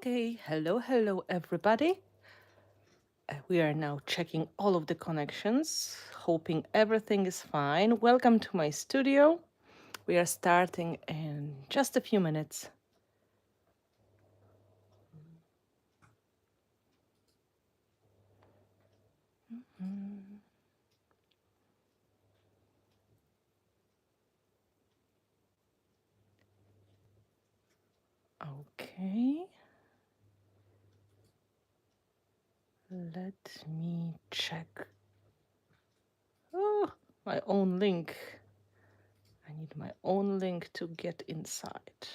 Okay, hello everybody. We are now checking all of the connections, hoping everything is fine. Welcome to my studio. We are starting in just a few minutes. Okay, let me check. Oh, my own link. I need my own link to get inside.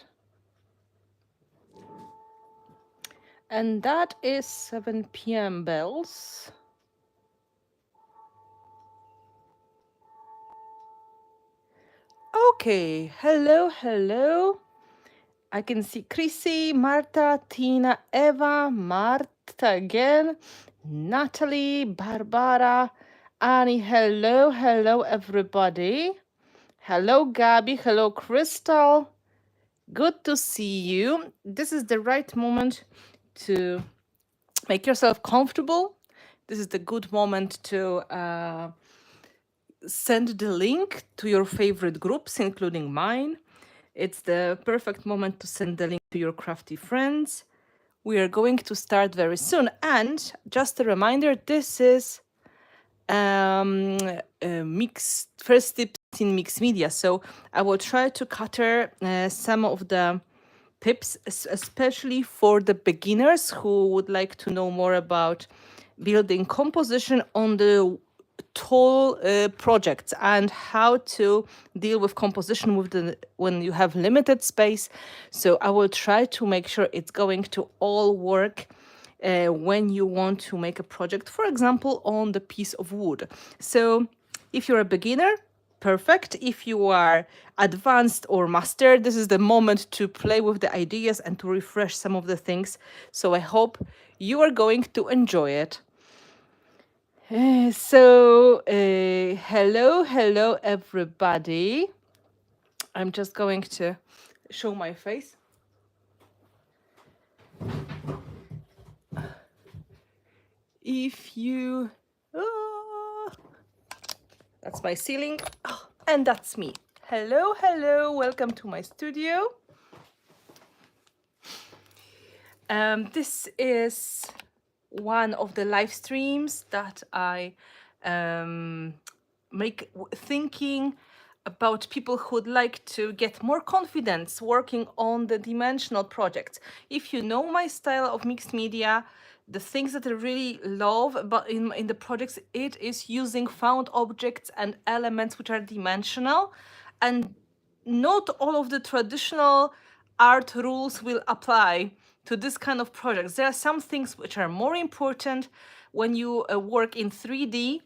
And that is 7 p.m. bells. Okay, hello. I can see Chrissy, Marta, Tina, Eva, Marta again, Natalie, Barbara, Annie. Hello everybody. Hello Gabby, hello Crystal. Good to see you. This is the right moment to make yourself comfortable. This is the good moment to send the link to your favorite groups, including mine. It's the perfect moment to send the link to your crafty friends. We are going to start very soon. And just a reminder, this is mixed first tips in mixed media. So I will try to cater some of the tips, especially for the beginners who would like to know more about building composition on the tall projects and how to deal with composition with when you have limited space. So I will try to make sure it's going to all work when you want to make a project, for example, on the piece of wood. So if you're a beginner, perfect. If you are advanced or master, this is the moment to play with the ideas and to refresh some of the things. So I hope you are going to enjoy it. Hello everybody. I'm just going to show my face. If you, that's my ceiling, and that's me. Hello, welcome to my studio. This is one of the live streams that I make thinking about people who would like to get more confidence working on the dimensional projects. If you know my style of mixed media, the things that I really love about in the projects, it is using found objects and elements which are dimensional, and not all of the traditional art rules will apply to this kind of projects. There are some things which are more important when you work in 3D,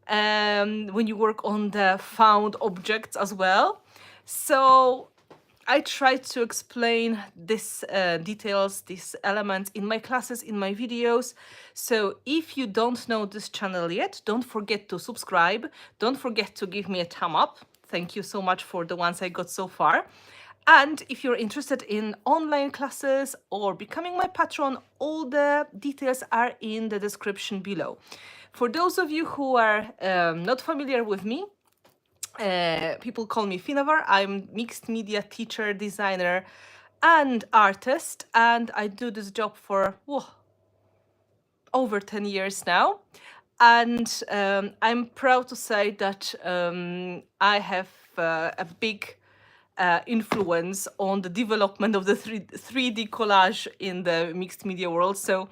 when you work on the found objects as well. So I try to explain these details, these elements in my classes, in my videos. So if you don't know this channel yet, don't forget to subscribe. Don't forget to give me a thumb up. Thank you so much for the ones I got so far. And if you're interested in online classes or becoming my patron, all the details are in the description below. For those of you who are not familiar with me, people call me Finnabair. I'm mixed media teacher, designer, and artist, and I do this job for over 10 years now. And I'm proud to say that I have a big influence on the development of the 3D collage in the mixed media world. So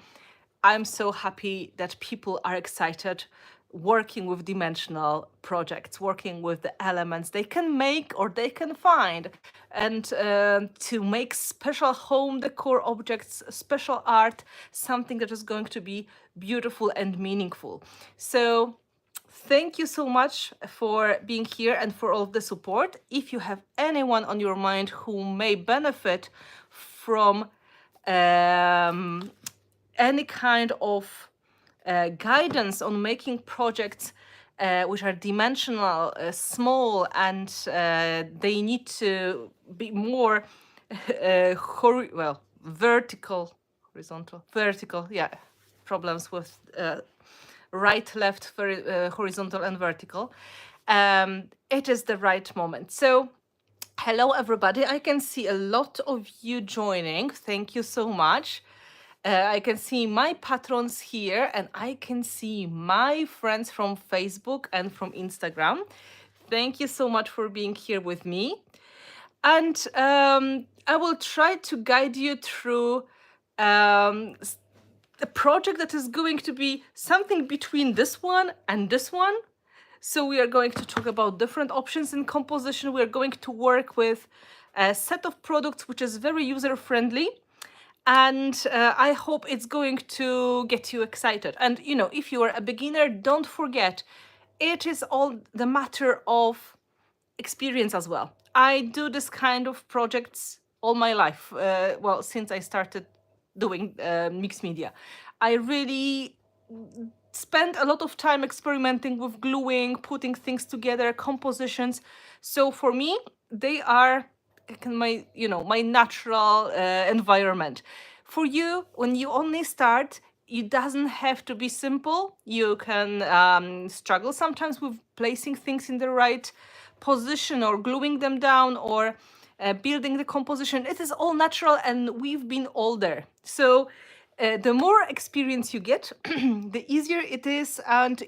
I'm so happy that people are excited working with dimensional projects, working with the elements they can make or they can find, and to make special home decor objects, special art, something that is going to be beautiful and meaningful. So thank you so much for being here and for all of the support. If you have anyone on your mind who may benefit from any kind of guidance on making projects which are dimensional, small, and they need to be more vertical horizontal, vertical, yeah, problems with right, left, horizontal and vertical. It is the right moment. So hello everybody, I can see a lot of you joining. Thank you so much. I can see my patrons here, and I can see my friends from Facebook and from Instagram. Thank you so much for being here with me. And I will try to guide you through a project that is going to be something between this one and this one. So we are going to talk about different options in composition. We are going to work with a set of products which is very user-friendly. And I hope it's going to get you excited. And, you know, if you are a beginner, don't forget, it is all the matter of experience as well. I do this kind of projects all my life. Well, since I started doing mixed media, I really spent a lot of time experimenting with gluing, putting things together, compositions. So for me, they are my natural environment. For you, when you only start, it doesn't have to be simple. You can struggle sometimes with placing things in the right position or gluing them down or building the composition. It is all natural, and we've been all there. So the more experience you get, the easier it is, and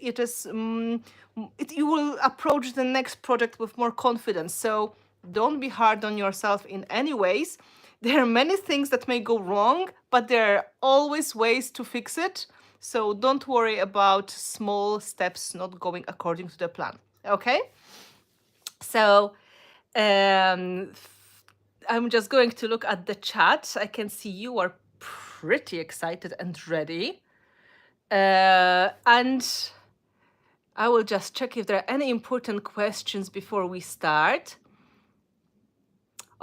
you will approach the next project with more confidence. So don't be hard on yourself in any ways. There are many things that may go wrong, but there are always ways to fix it. So don't worry about small steps not going according to the plan. Okay? So I'm just going to look at the chat. I can see you are pretty excited and ready. And I will just check if there are any important questions before we start.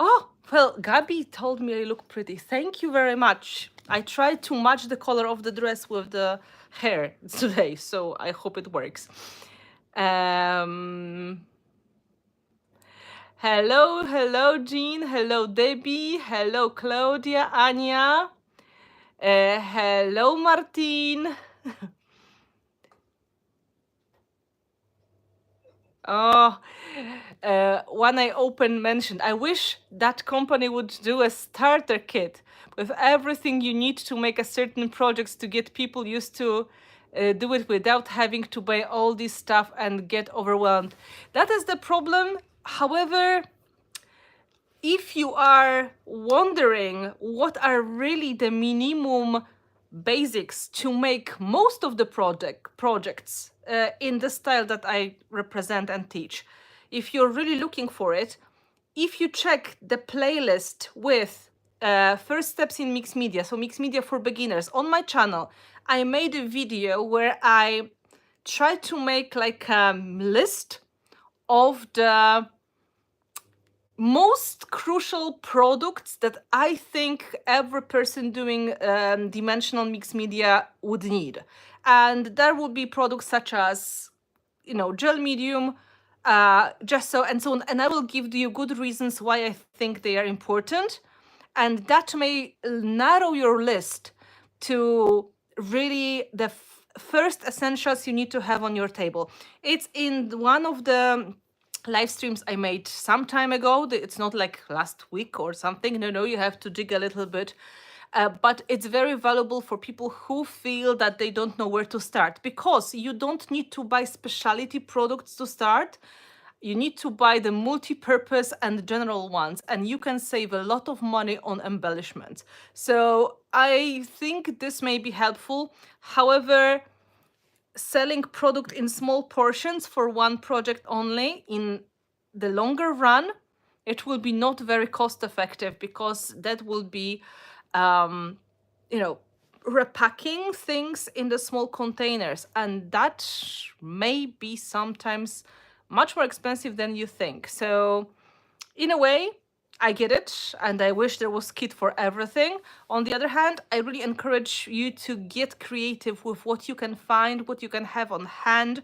Oh, well, Gabi told me I look pretty. Thank you very much. I tried to match the color of the dress with the hair today, so I hope it works. Hello, Jean. Hello, Debbie. Hello, Claudia, Anya. Hello, Martin. Oh, one I open mentioned, I wish that company would do a starter kit with everything you need to make a certain projects to get people used to do it without having to buy all this stuff and get overwhelmed. That is the problem. However, if you are wondering what are really the minimum basics to make most of the projects in the style that I represent and teach, if you're really looking for it, if you check the playlist with first steps in mixed media, so mixed media for beginners on my channel, I made a video where I tried to make like a list of the most crucial products that I think every person doing dimensional mixed media would need. And there would be products such as, gel medium, gesso, and so on. And I will give you good reasons why I think they are important. And that may narrow your list to really the first essentials you need to have on your table. It's in one of the live streams I made some time ago. It's not like last week or something. No, you have to dig a little bit. But it's very valuable for people who feel that they don't know where to start, because you don't need to buy specialty products to start. You need to buy the multi-purpose and general ones, and you can save a lot of money on embellishments. So I think this may be helpful. However, selling product in small portions for one project only, in the longer run, it will be not very cost effective, because that will be repacking things in the small containers, and that may be sometimes much more expensive than you think. So in a way, I get it, and I wish there was kit for everything. On the other hand, I really encourage you to get creative with what you can find, what you can have on hand,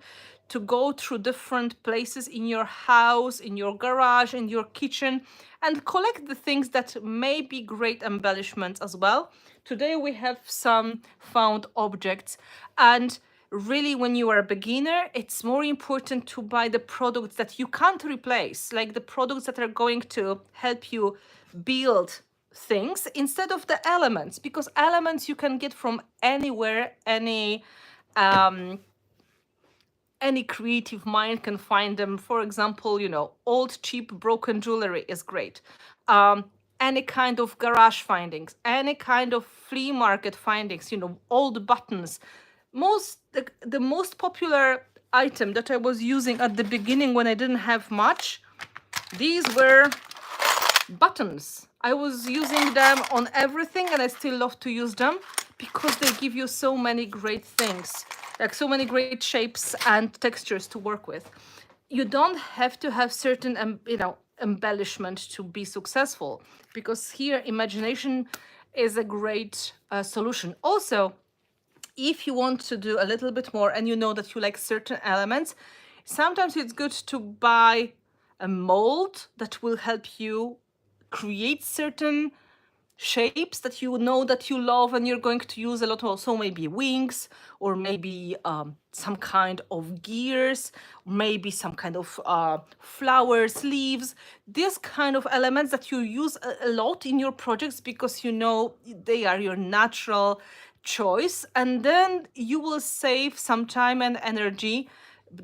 to go through different places in your house, in your garage, in your kitchen, and collect the things that may be great embellishments as well. Today we have some found objects, and really when you are a beginner, it's more important to buy the products that you can't replace, like the products that are going to help you build things instead of the elements, because elements you can get from anywhere, any creative mind can find them. For example, old cheap broken jewelry is great. Any kind of garage findings, any kind of flea market findings, old buttons. The most popular item that I was using at the beginning when I didn't have much, these were buttons. I was using them on everything, and I still love to use them because they give you so many great things, like so many great shapes and textures to work with. You don't have to have certain embellishment to be successful, because here imagination is a great solution. Also, if you want to do a little bit more and you know that you like certain elements, sometimes it's good to buy a mold that will help you create certain shapes that you know that you love and you're going to use a lot. Also maybe wings, or maybe some kind of gears, maybe some kind of flowers, leaves, these kind of elements that you use a lot in your projects because you know they are your natural choice, and then you will save some time and energy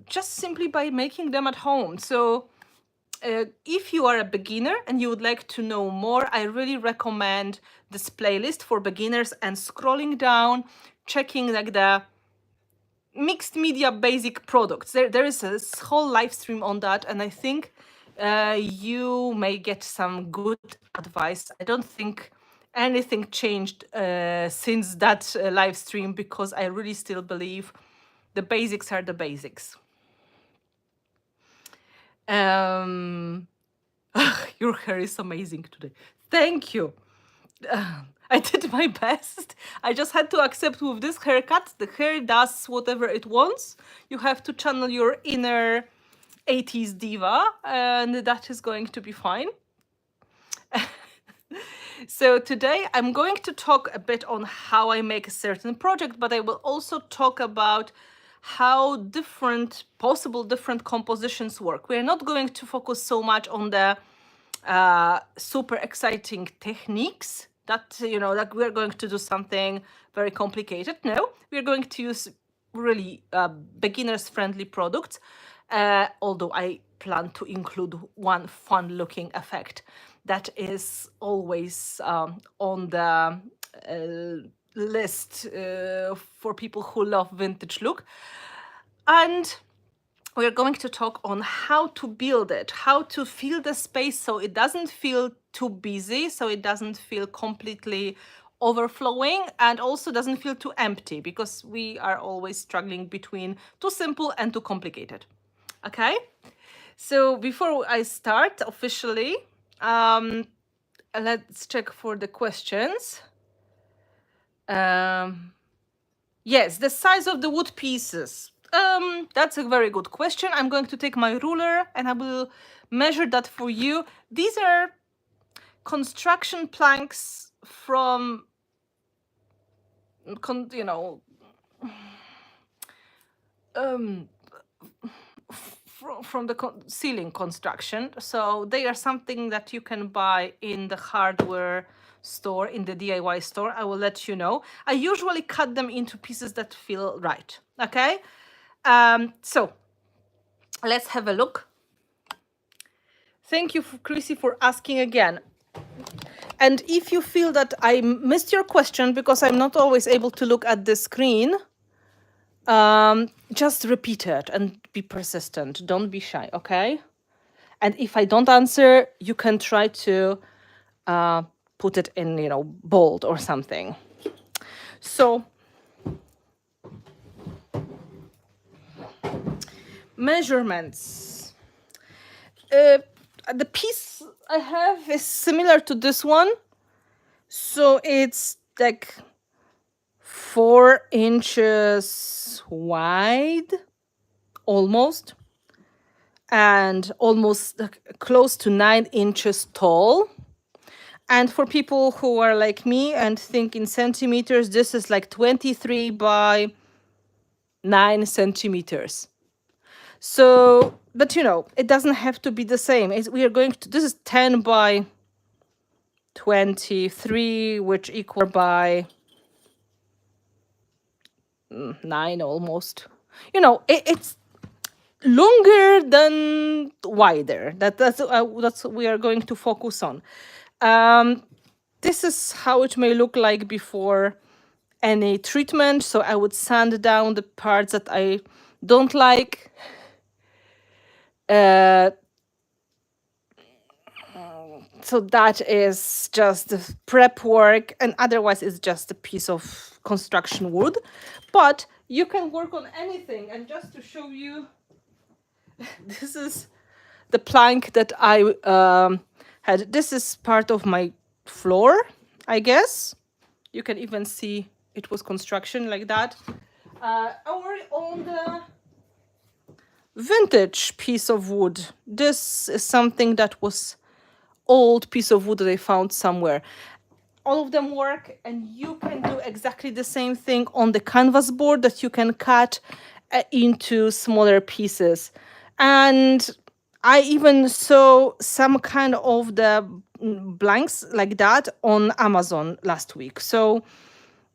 just simply by making them at home. So if you are a beginner and you would like to know more, I really recommend this playlist for beginners, and scrolling down, checking like the mixed media basic products. There is a whole live stream on that, and I think you may get some good advice. I don't think anything changed since that live stream, because I really still believe the basics are the basics. Your hair is amazing today. Thank you. I did my best. I just had to accept with this haircut, the hair does whatever it wants. You have to channel your inner 80s diva, and that is going to be fine. So today I'm going to talk a bit on how I make a certain project, but I will also talk about how possible different compositions work. We're not going to focus so much on the super exciting techniques that, like we're going to do something very complicated. No, we're going to use really beginners friendly products, although I plan to include one fun looking effect that is always on the list for people who love vintage look. And we're going to talk on how to build it, how to fill the space so it doesn't feel too busy, so it doesn't feel completely overflowing, and also doesn't feel too empty, because we are always struggling between too simple and too complicated. Okay? So before I start officially, let's check for the questions. Yes, the size of the wood pieces. That's a very good question. I'm going to take my ruler and I will measure that for you. These are construction planks from, from the ceiling construction. So they are something that you can buy in the hardware store, in the DIY store. I will let you know. I usually cut them into pieces that feel right. Okay. So let's have a look. Thank you, Chrissy, for asking again. And if you feel that I missed your question because I'm not always able to look at the screen, just repeat it and be persistent. Don't be shy, okay? And if I don't answer, you can try to put it in, bold or something. So measurements. The piece I have is similar to this one. So it's like 4 inches wide almost, and almost close to 9 inches tall. And for people who are like me and think in centimeters, this is like 23 by 9 centimeters. So, but you know, it doesn't have to be the same. We are going to, this is 10 by 23, which equal by 9 almost. You know, it's longer than wider. That's what we are going to focus on. This is how it may look like before any treatment. So I would sand down the parts that I don't like. So that is just the prep work, and otherwise it's just a piece of construction wood. But you can work on anything. And just to show you, this is the plank that I had. This is part of my floor, I guess. You can even see it was construction like that. Or on the vintage piece of wood. This is something that was old piece of wood that I found somewhere. All of them work, and you can do exactly the same thing on the canvas board that you can cut into smaller pieces. And I even saw some kind of the blanks like that on Amazon last week. So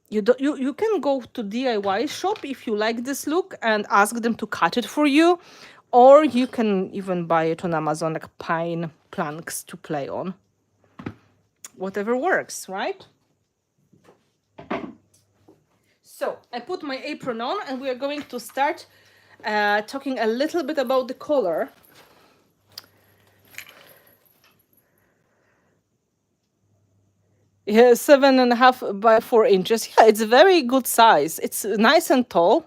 you can go to DIY shop if you like this look and ask them to cut it for you, or you can even buy it on Amazon, like pine planks to play on. Whatever works, right? So I put my apron on, and we are going to start talking a little bit about the color. Yeah, 7.5 by 4 inches. Yeah, it's a very good size. It's nice and tall.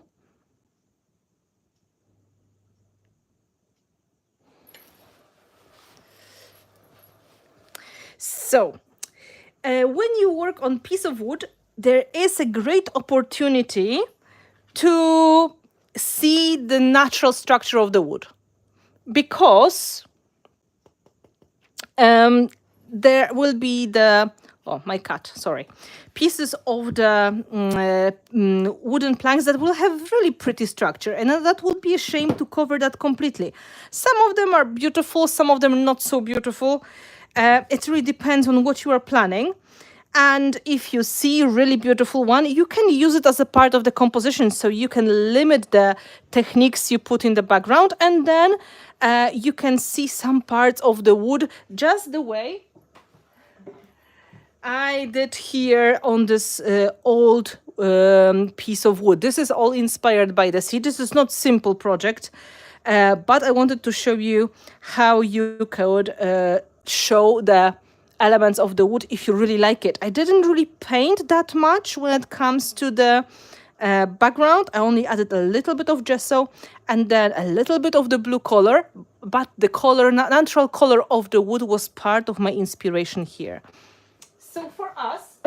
So when you work on piece of wood, there is a great opportunity to see the natural structure of the wood, because there will be the, oh, my cat, sorry, pieces of the wooden planks that will have really pretty structure, and that would be a shame to cover that completely. Some of them are beautiful, some of them are not so beautiful. It really depends on what you are planning. And if you see a really beautiful one, you can use it as a part of the composition. So you can limit the techniques you put in the background, and then you can see some parts of the wood just the way I did here on this old piece of wood. This is all inspired by the sea. This is not simple project, but I wanted to show you how you could show the elements of the wood if you really like it. I didn't really paint that much when it comes to the background. I only added a little bit of gesso and then a little bit of the blue color, but the color, natural color of the wood was part of my inspiration here. So for us,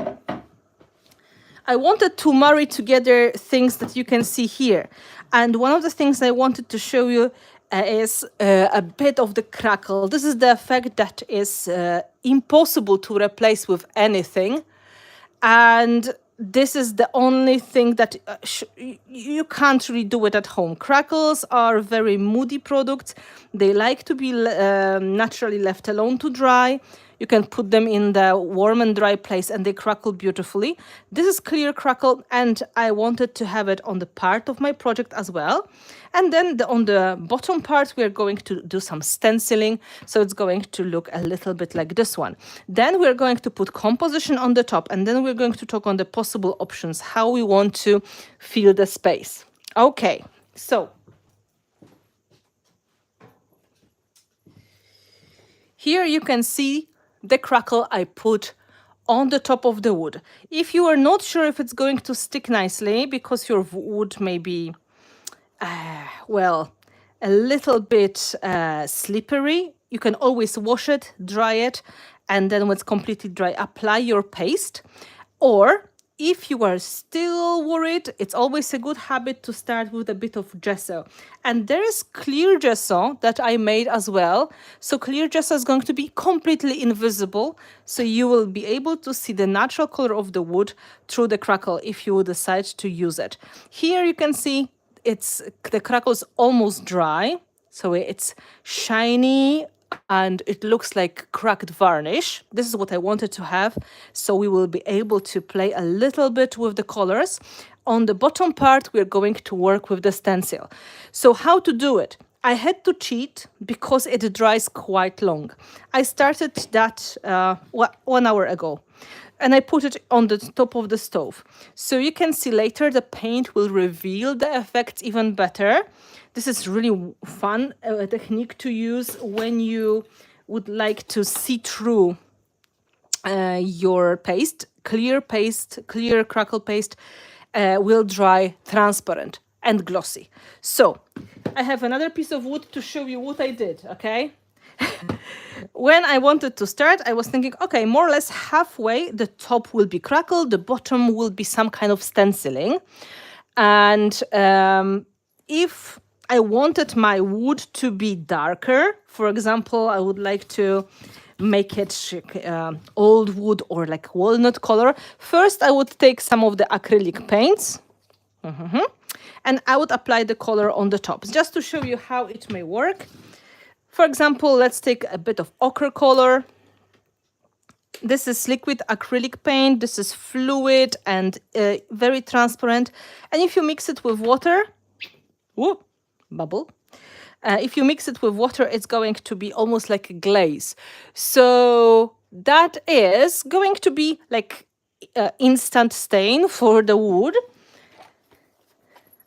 I wanted to marry together things that you can see here. And one of the things I wanted to show you is a bit of the crackle. This is the effect that is impossible to replace with anything. And this is the only thing that you can't really do it at home. Crackles are very moody products. They like to be naturally left alone to dry. You can put them in the warm and dry place and they crackle beautifully. This is clear crackle, and I wanted to have it on the part of my project as well. And then on the bottom part, we're going to do some stenciling. So it's going to look a little bit like this one. Then we're going to put composition on the top, and then we're going to talk on the possible options, how we want to fill the space. Okay, so here you can see the crackle I put on the top of the wood. If you are not sure if it's going to stick nicely because your wood may be, well, a little bit slippery, you can always wash it, dry it, and then when it's completely dry, apply your paste. Or If you are still worried, it's always a good habit to start with a bit of gesso. And there is clear gesso that I made as well. So clear gesso is going to be completely invisible. So you will be able to see the natural color of the wood through the crackle if you decide to use it. Here you can see the crackle is almost dry. So it's shiny and it looks like cracked varnish. This is what I wanted to have. So we will be able to play a little bit with the colors. On the bottom part, we're going to work with the stencil. So how to do it? I had to cheat because it dries quite long. I started that 1 hour ago and I put it on the top of the stove. So you can see later the paint will reveal the effects even better. This is really fun technique to use when you would like to see through your paste. Clear crackle paste will dry transparent and glossy. So I have another piece of wood to show you what I did, okay? When I wanted to start, I was thinking, okay, more or less halfway, the top will be crackle, the bottom will be some kind of stenciling. And if I wanted my wood to be darker, for example, I would like to make it old wood or like walnut color. First, I would take some of the acrylic paints and I would apply the color on the top, just to show you how it may work. For example, let's take a bit of ochre color. This is liquid acrylic paint. This is fluid and very transparent. And if you mix it with water, whoa, bubble. If you mix it with water, it's going to be almost like a glaze. So that is going to be like instant stain for the wood.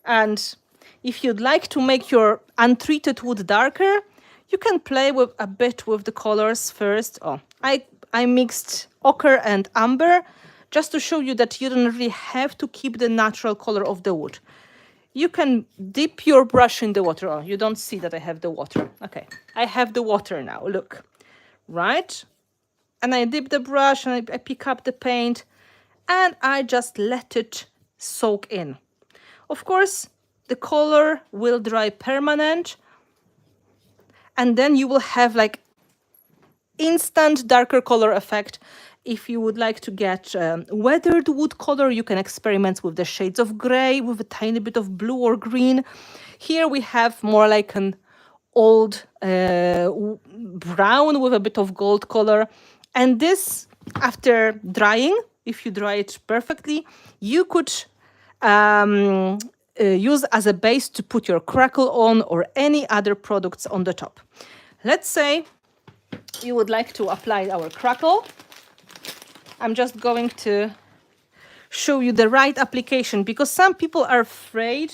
And if you'd like to make your untreated wood darker, you can play with a bit with the colors first. Oh, I mixed ochre and amber just to show you that you don't really have to keep the natural color of the wood. You can dip your brush in the water. Oh, you don't see that I have the water. Okay, I have the water now, look. Right? And I dip the brush and I pick up the paint and I just let it soak in. Of course, the color will dry permanent and then you will have like instant darker color effect. If you would like to get weathered wood color, you can experiment with the shades of gray with a tiny bit of blue or green. Here we have more like an old brown with a bit of gold color. And this, after drying, if you dry it perfectly, you could use as a base to put your crackle on or any other products on the top. Let's say you would like to apply our crackle. I'm just going to show you the right application because some people are afraid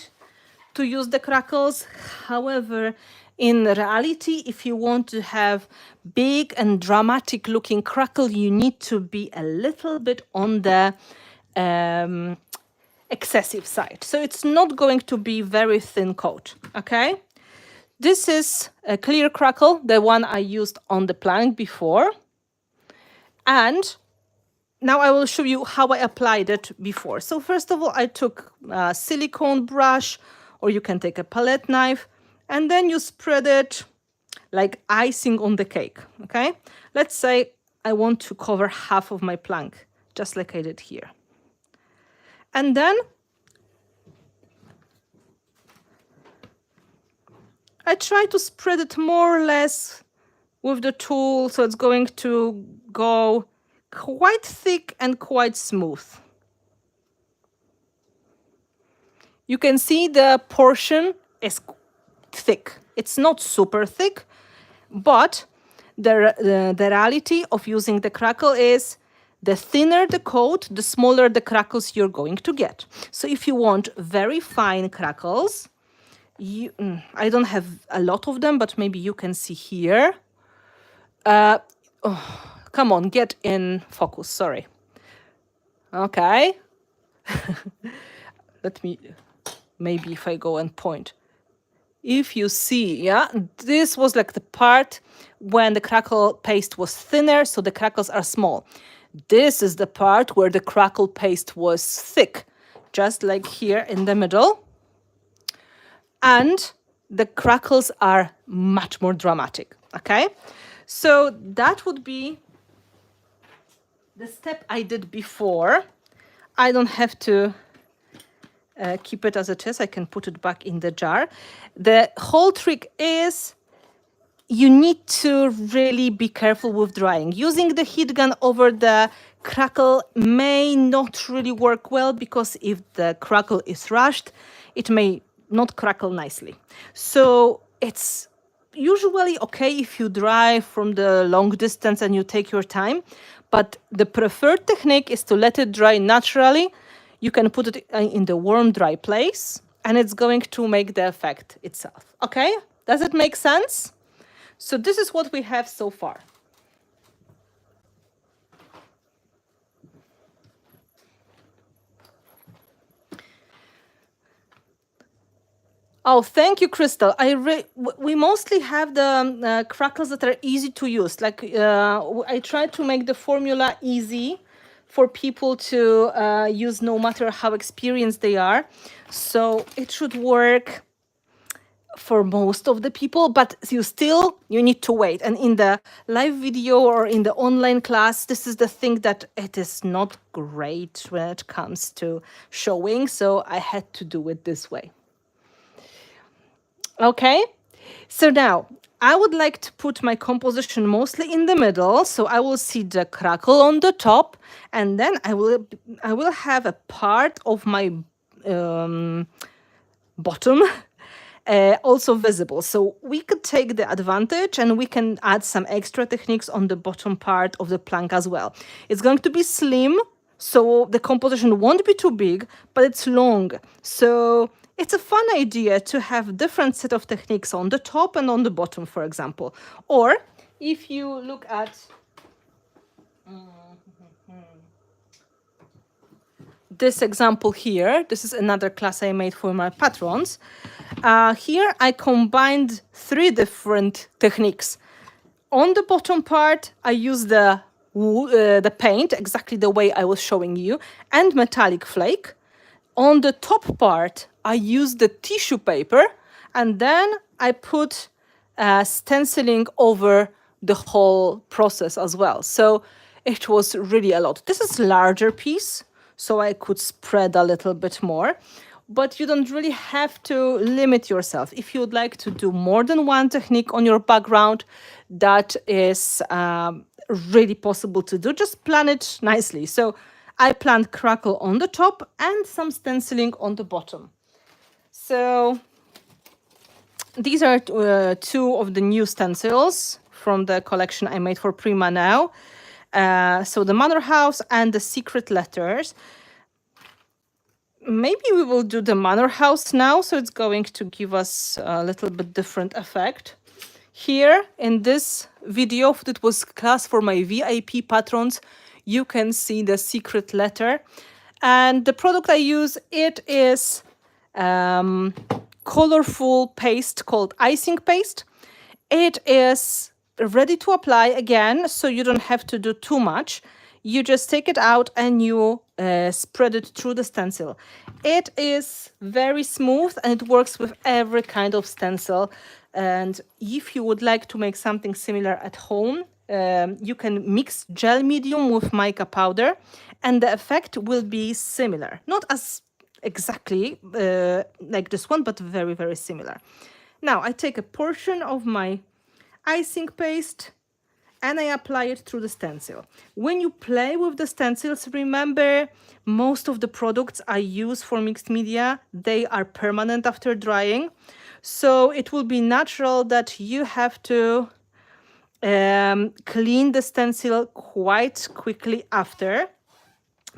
to use the crackles. However, in reality, if you want to have big and dramatic looking crackle, you need to be a little bit on the excessive side. So it's not going to be very thin coat, okay? This is a clear crackle, the one I used on the plank before. And now I will show you how I applied it before. So first of all, I took a silicone brush, or you can take a palette knife, and then you spread it like icing on the cake, okay? Let's say I want to cover half of my plank, just like I did here. And then I try to spread it more or less with the tool, so it's going to go quite thick and quite smooth. You can see the portion is thick. It's not super thick, but the reality of using the crackle is the thinner the coat, the smaller the crackles you're going to get. So if you want very fine crackles, I don't have a lot of them, but maybe you can see here. Come on, get in focus, sorry. Okay. Let me, maybe if I go and point. If you see, yeah, this was like the part when the crackle paste was thinner, so the crackles are small. This is the part where the crackle paste was thick, just like here in the middle. And the crackles are much more dramatic, okay? So that would be the step I did before. I don't have to keep it as it is. I can put it back in the jar. The whole trick is you need to really be careful with drying. Using the heat gun over the crackle may not really work well, because if the crackle is rushed, it may not crackle nicely. So it's usually okay if you dry from the long distance and you take your time, but the preferred technique is to let it dry naturally. You can put it in the warm, dry place, and it's going to make the effect itself. Okay? Does it make sense? So this is what we have so far. Oh, thank you, Crystal. We mostly have the crackles that are easy to use. Like I tried to make the formula easy for people to use, no matter how experienced they are. So it should work for most of the people, but you need to wait. And in the live video or in the online class, this is the thing that it is not great when it comes to showing. So I had to do it this way. Okay, so now I would like to put my composition mostly in the middle. So I will see the crackle on the top, and then I will have a part of my bottom also visible. So we could take the advantage and we can add some extra techniques on the bottom part of the plank as well. It's going to be slim, so the composition won't be too big, but it's long. So it's a fun idea to have different set of techniques on the top and on the bottom, for example. Or if you look at this example here, this is another class I made for my patrons. Here I combined 3 different techniques. On the bottom part, I use the paint, exactly the way I was showing you, and metallic flake. On the top part, I use the tissue paper, and then I put stenciling over the whole process as well. So it was really a lot. This is a larger piece, so I could spread a little bit more. But you don't really have to limit yourself. If you would like to do more than one technique on your background, that is really possible to do. Just plan it nicely. So I planned crackle on the top and some stenciling on the bottom. So these are 2 of the new stencils from the collection I made for Prima now. So the Manor House and the Secret Letters. Maybe we will do the Manor House now, so it's going to give us a little bit different effect. Here in this video, that was class for my VIP patrons, you can see the Secret Letter. And the product I use, it is colorful paste called icing paste. It is ready to apply again, so you don't have to do too much. You just take it out and you spread it through the stencil. It is very smooth and it works with every kind of stencil. And if you would like to make something similar at home, you can mix gel medium with mica powder and the effect will be similar. Not as exactly like this one, but very, very similar. Now I take a portion of my icing paste and I apply it through the stencil. When you play with the stencils, remember, most of the products I use for mixed media, they are permanent after drying. So it will be natural that you have to clean the stencil quite quickly after,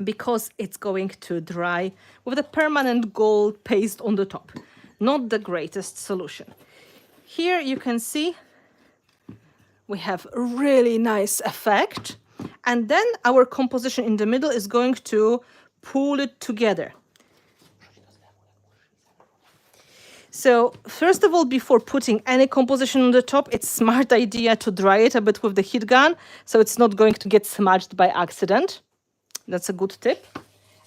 because it's going to dry with a permanent gold paste on the top. Not the greatest solution. Here you can see we have a really nice effect. And then our composition in the middle is going to pull it together. So first of all, before putting any composition on the top, it's smart idea to dry it a bit with the heat gun, so it's not going to get smudged by accident. That's a good tip.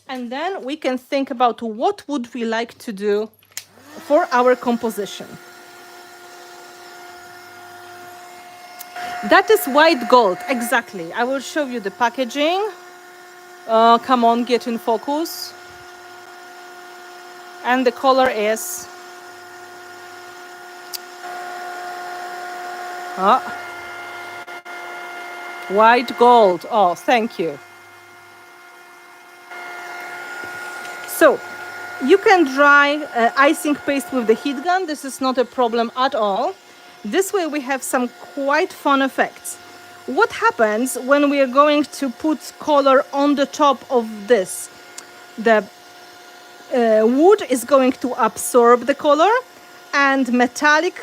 And then we can think about what would we like to do for our composition. That is white gold, exactly. I will show you the packaging. Come on, get in focus. And the color is white gold. Oh, thank you. So you can dry icing paste with the heat gun. This is not a problem at all. This way we have some quite fun effects. What happens when we are going to put color on the top of this? The wood is going to absorb the color, and metallic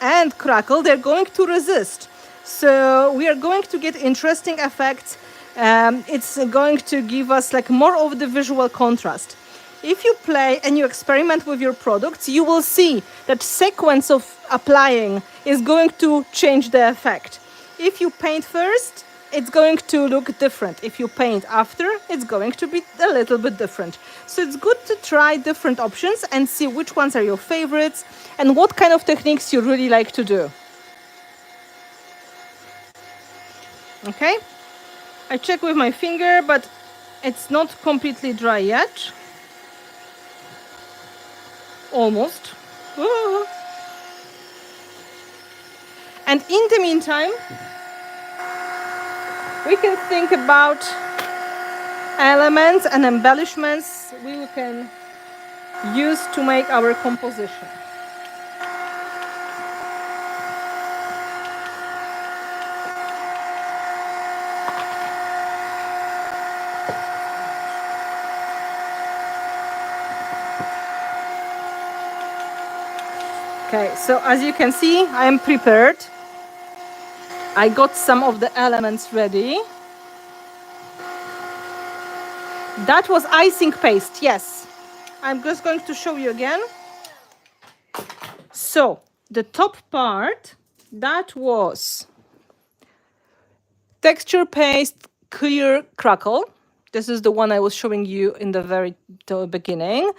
and crackle, they're going to resist. So we are going to get interesting effects. It's going to give us like more of the visual contrast. If you play and you experiment with your products, you will see that sequence of applying is going to change the effect. If you paint first, it's going to look different. If you paint after, it's going to be a little bit different. So it's good to try different options and see which ones are your favorites and what kind of techniques you really like to do. Okay, I check with my finger, but it's not completely dry yet. Almost. Ooh. And in the meantime, we can think about elements and embellishments we can use to make our composition. Okay, so as you can see, I am prepared. I got some of the elements ready. That was icing paste, yes. I'm just going to show you again. So the top part, that was texture paste, clear crackle. This is the one I was showing you in the very beginning.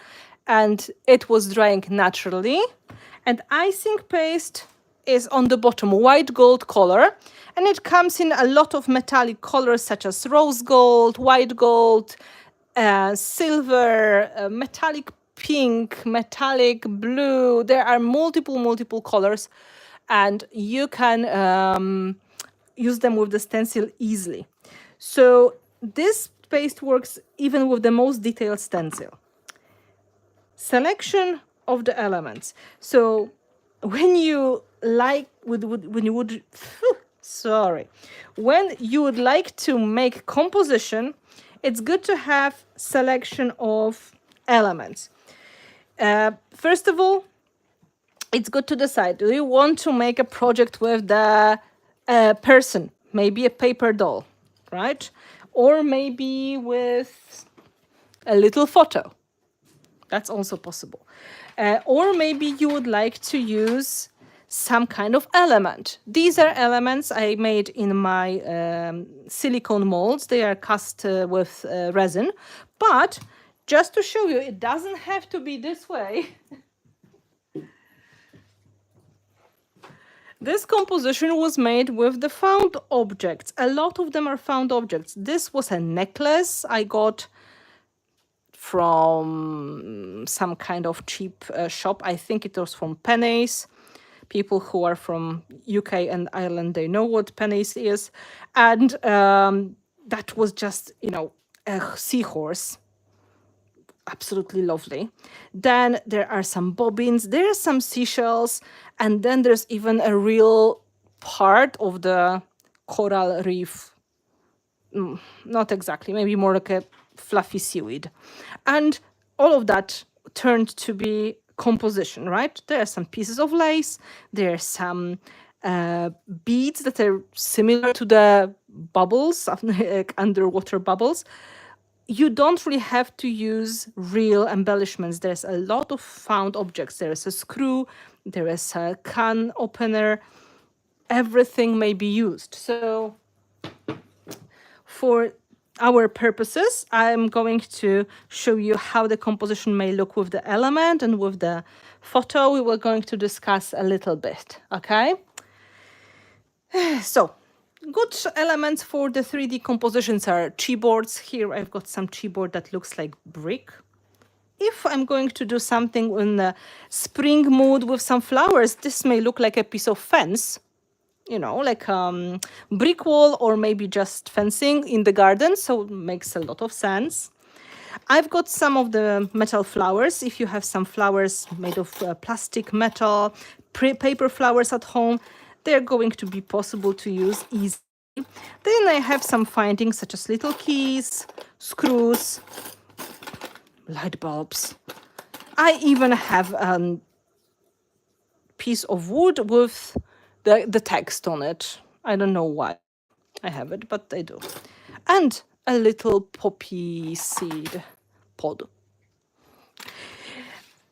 And it was drying naturally. And icing paste is on the bottom, white gold color. And it comes in a lot of metallic colors such as rose gold, white gold, silver, metallic pink, metallic blue. There are multiple colors, and you can use them with the stencil easily. So this paste works even with the most detailed stencil. Selection of the elements. So when you like when you would like to make composition, it's good to have selection of elements. First of all, it's good to decide, do you want to make a project with the person, maybe a paper doll, right? Or maybe with a little photo. That's also possible. Or maybe you would like to use some kind of element. These are elements I made in my silicone molds. They are cast with resin. But just to show you, it doesn't have to be this way. This composition was made with the found objects. A lot of them are found objects. This was a necklace I got from some kind of cheap shop. I think it was from Pennies. People who are from UK and Ireland, they know what Pennies is. And that was just, a seahorse. Absolutely lovely. Then there are some bobbins, there are some seashells, and then there's even a real part of the coral reef. Not exactly, maybe more like a fluffy seaweed. And all of that turned to be composition, right? There are some pieces of lace, there are some beads that are similar to the bubbles, underwater bubbles. you don't really have to use real embellishments. There's a lot of found objects. There is a screw, there is a can opener, everything may be used. So for our purposes, I'm going to show you how the composition may look with the element, and with the photo we were going to discuss a little bit, okay? So good elements for the 3D compositions are chipboards. Here I've got some chipboard that looks like brick. If I'm going to do something in the spring mood with some flowers, this may look like a piece of fence, you know, like brick wall, or maybe just fencing in the garden, so it makes a lot of sense. I've got some of the metal flowers. If you have some flowers made of plastic, metal, paper flowers at home, they're going to be possible to use easily. Then I have some findings such as little keys, screws, light bulbs. I even have a piece of wood with the text on it. I don't know why I have it, but I do. And a little poppy seed pod.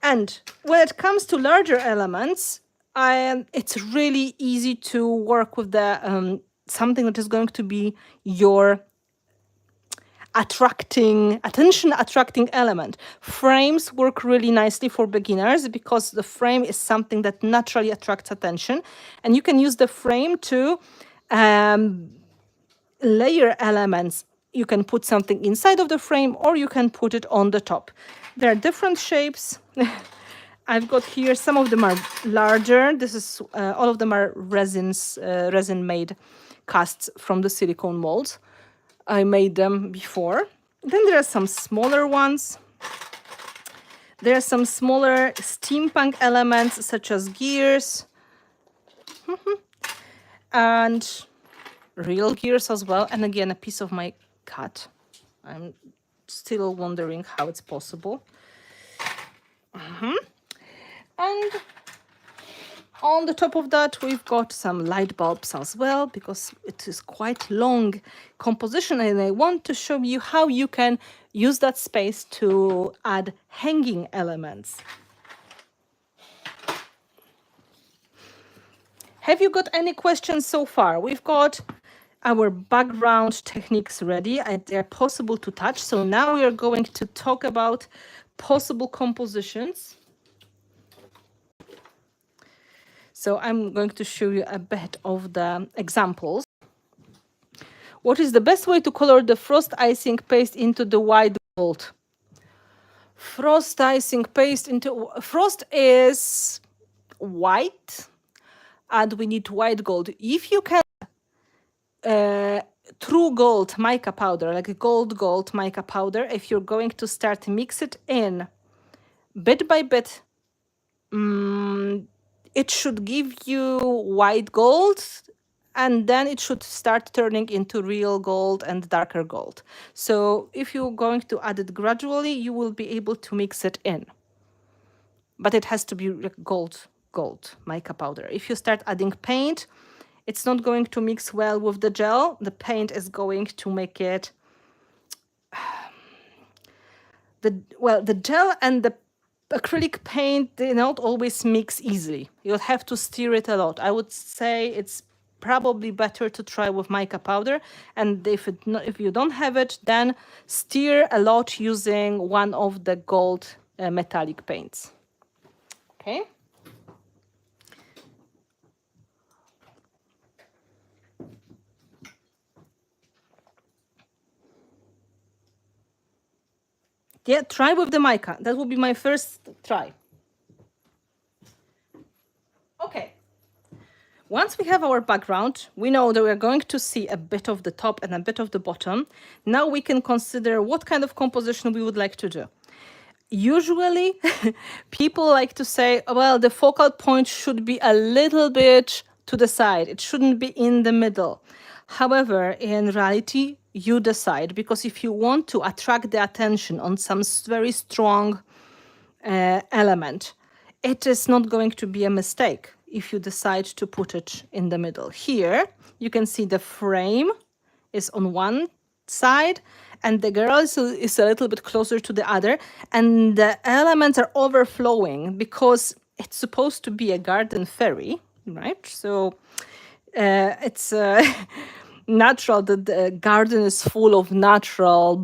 And when it comes to larger elements, it's really easy to work with the something that is going to be your attention attracting element. Frames work really nicely for beginners because the frame is something that naturally attracts attention, and you can use the frame to layer elements. You can put something inside of the frame, or you can put it on the top. There are different shapes. I've got here, some of them are larger. This is all of them are resin made casts from the silicone molds. I made them before. Then there are some smaller ones. There are some smaller steampunk elements such as gears and real gears as well. And again, a piece of my cat. I'm still wondering how it's possible. And on the top of that, we've got some light bulbs as well, because it is quite long composition, and I want to show you how you can use that space to add hanging elements. Have you got any questions so far? We've got our background techniques ready. They're possible to touch. So now we are going to talk about possible compositions. So I'm going to show you a bit of the examples. What is the best way to color the frost icing paste into the white gold? Frost icing paste into... Frost is white, and we need white gold. If you can true gold mica powder, like a gold mica powder, if you're going to start mix it in bit by bit, it should give you white gold, and then it should start turning into real gold and darker gold. So if you're going to add it gradually, you will be able to mix it in. But it has to be like gold mica powder. If you start adding paint, it's not going to mix well with the gel. The paint is going to make it... the gel and the acrylic paint, they not always mix easily. You'll have to stir it a lot. I would say it's probably better to try with mica powder, and if you don't have it, then stir a lot using one of the gold metallic paints. Okay. Yeah, try with the mica. That will be my first try. Okay. Once we have our background, we know that we're going to see a bit of the top and a bit of the bottom. Now we can consider what kind of composition we would like to do. Usually, people like to say, well, the focal point should be a little bit to the side. It shouldn't be in the middle. However, in reality, you decide, because if you want to attract the attention on some very strong element, it is not going to be a mistake if you decide to put it in the middle. Here, you can see the frame is on one side, and the girl is a little bit closer to the other, and the elements are overflowing because it's supposed to be a garden fairy, right? So it's natural that the garden is full of natural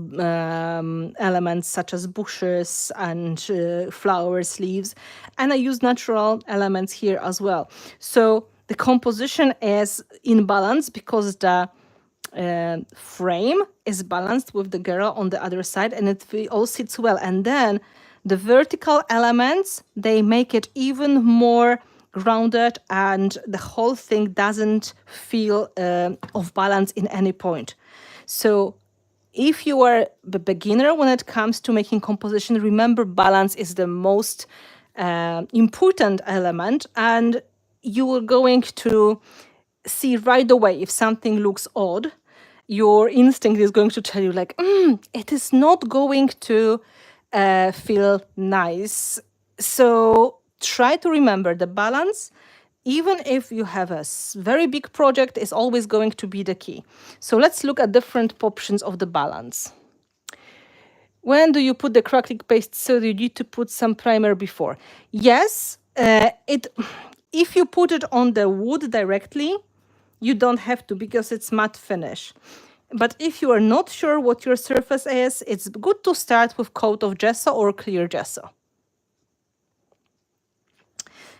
elements such as bushes and flowers, leaves, and I use natural elements here as well. So the composition is in balance because the frame is balanced with the girl on the other side, and it all sits well. And then the vertical elements, they make it even more grounded, and the whole thing doesn't feel off balance in any point. So if you are a beginner when it comes to making composition, remember balance is the most important element, and you are going to see right away if something looks odd. Your instinct is going to tell you like, it is not going to feel nice. So try to remember the balance. Even if you have a very big project, is always going to be the key. So let's look at different options of the balance. When do you put the acrylic paste? So you need to put some primer before. Yes, if you put it on the wood directly, you don't have to because it's matte finish. But if you are not sure what your surface is, it's good to start with coat of gesso or clear gesso.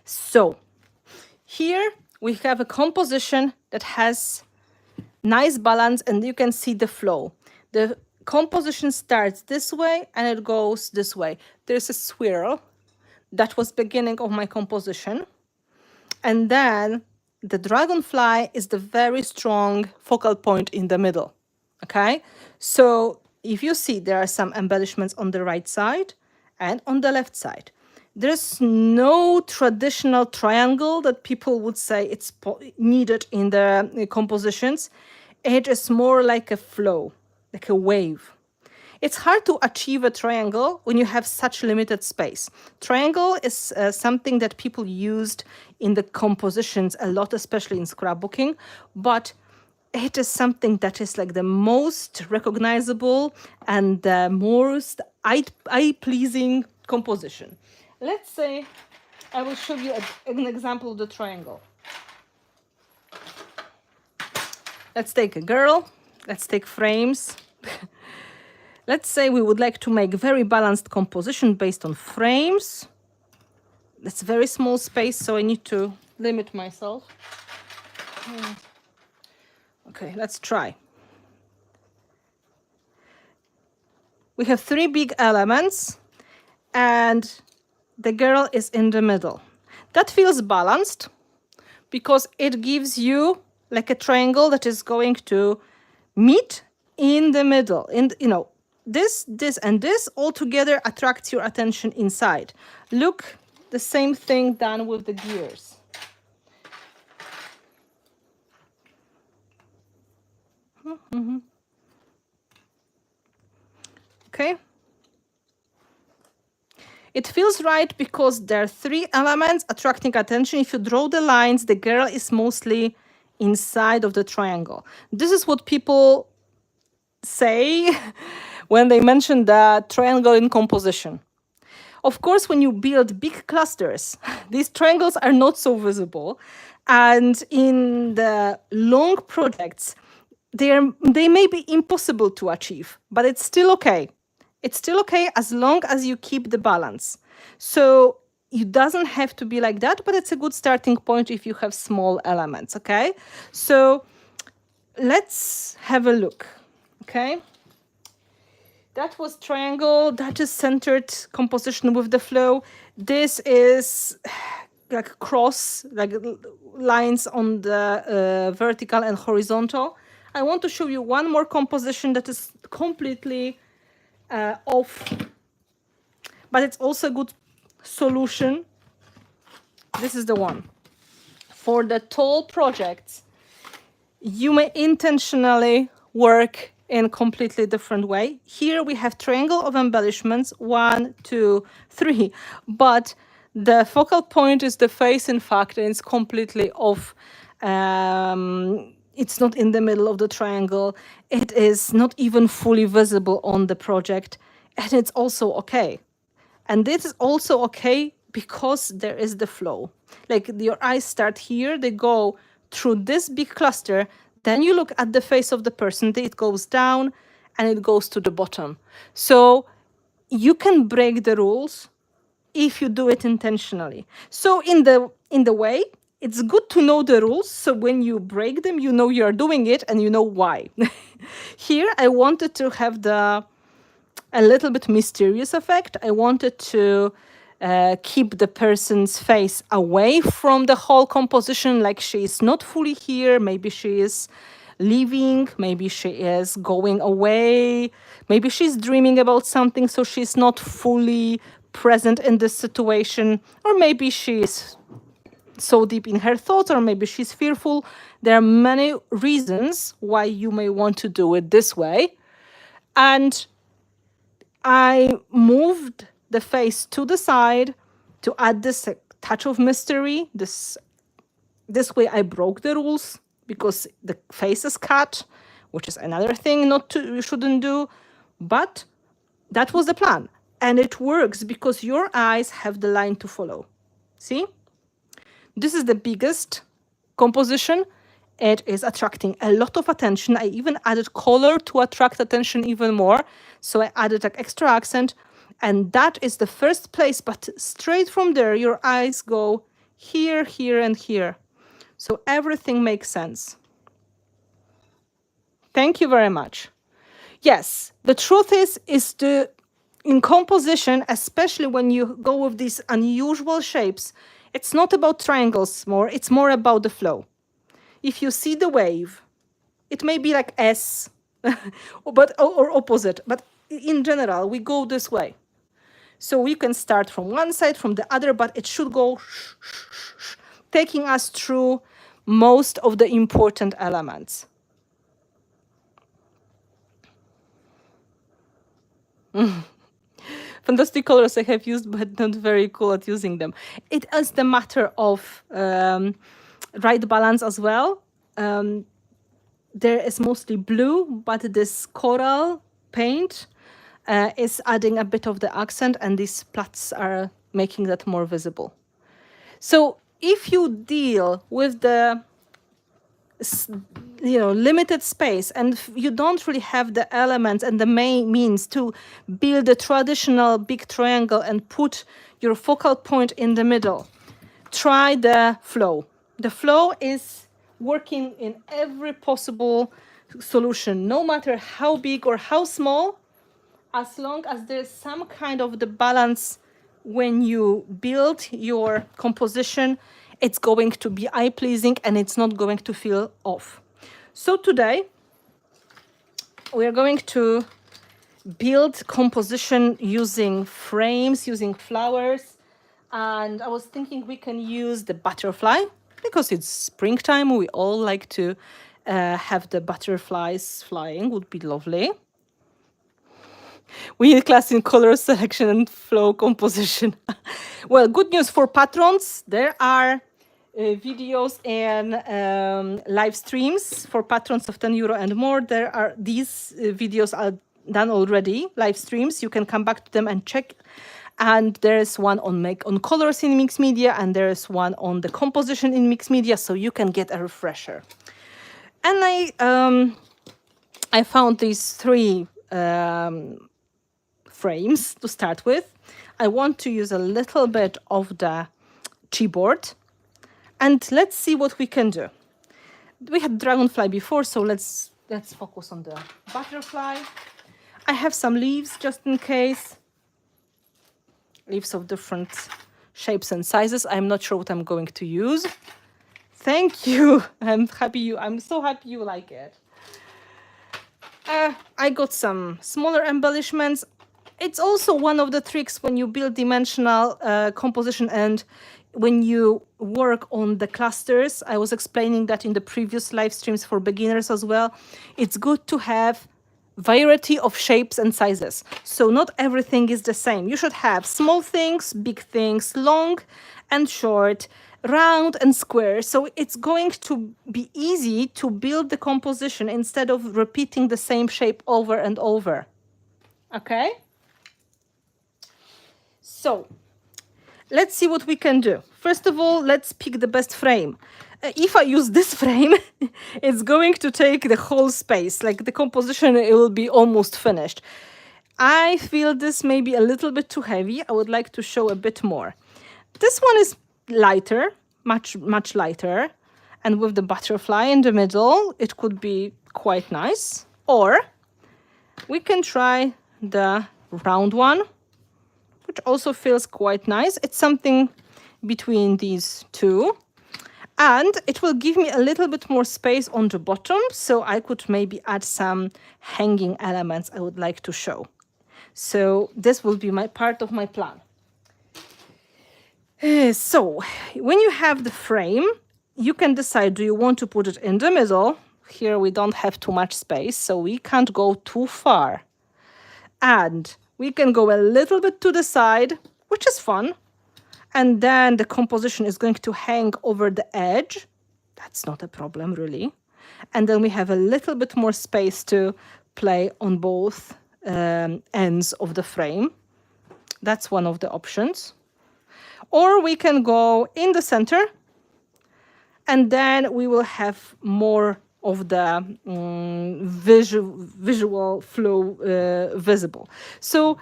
So here we have a composition that has nice balance, and you can see the flow. The composition starts this way and it goes this way. There's a swirl. That was beginning of my composition. And then the dragonfly is the very strong focal point in the middle. Okay, so if you see, there are some embellishments on the right side and on the left side. There's no traditional triangle that people would say it's needed in the compositions. It is more like a flow, like a wave. It's hard to achieve a triangle when you have such limited space. Triangle is something that people used in the compositions a lot, especially in scrapbooking, but it is something that is like the most recognizable and the most eye-pleasing composition. Let's say I will show you an example of the triangle. Let's take a girl. Let's take frames. Let's say we would like to make very balanced composition based on frames. That's a very small space, so I need to limit myself. Okay, let's try. We have 3 big elements, and the girl is in the middle. That feels balanced because it gives you like a triangle that is going to meet in the middle. This, and this all together attracts your attention inside. Look, the same thing done with the gears. Okay. It feels right because there are 3 elements attracting attention. If you draw the lines, the girl is mostly inside of the triangle. This is what people say when they mention the triangle in composition. Of course, when you build big clusters, these triangles are not so visible. And in the long projects, they may be impossible to achieve, but it's still okay. It's still okay as long as you keep the balance. So it doesn't have to be like that, but it's a good starting point if you have small elements, okay? So let's have a look, okay? That was triangle, that is centered composition with the flow. This is like cross, like lines on the vertical and horizontal. I want to show you one more composition that is completely off, but it's also a good solution. This is the one. For the tall projects, you may intentionally work in a completely different way. Here we have triangle of embellishments, 1, 2, 3, but the focal point is the face, in fact, and it's completely off It's not in the middle of the triangle. It is not even fully visible on the project. And it's also okay. And this is also okay because there is the flow. Like your eyes start here, they go through this big cluster, then you look at the face of the person, it goes down and it goes to the bottom. So you can break the rules if you do it intentionally. So in the way, it's good to know the rules. So when you break them, you know you're doing it and you know why. Here, I wanted to have a little bit mysterious effect. I wanted to keep the person's face away from the whole composition, like she is not fully here. Maybe she is leaving, maybe she is going away, maybe she's dreaming about something, so she's not fully present in this situation, or maybe she's so deep in her thoughts, or maybe she's fearful. There are many reasons why you may want to do it this way. And I moved the face to the side to add this touch of mystery. This way I broke the rules because the face is cut, which is another thing you shouldn't do. But that was the plan. And it works because your eyes have the line to follow. See? This is the biggest composition. It is attracting a lot of attention. I even added color to attract attention even more. So I added an extra accent. And that is the first place. But straight from there, your eyes go here, here, and here. So everything makes sense. Thank you very much. Yes, the truth is in composition, especially when you go with these unusual shapes, it's not about triangles more, it's more about the flow. If you see the wave, it may be like S, or opposite, but in general, we go this way. So we can start from one side, from the other, but it should go taking us through most of the important elements. Fantastic colors I have used, but not very cool at using them. It is the matter of right balance as well. There is mostly blue, but this coral paint is adding a bit of the accent, and these plats are making that more visible. So if you deal with the limited space and you don't really have the elements and the main means to build a traditional big triangle and put your focal point in the middle, try the flow. The flow is working in every possible solution, no matter how big or how small, as long as there's some kind of the balance when you build your composition, it's going to be eye-pleasing and it's not going to feel off. So today, we are going to build composition using frames, using flowers. And I was thinking we can use the butterfly because it's springtime. We all like to have the butterflies flying, would be lovely. We need class in color selection and flow composition. Well, good news for patrons. There are videos and live streams for patrons of €10 and more. These videos are done already, live streams. You can come back to them and check. And there's one on colors in mixed media, and there's one on the composition in mixed media, so you can get a refresher. And I found these three frames to start with. I want to use a little bit of the chipboard, and let's see what we can do. We had dragonfly before, so let's focus on the butterfly. I have some leaves just in case. Leaves of different shapes and sizes. I'm not sure what I'm going to use. Thank you. I'm so happy you like it. I got some smaller embellishments. It's also one of the tricks when you build dimensional composition and when you work on the clusters. I was explaining that in the previous live streams for beginners as well. It's good to have variety of shapes and sizes. So not everything is the same. You should have small things, big things, long and short, round and square. So it's going to be easy to build the composition instead of repeating the same shape over and over. Okay? So let's see what we can do. First of all, let's pick the best frame. If I use this frame, it's going to take the whole space. Like the composition, it will be almost finished. I feel this may be a little bit too heavy. I would like to show a bit more. This one is lighter, much lighter. And with the butterfly in the middle, it could be quite nice. Or we can try the round one, which also feels quite nice. It's something between these two. And it will give me a little bit more space on the bottom, so I could maybe add some hanging elements I would like to show. So this will be my part of my plan. So when you have the frame, you can decide, do you want to put it in the middle? Here we don't have too much space, so we can't go too far. And we can go a little bit to the side, which is fun. And then the composition is going to hang over the edge. That's not a problem, really. And then we have a little bit more space to play on both ends of the frame. That's one of the options. Or we can go in the center, and then we will have more of the visual flow visible. So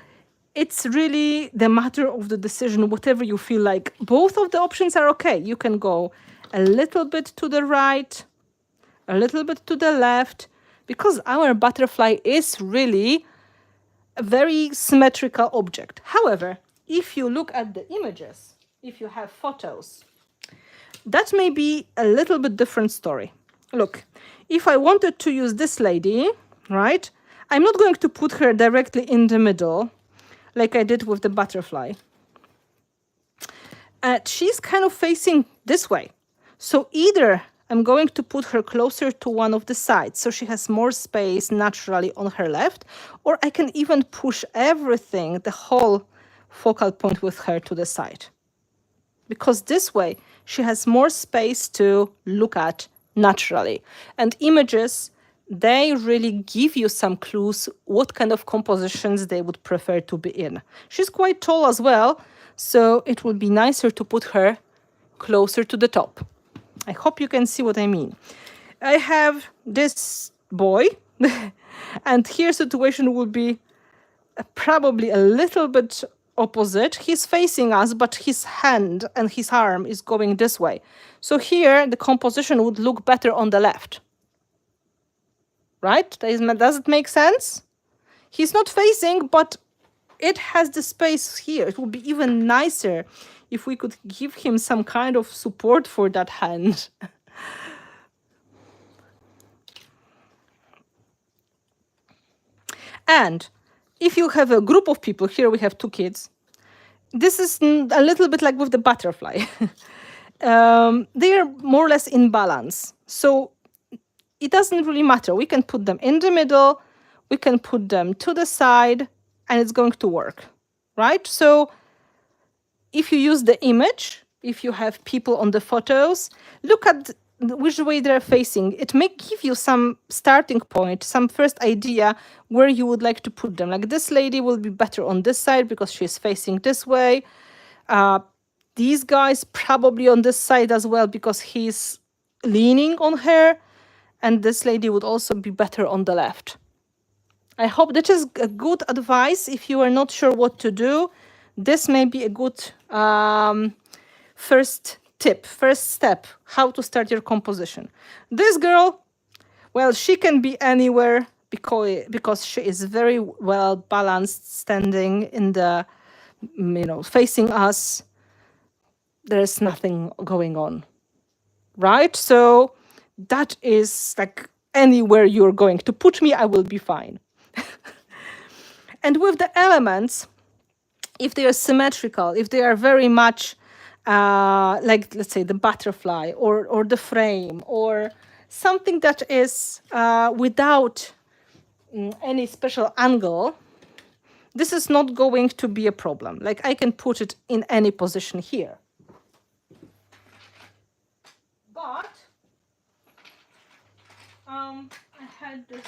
it's really the matter of the decision, whatever you feel like. Both of the options are okay. You can go a little bit to the right, a little bit to the left, because our butterfly is really a very symmetrical object. However, if you look at the images, if you have photos, that may be a little bit different story. Look, if I wanted to use this lady, right, I'm not going to put her directly in the middle like I did with the butterfly. She's kind of facing this way. So either I'm going to put her closer to one of the sides so she has more space naturally on her left, or I can even push everything, the whole focal point with her to the side. Because this way she has more space to look at naturally. And images, they really give you some clues what kind of compositions they would prefer to be in. She's quite tall as well, so it would be nicer to put her closer to the top. I hope you can see what I mean. I have this boy, and here situation will be probably a little bit opposite. He's facing us, but his hand and his arm is going this way. So here the composition would look better on the left. Right? Does it make sense? He's not facing, but it has the space here. It would be even nicer if we could give him some kind of support for that hand. And if you have a group of people, here we have 2 kids, this is a little bit like with the butterfly. They are more or less in balance. So it doesn't really matter. We can put them in the middle, we can put them to the side, and it's going to work, right? So if you use the image, if you have people on the photos, look at which way they're facing. It may give you some starting point, some first idea where you would like to put them. Like this lady will be better on this side because she's facing this way. These guys probably on this side as well because he's leaning on her. And this lady would also be better on the left. I hope that is a good advice. If you are not sure what to do, this may be a good first tip, first step, how to start your composition. This girl, well, she can be anywhere because she is very well balanced, standing in the, facing us. There's nothing going on, right? So that is like anywhere you're going to put me, I will be fine. And with the elements, if they are symmetrical, if they are very much like, let's say, the butterfly or the frame or something that is without any special angle, this is not going to be a problem. Like I can put it in any position here. But I had this.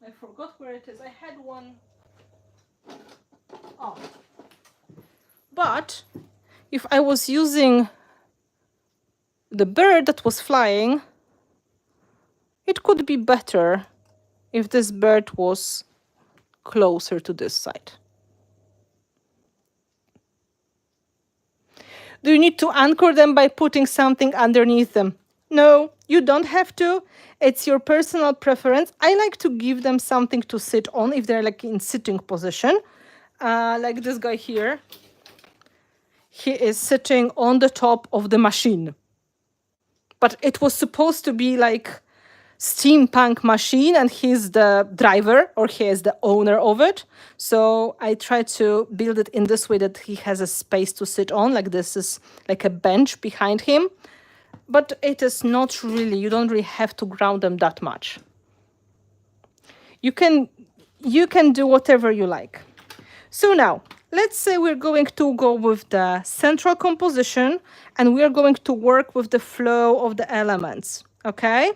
I forgot where it is. I had one. Oh. But if I was using the bird that was flying, it could be better if this bird was closer to this side. Do you need to anchor them by putting something underneath them? No, you don't have to. It's your personal preference. I like to give them something to sit on if they're like in sitting position. Like this guy here. He is sitting on the top of the machine. But it was supposed to be like steampunk machine and he's the driver or he is the owner of it. So I try to build it in this way that he has a space to sit on, like this is like a bench behind him. But it is not really, you don't really have to ground them that much. You can do whatever you like. So now, let's say we're going to go with the central composition and we're going to work with the flow of the elements, okay?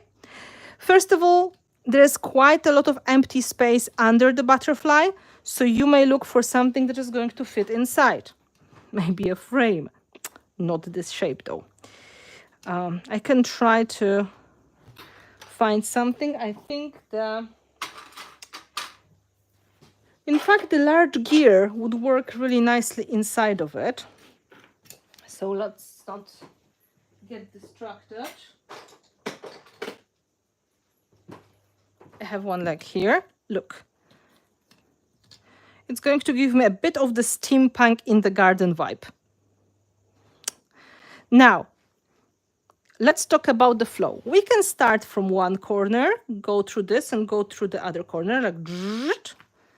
First of all, there's quite a lot of empty space under the butterfly, so you may look for something that is going to fit inside. Maybe a frame, not this shape though. I can try to find something. I think in fact, the large gear would work really nicely inside of it. So let's not get distracted. I have one like here. Look. It's going to give me a bit of the steampunk in the garden vibe. Now, let's talk about the flow. We can start from one corner, go through this and go through the other corner, like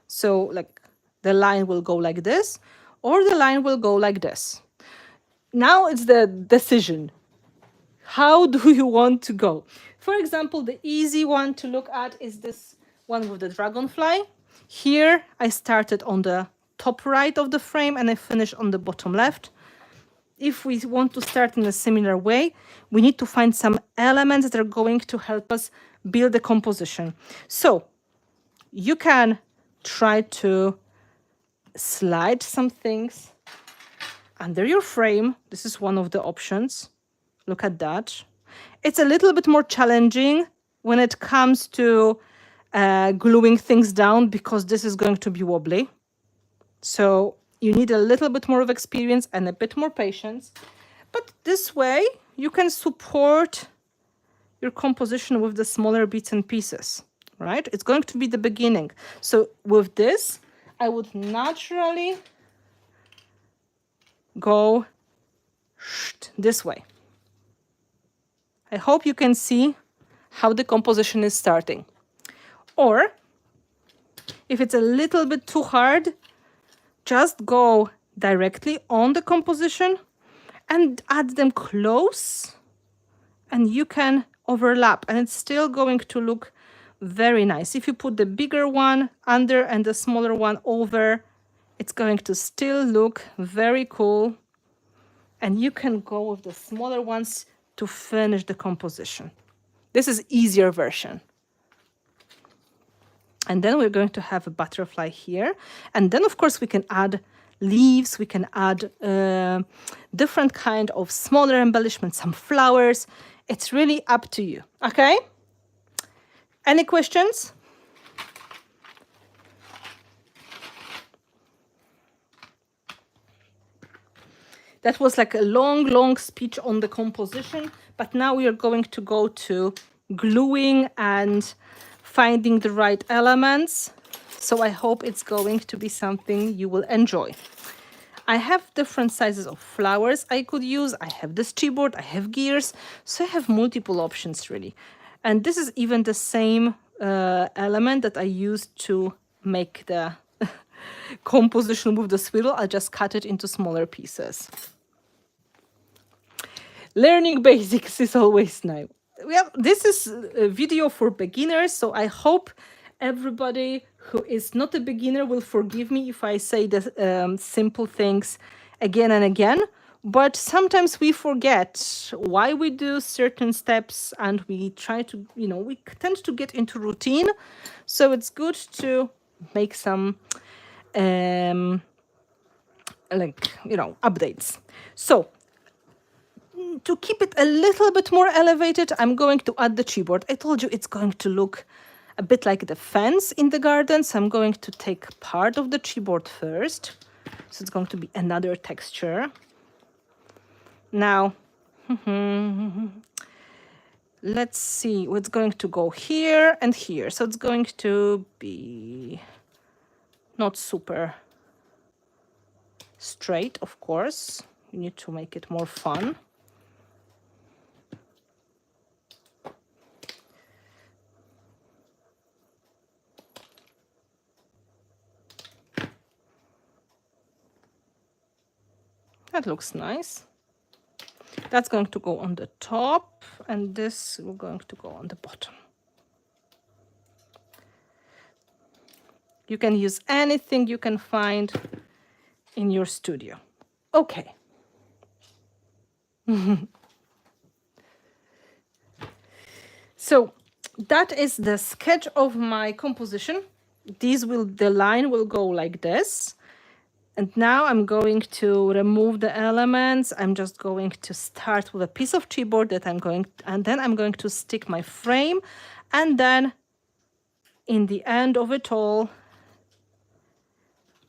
so like the line will go like this, or the line will go like this. Now it's the decision. How do you want to go? For example, the easy one to look at is this one with the dragonfly. Here I started on the top right of the frame and I finished on the bottom left. If we want to start in a similar way, we need to find some elements that are going to help us build the composition. So you can try to slide some things under your frame. This is one of the options. Look at that. It's a little bit more challenging when it comes to gluing things down because this is going to be wobbly. So you need a little bit more of experience and a bit more patience. But this way you can support your composition with the smaller bits and pieces, right? It's going to be the beginning. So with this, I would naturally go this way. I hope you can see how the composition is starting. Or if it's a little bit too hard, just go directly on the composition and add them close and you can overlap and it's still going to look very nice. If you put the bigger one under and the smaller one over, it's going to still look very cool. And you can go with the smaller ones to finish the composition. This is easier version. And then we're going to have a butterfly here. And then, of course, we can add leaves. We can add different kind of smaller embellishments, some flowers. It's really up to you. Okay? Any questions? That was like a long speech on the composition, but now we are going to go to gluing and finding the right elements. So I hope it's going to be something you will enjoy. I have different sizes of flowers I could use. I have this chipboard, I have gears, so I have multiple options really. And this is even the same element that I used to make the composition with the swivel. I just cut it into smaller pieces. Learning basics is always nice. Well, this is a video for beginners, so I hope everybody who is not a beginner will forgive me if I say the simple things again and again. But sometimes we forget why we do certain steps, and we try to, we tend to get into routine. So it's good to make some updates. So to keep it a little bit more elevated, I'm going to add the chipboard. I told you it's going to look a bit like the fence in the garden. So I'm going to take part of the chipboard first. So it's going to be another texture. Now, let's see what's going to go here and here. So it's going to be not super straight, of course. You need to make it more fun. That looks nice. That's going to go on the top, and this is going to go on the bottom. You can use anything you can find in your studio. Okay. So that is the sketch of my composition. The line will go like this. And now I'm going to remove the elements. I'm just going to start with a piece of chipboard and then I'm going to stick my frame. And then in the end of it all,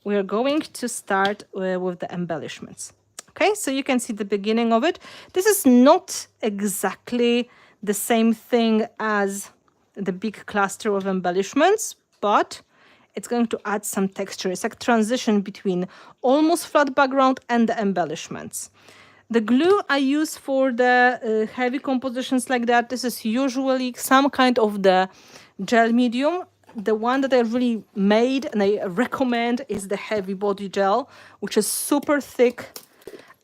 we're going to start with the embellishments. Okay, so you can see the beginning of it. This is not exactly the same thing as the big cluster of embellishments, but it's going to add some texture. It's like transition between almost flat background and the embellishments. The glue I use for the heavy compositions like that, this is usually some kind of the gel medium. The one that I really made and I recommend is the heavy body gel, which is super thick,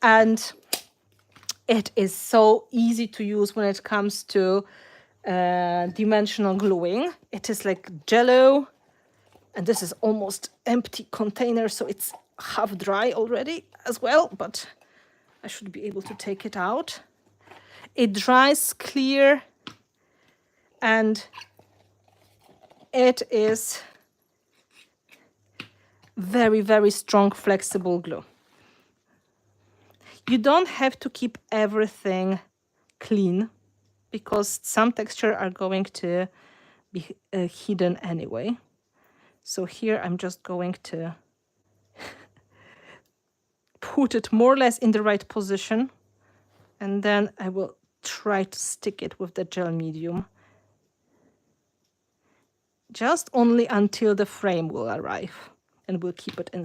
and it is so easy to use when it comes to dimensional gluing. It is like Jello, and this is almost empty container, so it's half dry already as well, but I should be able to take it out. It dries clear, and it is very, very strong, flexible glue. You don't have to keep everything clean because some texture are going to be hidden anyway. So here I'm just going to put it more or less in the right position, and then I will try to stick it with the gel medium. Just only until the frame will arrive, and we'll keep it in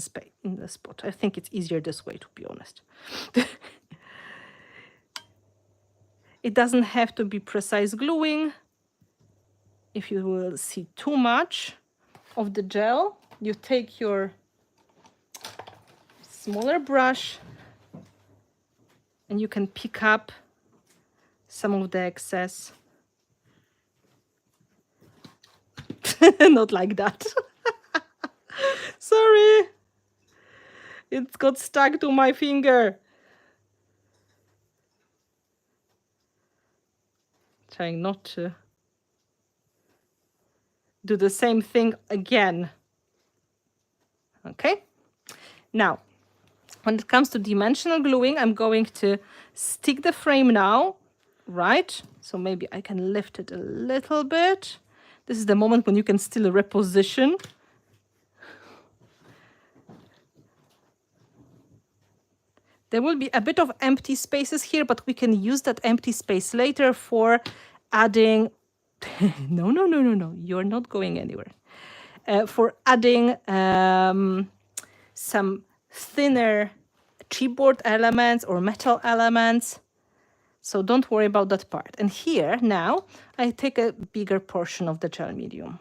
the spot. I think it's easier this way, to be honest. It doesn't have to be precise gluing. If you will see too much of the gel, you take your smaller brush and you can pick up some of the excess. Not like that. Sorry. It got stuck to my finger. Trying not to do the same thing again. Okay. Now, when it comes to dimensional gluing, I'm going to stick the frame now, right? So maybe I can lift it a little bit. This is the moment when you can still reposition. There will be a bit of empty spaces here, but we can use that empty space later for adding... No, you're not going anywhere. For adding some thinner chipboard elements or metal elements. So don't worry about that part. And here now I take a bigger portion of the gel medium.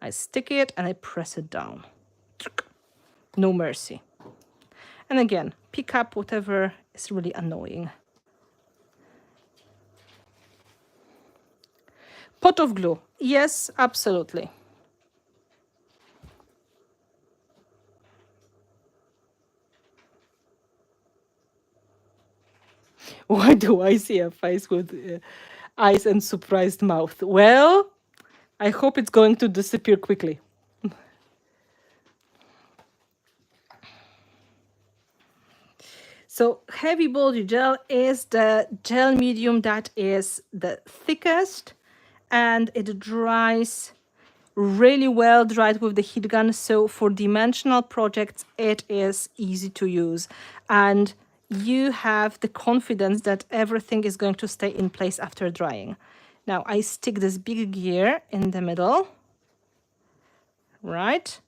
I stick it and I press it down. No mercy. And again, pick up whatever is really annoying. Pot of glue. Yes, absolutely. Why do I see a face with eyes and surprised mouth? Well, I hope it's going to disappear quickly. So heavy body gel is the gel medium that is the thickest, and it dries really well, dried with the heat gun. So for dimensional projects, it is easy to use. And you have the confidence that everything is going to stay in place after drying. Now I stick this big gear in the middle, right?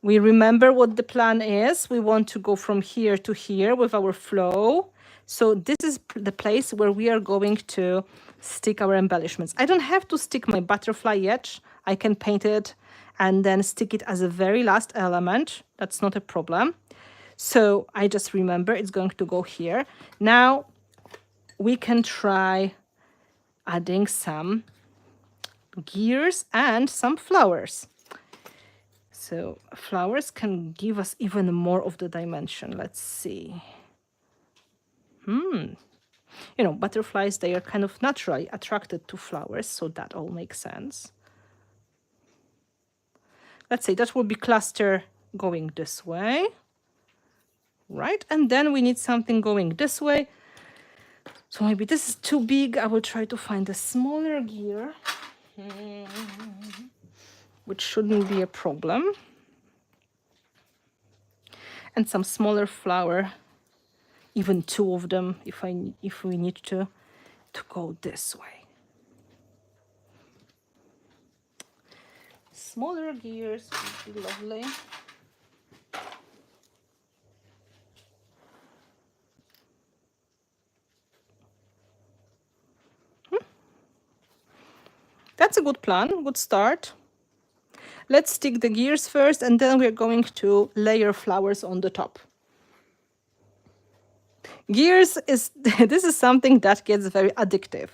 We remember what the plan is. We want to go from here to here with our flow. So this is the place where we are going to stick our embellishments. I don't have to stick my butterfly yet. I can paint it and then stick it as a very last element. That's not a problem. So I just remember it's going to go here. Now we can try adding some gears and some flowers. So flowers can give us even more of the dimension. Let's see. You know, butterflies, they are kind of naturally attracted to flowers, so that all makes sense. Let's say that will be cluster going this way, right? And then we need something going this way. So maybe this is too big. I will try to find a smaller gear, which shouldn't be a problem. And some smaller flower, even two of them if we need to go this way. Smaller gears would be lovely. That's a good plan, good start. Let's stick the gears first, and then we're going to layer flowers on the top. Gears is this is something that gets very addictive.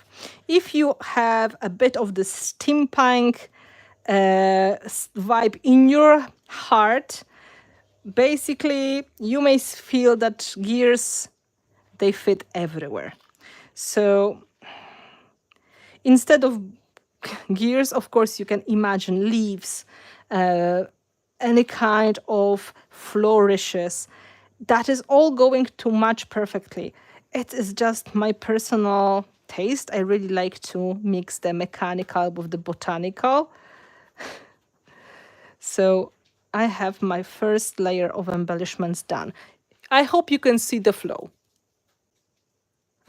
If you have a bit of the steampunk vibe in your heart, basically you may feel that gears, they fit everywhere. So instead of gears, of course, you can imagine leaves, any kind of flourishes. That is all going to match perfectly. It is just my personal taste. I really like to mix the mechanical with the botanical. So I have my first layer of embellishments done. I hope you can see the flow.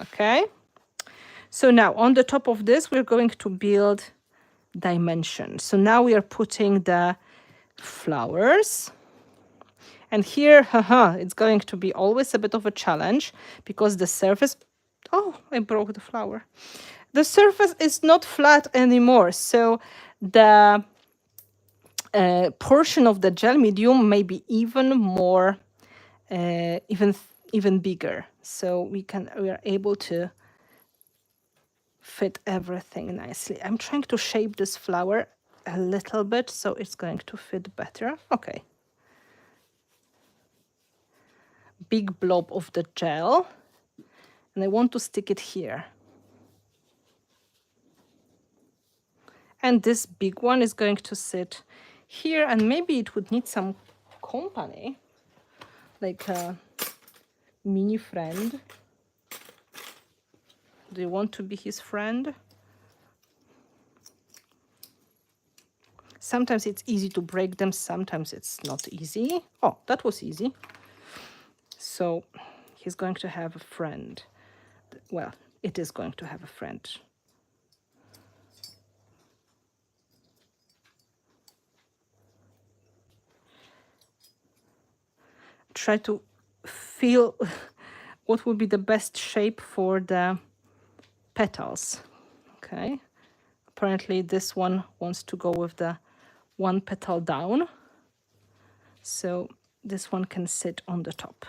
Okay. So now on the top of this, we're going to build dimension. So now we are putting the flowers. And here, it's going to be always a bit of a challenge because the surface, oh, I broke the flower. The surface is not flat anymore. So the portion of the gel medium may be even more, even bigger. So we are able to fit everything nicely. I'm trying to shape this flower a little bit so it's going to fit better. Okay. Big blob of the gel, and I want to stick it here. And this big one is going to sit here, and maybe it would need some company, like a mini friend. Do you want to be his friend? Sometimes it's easy to break them, sometimes it's not easy. Oh, that was easy. So he's going to have a friend. Well, it is going to have a friend. Try to feel what would be the best shape for the petals. Okay. Apparently this one wants to go with the one petal down. So this one can sit on the top.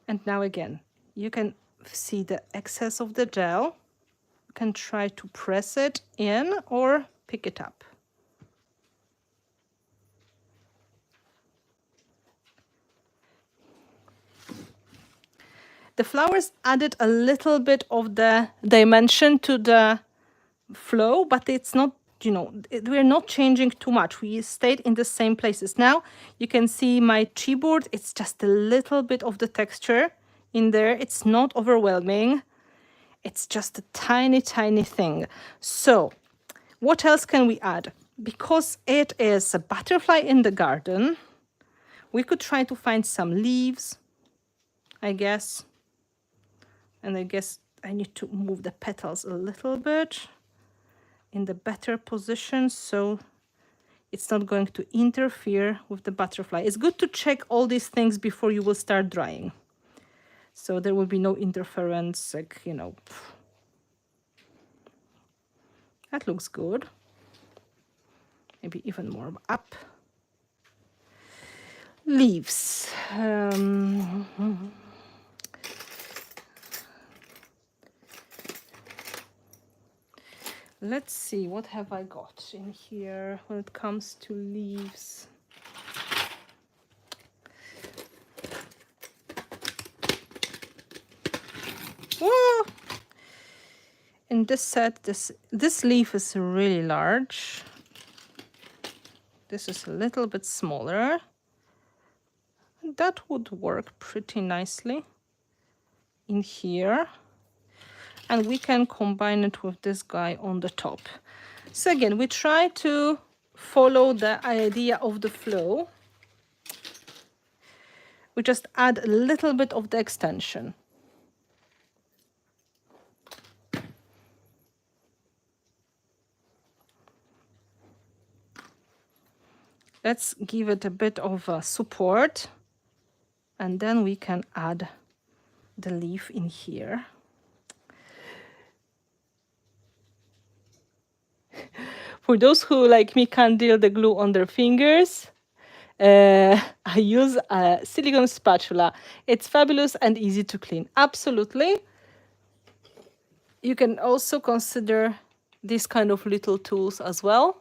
And now again, you can see the excess of the gel. You can try to press it in or pick it up. The flowers added a little bit of the dimension to the flow, but it's not, you know, we're not changing too much. We stayed in the same places. Now you can see my chipboard. It's just a little bit of the texture in there. It's not overwhelming. It's just a tiny, tiny thing. So what else can we add? Because it is a butterfly in the garden, we could try to find some leaves, I guess. And I guess I need to move the petals a little bit in the better position so it's not going to interfere with the butterfly. It's good to check all these things before you will start drying. So there will be no interference, like, you know. That looks good. Maybe even more up. Leaves. Let's see, what have I got in here when it comes to leaves? Whoa! In this set, this leaf is really large. This is a little bit smaller. That would work pretty nicely in here. And we can combine it with this guy on the top. So again, we try to follow the idea of the flow. We just add a little bit of the extension. Let's give it a bit of support, and then we can add the leaf in here. For those who, like me, can't deal the glue on their fingers, I use a silicone spatula. It's fabulous and easy to clean. Absolutely. You can also consider these kind of little tools as well.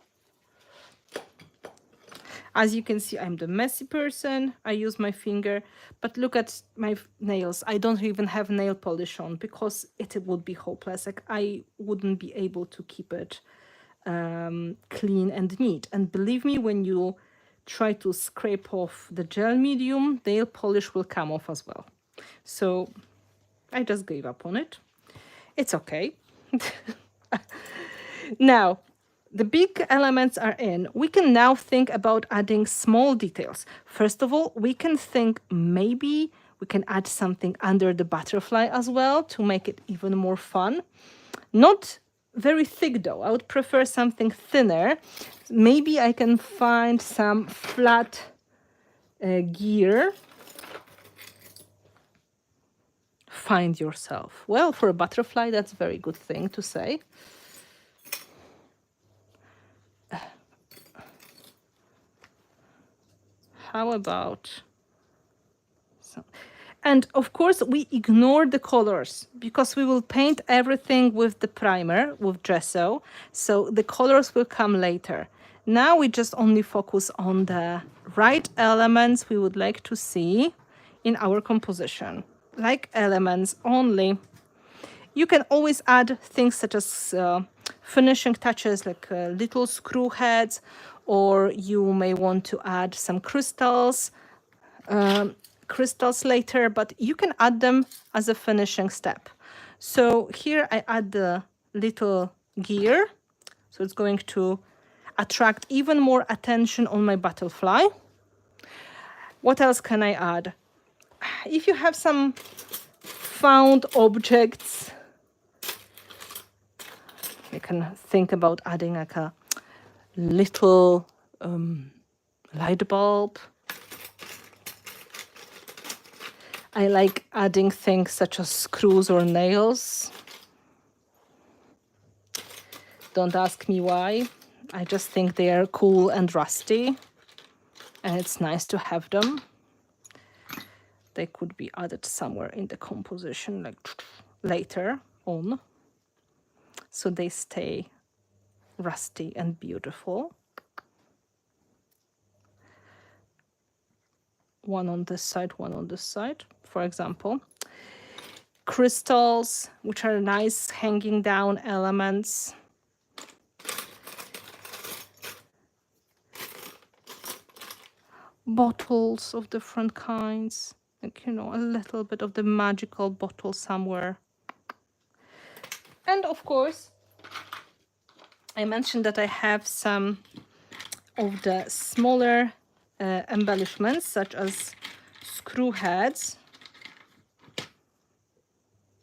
As you can see, I'm the messy person. I use my finger, but look at my nails. I don't even have nail polish on because it would be hopeless. Like, I wouldn't be able to keep it clean and neat. And believe me, when you try to scrape off the gel medium, nail polish will come off as well. So I just gave up on it. It's okay. Now, the big elements are in. We can now think about adding small details. First of all, we can think maybe we can add something under the butterfly as well to make it even more fun. Not very thick though. I would prefer something thinner. Maybe I can find some flat gear. Find yourself. Well, for a butterfly, that's a very good thing to say. How about some? And of course, we ignore the colors because we will paint everything with the primer, with gesso. So the colors will come later. Now we just only focus on the right elements we would like to see in our composition. Like elements only. You can always add things such as finishing touches, like little screw heads, or you may want to add some crystals later, but you can add them as a finishing step. So here I add the little gear, so it's going to attract even more attention on my butterfly. What else can I add? If you have some found objects, you can think about adding like a little light bulb. I like adding things such as screws or nails. Don't ask me why. I just think they are cool and rusty, and it's nice to have them. They could be added somewhere in the composition, like later on, so they stay rusty and beautiful. One on this side, one on this side, for example. crystals, which are nice hanging down elements. Bottles of different kinds, like, you know, a little bit of the magical bottle somewhere. And of course, I mentioned that I have some of the smaller embellishments, such as screw heads.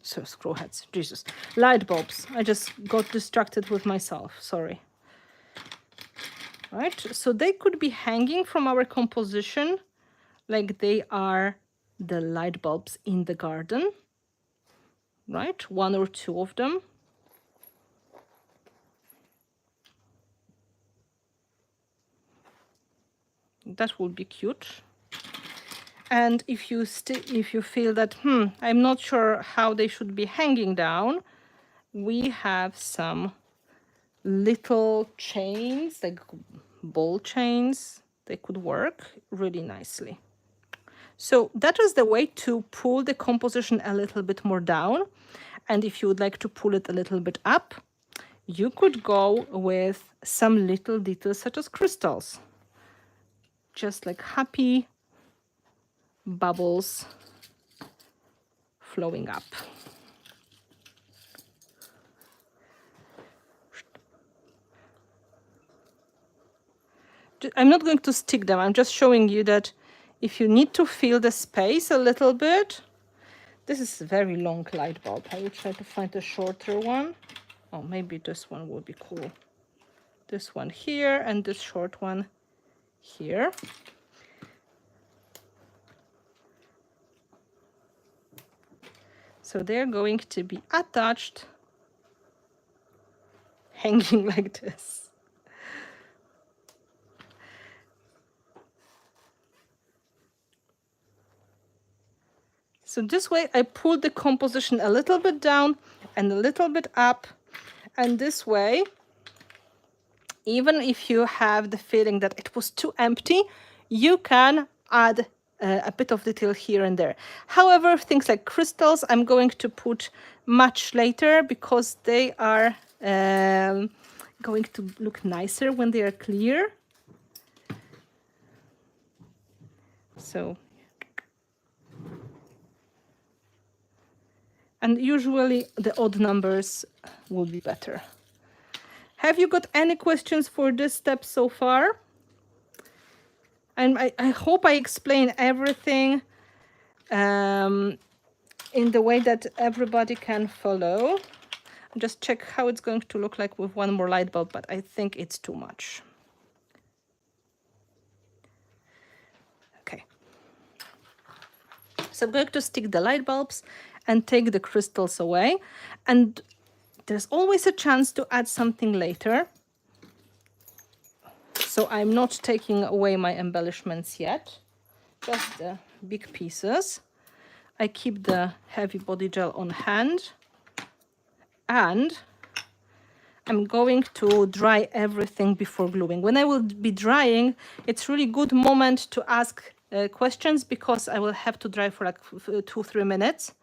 So screw heads, Jesus. Light bulbs. I just got distracted with myself, sorry. Right, so they could be hanging from our composition like they are the light bulbs in the garden, right? One or two of them. That would be cute. And if you feel that I'm not sure how they should be hanging down, we have some little chains, like ball chains. They could work really nicely. So that is the way to pull the composition a little bit more down. And if you would like to pull it a little bit up, you could go with some little details such as crystals. Just like happy bubbles flowing up. I'm not going to stick them. I'm just showing you that if you need to fill the space a little bit, this is a very long light bulb. I will try to find a shorter one. Oh, maybe this one will be cool. This one here and this short one here. So they're going to be attached, hanging like this. So this way I pull the composition a little bit down and a little bit up. And this way, even if you have the feeling that it was too empty, you can add a bit of detail here and there. However, things like crystals, I'm going to put much later because they are going to look nicer when they are clear. So, and usually the odd numbers will be better. Have you got any questions for this step so far? And I hope I explain everything in the way that everybody can follow. Just check how it's going to look like with one more light bulb, but I think it's too much. Okay. So I'm going to stick the light bulbs and take the crystals away. And there's always a chance to add something later. So I'm not taking away my embellishments yet, just the big pieces. I keep the heavy body gel on hand, and I'm going to dry everything before gluing. When I will be drying, it's really good moment to ask questions because I will have to dry for like 2-3 minutes.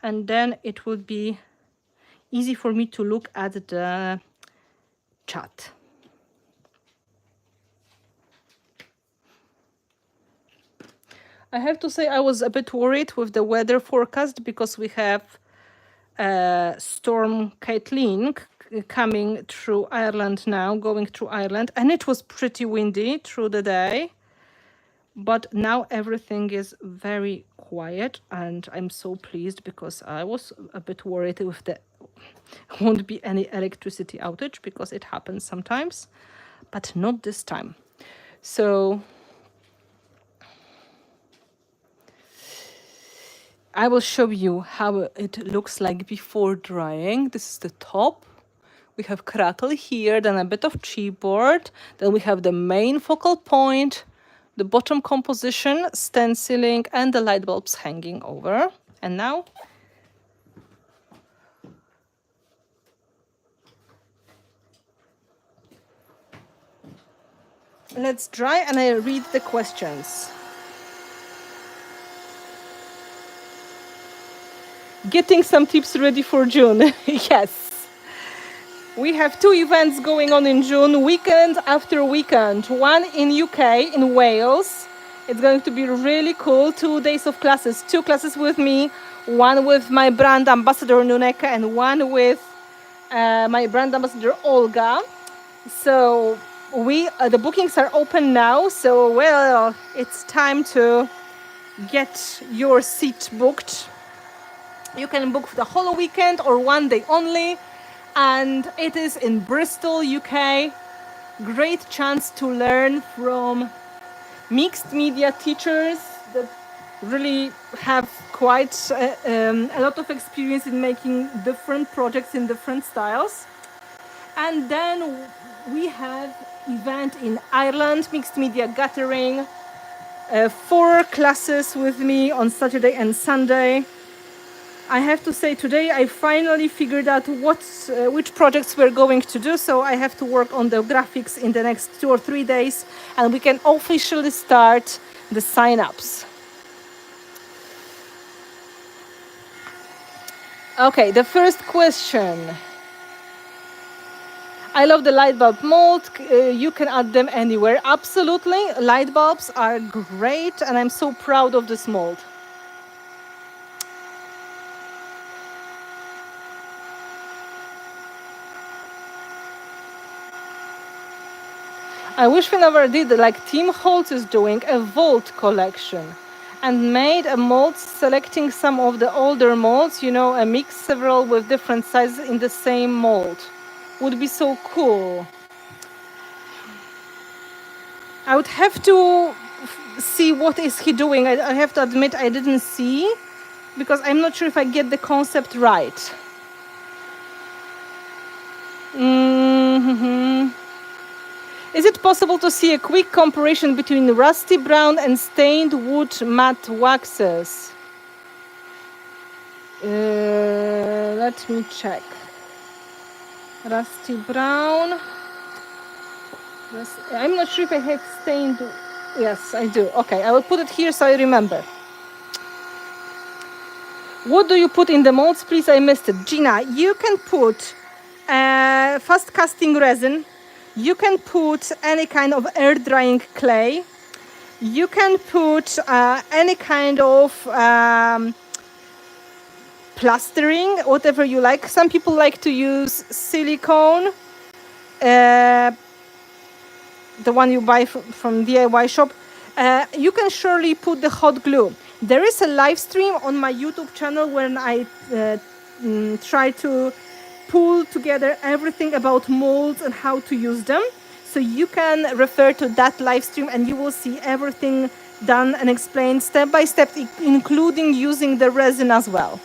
And then it will be easy for me to look at the chat. I have to say I was a bit worried with the weather forecast because we have Storm Caitlin coming through Ireland now, going through Ireland, and it was pretty windy through the day. But now everything is very quiet, and I'm so pleased because I was a bit worried if there won't be any electricity outage because it happens sometimes, but not this time. So I will show you how it looks like before drying. This is the top. We have crackle here, then a bit of chipboard. Then we have the main focal point, the bottom composition, stenciling, and the light bulbs hanging over. And now Let's dry and I read the questions. Getting some tips ready for June. Yes. We have 2 events going on in June, weekend after weekend. One in UK, in Wales. It's going to be really cool. 2 days of classes. 2 classes with me. One with my brand ambassador Nuneka and one with my brand ambassador Olga. So the bookings are open now. So well, it's time to get your seat booked. You can book for the whole weekend or one day only. And it is in Bristol, UK. Great chance to learn from mixed media teachers that really have quite a lot of experience in making different projects in different styles. And then we have event in Ireland, mixed media gathering, 4 classes with me on Saturday and Sunday. I have to say today I finally figured out which projects we're going to do, so I have to work on the graphics in the next 2 or 3 days and we can officially start the sign-ups. Okay, the first question. I love the light bulb mold. You can add them anywhere. Absolutely, light bulbs are great and I'm so proud of this mold. I wish Finnabair did like Tim Holtz is doing, a vault collection and made a mold selecting some of the older molds, you know, a mix several with different sizes in the same mold. Would be so cool. I would have to see what is he doing. I have to admit I didn't see because I'm not sure if I get the concept right. Is it possible to see a quick comparison between rusty brown and stained wood matte waxes? Let me check. Rusty brown. I'm not sure if I have stained. Yes, I do. Okay, I will put it here so I remember. What do you put in the molds, please? I missed it. Gina, you can put fast casting resin. You can put any kind of air drying clay. You can put any kind of plastering, whatever you like. Some people like to use silicone, the one you buy from DIY shop. You can surely put the hot glue. There is a live stream on my YouTube channel when I try to pull together everything about molds and how to use them. So you can refer to that live stream and you will see everything done and explained step by step, including using the resin as well.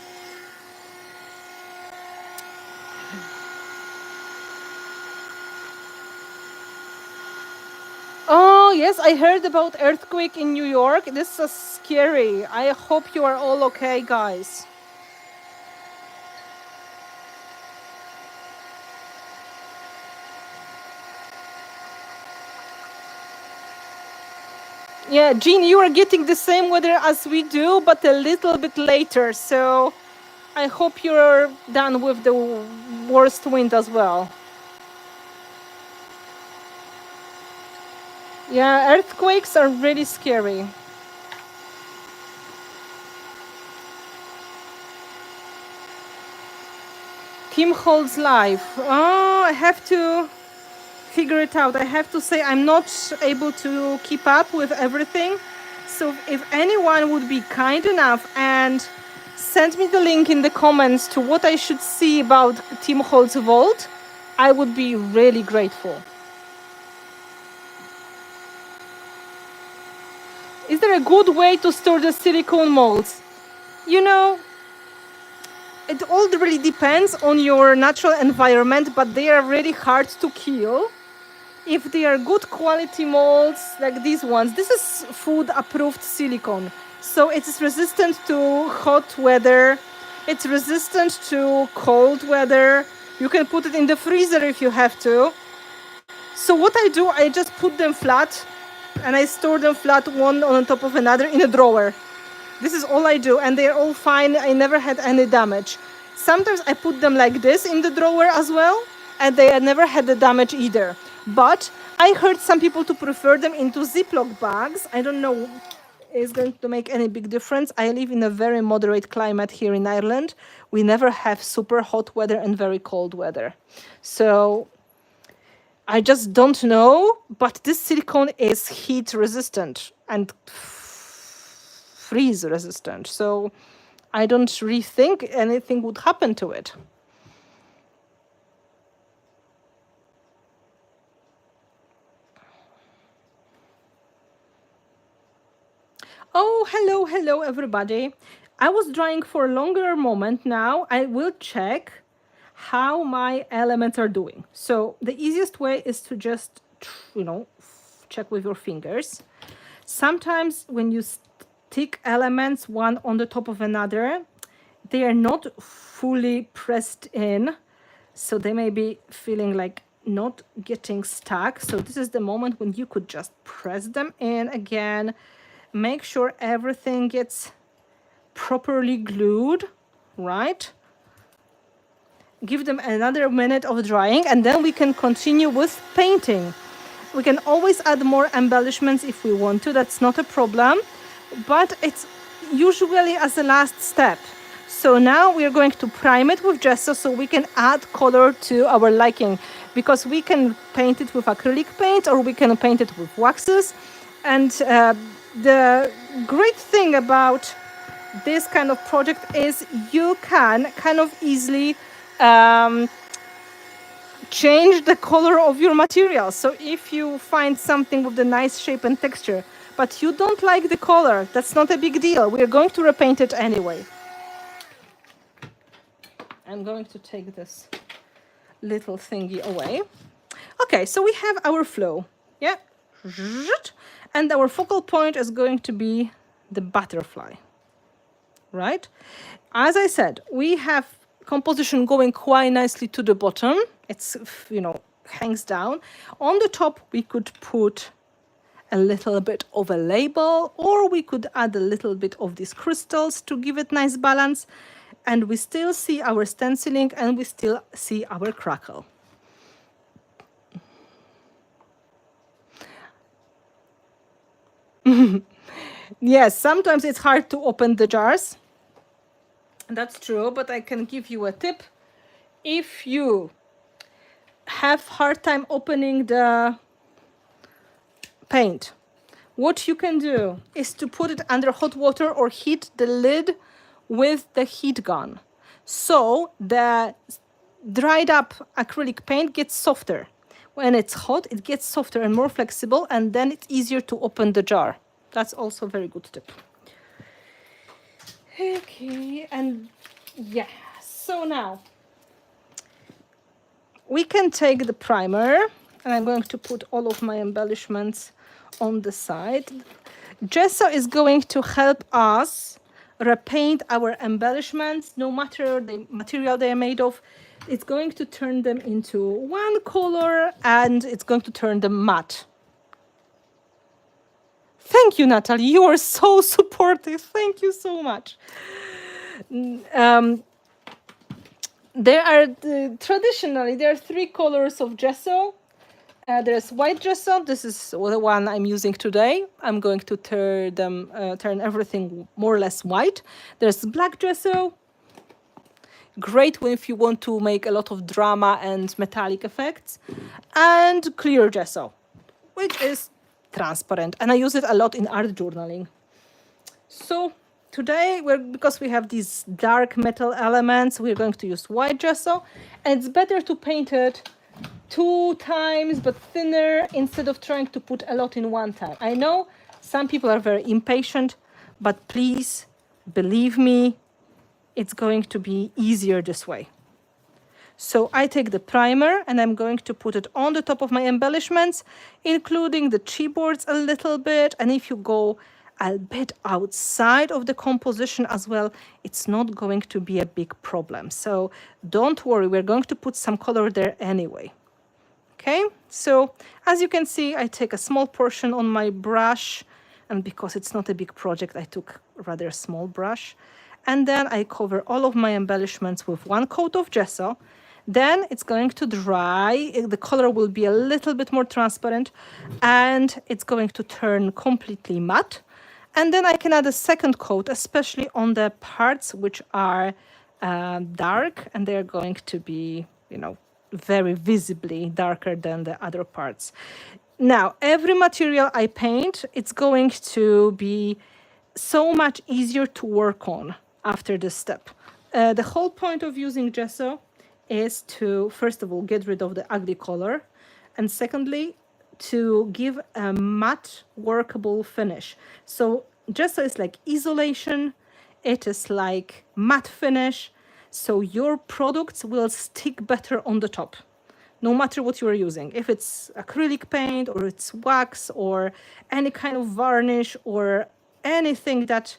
Oh, yes, I heard about earthquake in New York. This is scary. I hope you are all okay, guys. Yeah, Jean, you are getting the same weather as we do, but a little bit later. So I hope you're done with the worst wind as well. Yeah, earthquakes are really scary. Tim Holtz live. Oh, I have to figure it out. I have to say I'm not able to keep up with everything. So if anyone would be kind enough and send me the link in the comments to what I should see about Tim Holtz Vault, I would be really grateful. Is there a good way to store the silicone molds? You know, it all really depends on your natural environment, but they are really hard to kill. If they are good quality molds like these ones, this is food approved silicone. So it is resistant to hot weather. It's resistant to cold weather. You can put it in the freezer if you have to. So what I do, I just put them flat and I store them flat one on top of another in a drawer. This is all I do, and they're all fine. I never had any damage. Sometimes I put them like this in the drawer as well, and they never had the damage either. But I heard some people to prefer them into Ziploc bags. I don't know it's going to make any big difference. I live in a very moderate climate here in Ireland. We never have super hot weather and very cold weather. So I just don't know, but this silicone is heat resistant and freeze resistant. So I don't really think anything would happen to it. Oh, hello, everybody. I was drying for a longer moment now. I will check how my elements are doing. So the easiest way is to just, check with your fingers. Sometimes when you stick elements one on the top of another, they are not fully pressed in. So they may be feeling like not getting stuck. So this is the moment when you could just press them in again. Make sure everything gets properly glued, right? Give them another minute of drying, and then we can continue with painting. We can always add more embellishments if we want to. That's not a problem, but it's usually as a last step. So now we are going to prime it with gesso so we can add color to our liking, because we can paint it with acrylic paint or we can paint it with waxes. And the great thing about this kind of project is you can kind of easily change the color of your material. So if you find something with a nice shape and texture, but you don't like the color, that's not a big deal. We're going to repaint it anyway. I'm going to take this little thingy away. Okay, so we have our flow. Yeah. And our focal point is going to be the butterfly, right? As I said, we have composition going quite nicely to the bottom. It's, hangs down. On the top, we could put a little bit of a label, or we could add a little bit of these crystals to give it nice balance. And we still see our stenciling and we still see our crackle. Yes, sometimes it's hard to open the jars. That's true, but I can give you a tip. If you have hard time opening the paint, what you can do is to put it under hot water or heat the lid with the heat gun. So the dried up acrylic paint gets softer. When it's hot, it gets softer and more flexible, and then it's easier to open the jar. That's also a very good tip. Okay, and yeah, so now we can take the primer, and I'm going to put all of my embellishments on the side. Gesso is going to help us repaint our embellishments, no matter the material they are made of. It's going to turn them into one color, and it's going to turn them matte. Thank you, Natalie. You are so supportive. Thank you so much. Traditionally, there are three colors of gesso. There's white gesso. This is the one I'm using today. I'm going to turn everything more or less white. There's black gesso. Great if you want to make a lot of drama and metallic effects. And clear gesso, which is transparent. And I use it a lot in art journaling. So today, because we have these dark metal elements, we're going to use white gesso. And it's better to paint it 2 times, but thinner, instead of trying to put a lot in one time. I know some people are very impatient, but please believe me, it's going to be easier this way. So I take the primer and I'm going to put it on the top of my embellishments, including the chipboards a little bit. And if you go a bit outside of the composition as well, it's not going to be a big problem. So don't worry, we're going to put some color there anyway. Okay, so as you can see, I take a small portion on my brush, and because it's not a big project, I took a rather small brush. And then I cover all of my embellishments with one coat of gesso. Then it's going to dry. The color will be a little bit more transparent, and it's going to turn completely matte. And then I can add a second coat, especially on the parts which are dark, and they're going to be, you know, very visibly darker than the other parts. Now, every material I paint, it's going to be so much easier to work on after this step. The whole point of using gesso is to, first of all, get rid of the ugly color, and secondly, to give a matte workable finish. So gesso is like isolation, it is like matte finish, so your products will stick better on the top, no matter what you are using. If it's acrylic paint or it's wax or any kind of varnish or anything that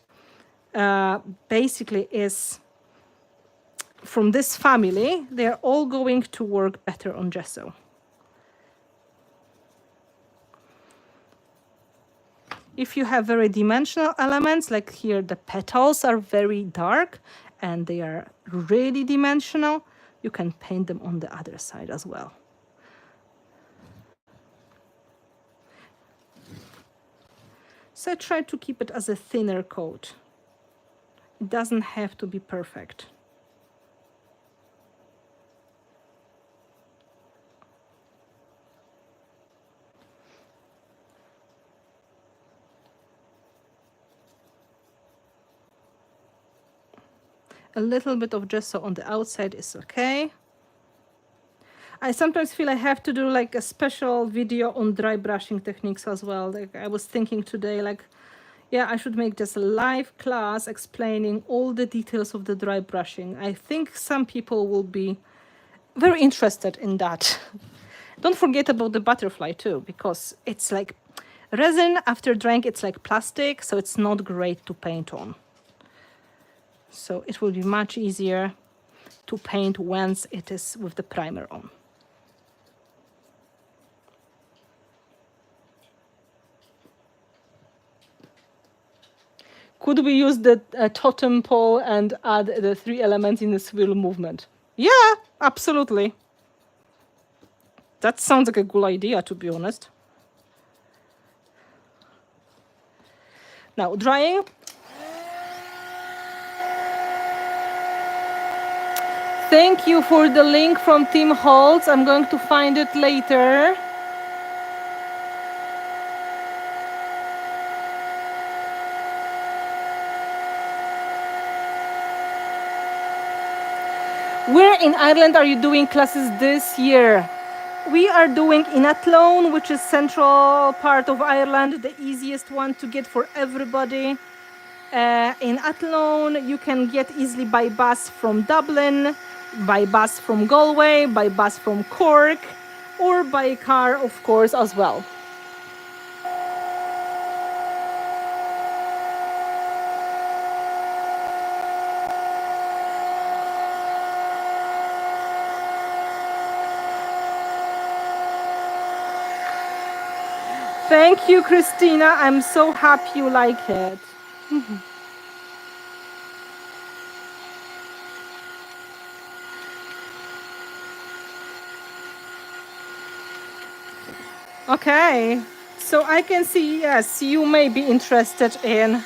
basically is from this family, they're all going to work better on gesso. If you have very dimensional elements, like here the petals are very dark and they are really dimensional, you can paint them on the other side as well. So I try to keep it as a thinner coat. It doesn't have to be perfect. A little bit of gesso on the outside is okay. I sometimes feel I have to do like a special video on dry brushing techniques as well. Like I was thinking today, like, yeah, I should make just a live class explaining all the details of the dry brushing. I think some people will be very interested in that. Don't forget about the butterfly too, because it's like resin after drying, it's like plastic, so it's not great to paint on. So it will be much easier to paint once it is with the primer on. Could we use the totem pole and add the 3 elements in the swirl movement? Yeah, absolutely. That sounds like a good idea, to be honest. Now, drying. Thank you for the link from Tim Holtz. I'm going to find it later. Where in Ireland are you doing classes this year? We are doing in Athlone, which is central part of Ireland, the easiest one to get for everybody. In Athlone, you can get easily by bus from Dublin, by bus from Galway, by bus from Cork, or by car, of course, as well. Thank you, Christina. I'm so happy you like it. Okay, so I can see, yes, you may be interested in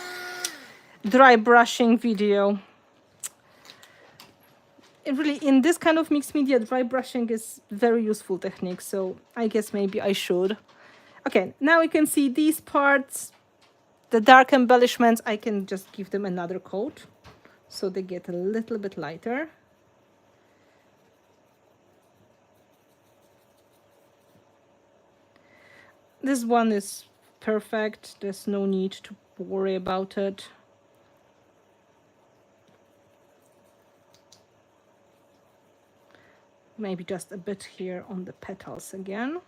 dry brushing video. Really, in this kind of mixed media, dry brushing is very useful technique, so I guess maybe I should. Okay, now we can see these parts, the dark embellishments, I can just give them another coat, so they get a little bit lighter. This one is perfect, there's no need to worry about it. Maybe just a bit here on the petals again.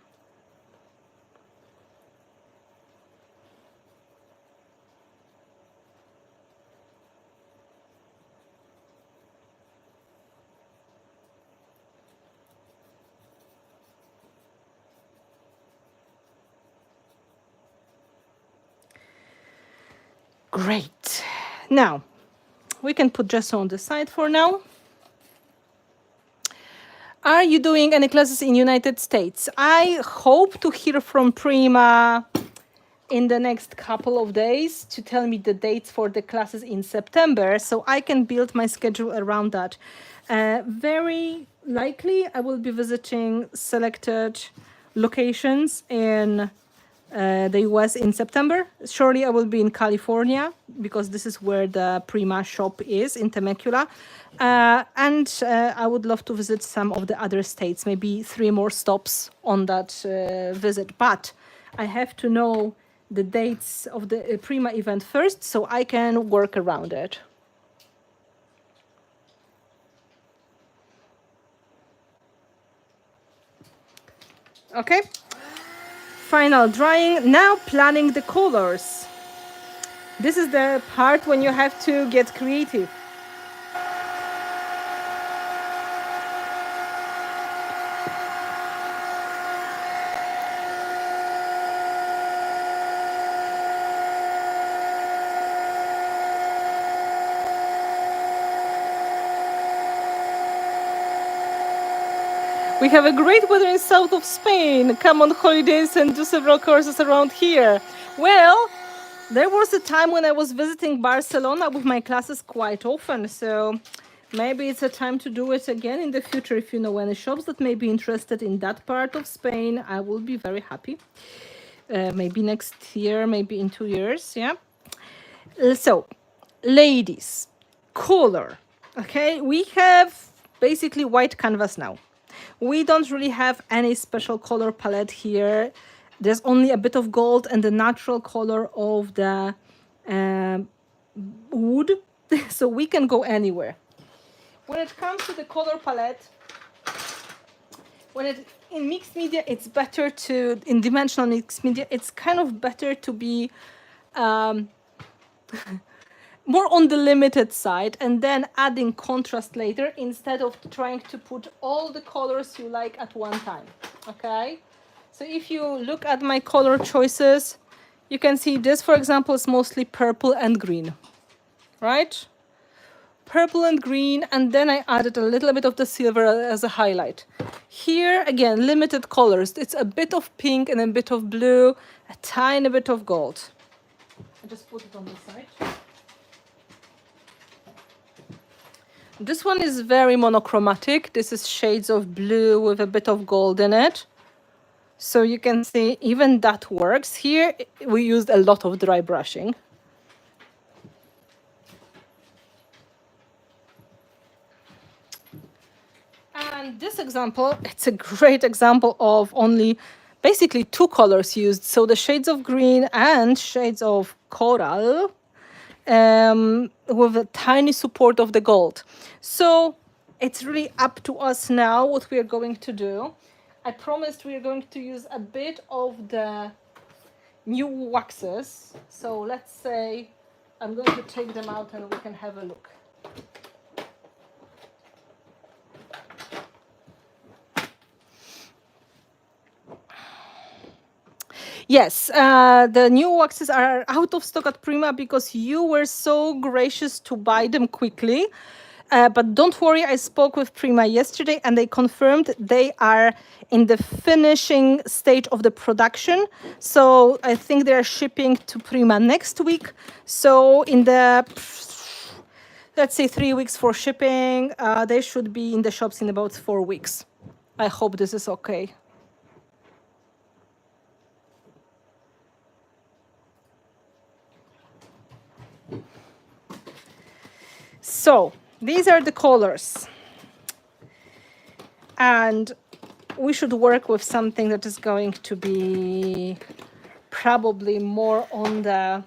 Great. Now, we can put gesso on the side for now. Are you doing any classes in United States? I hope to hear from Prima in the next couple of days to tell me the dates for the classes in September, so I can build my schedule around that. Very likely, I will be visiting selected locations in the US in September. Surely I will be in California because this is where the Prima shop is in Temecula. And I would love to visit some of the other states, maybe 3 more stops on that visit. But I have to know the dates of the Prima event first so I can work around it. Okay. Final drying. Now planning the colors. This is the part when you have to get creative. We have a great weather in south of Spain. Come on holidays and do several courses around here. Well, there was a time when I was visiting Barcelona with my classes quite often, so maybe it's a time to do it again in the future. If you know any shops that may be interested in that part of Spain, I will be very happy. Maybe next year, maybe in 2 years, yeah. So, ladies, color. Okay, we have basically white canvas now. We don't really have any special color palette here. There's only a bit of gold and the natural color of the wood, so we can go anywhere. When it comes to the color palette, in mixed media, it's better to, in dimensional mixed media, it's kind of better to be more on the limited side and then adding contrast later instead of trying to put all the colors you like at one time, okay? So if you look at my color choices, you can see this, for example, is mostly purple and green, right? Purple and green, and then I added a little bit of the silver as a highlight. Here, again, limited colors. It's a bit of pink and a bit of blue, a tiny bit of gold. I just put it on the side. This one is very monochromatic. This is shades of blue with a bit of gold in it. So you can see even that works. Here, we used a lot of dry brushing. And this example, it's a great example of only basically 2 colors used. So the shades of green and shades of coral, with a tiny support of the gold. So it's really up to us now what we are going to do. I promised we are going to use a bit of the new waxes. So let's say I'm going to take them out and we can have a look. Yes, the new waxes are out of stock at Prima because you were so gracious to buy them quickly. But don't worry, I spoke with Prima yesterday and they confirmed they are in the finishing stage of the production. So I think they are shipping to Prima next week. So in the, let's say 3 weeks for shipping, they should be in the shops in about 4 weeks. I hope this is okay. So these are the colors, and we should work with something that is going to be probably more on the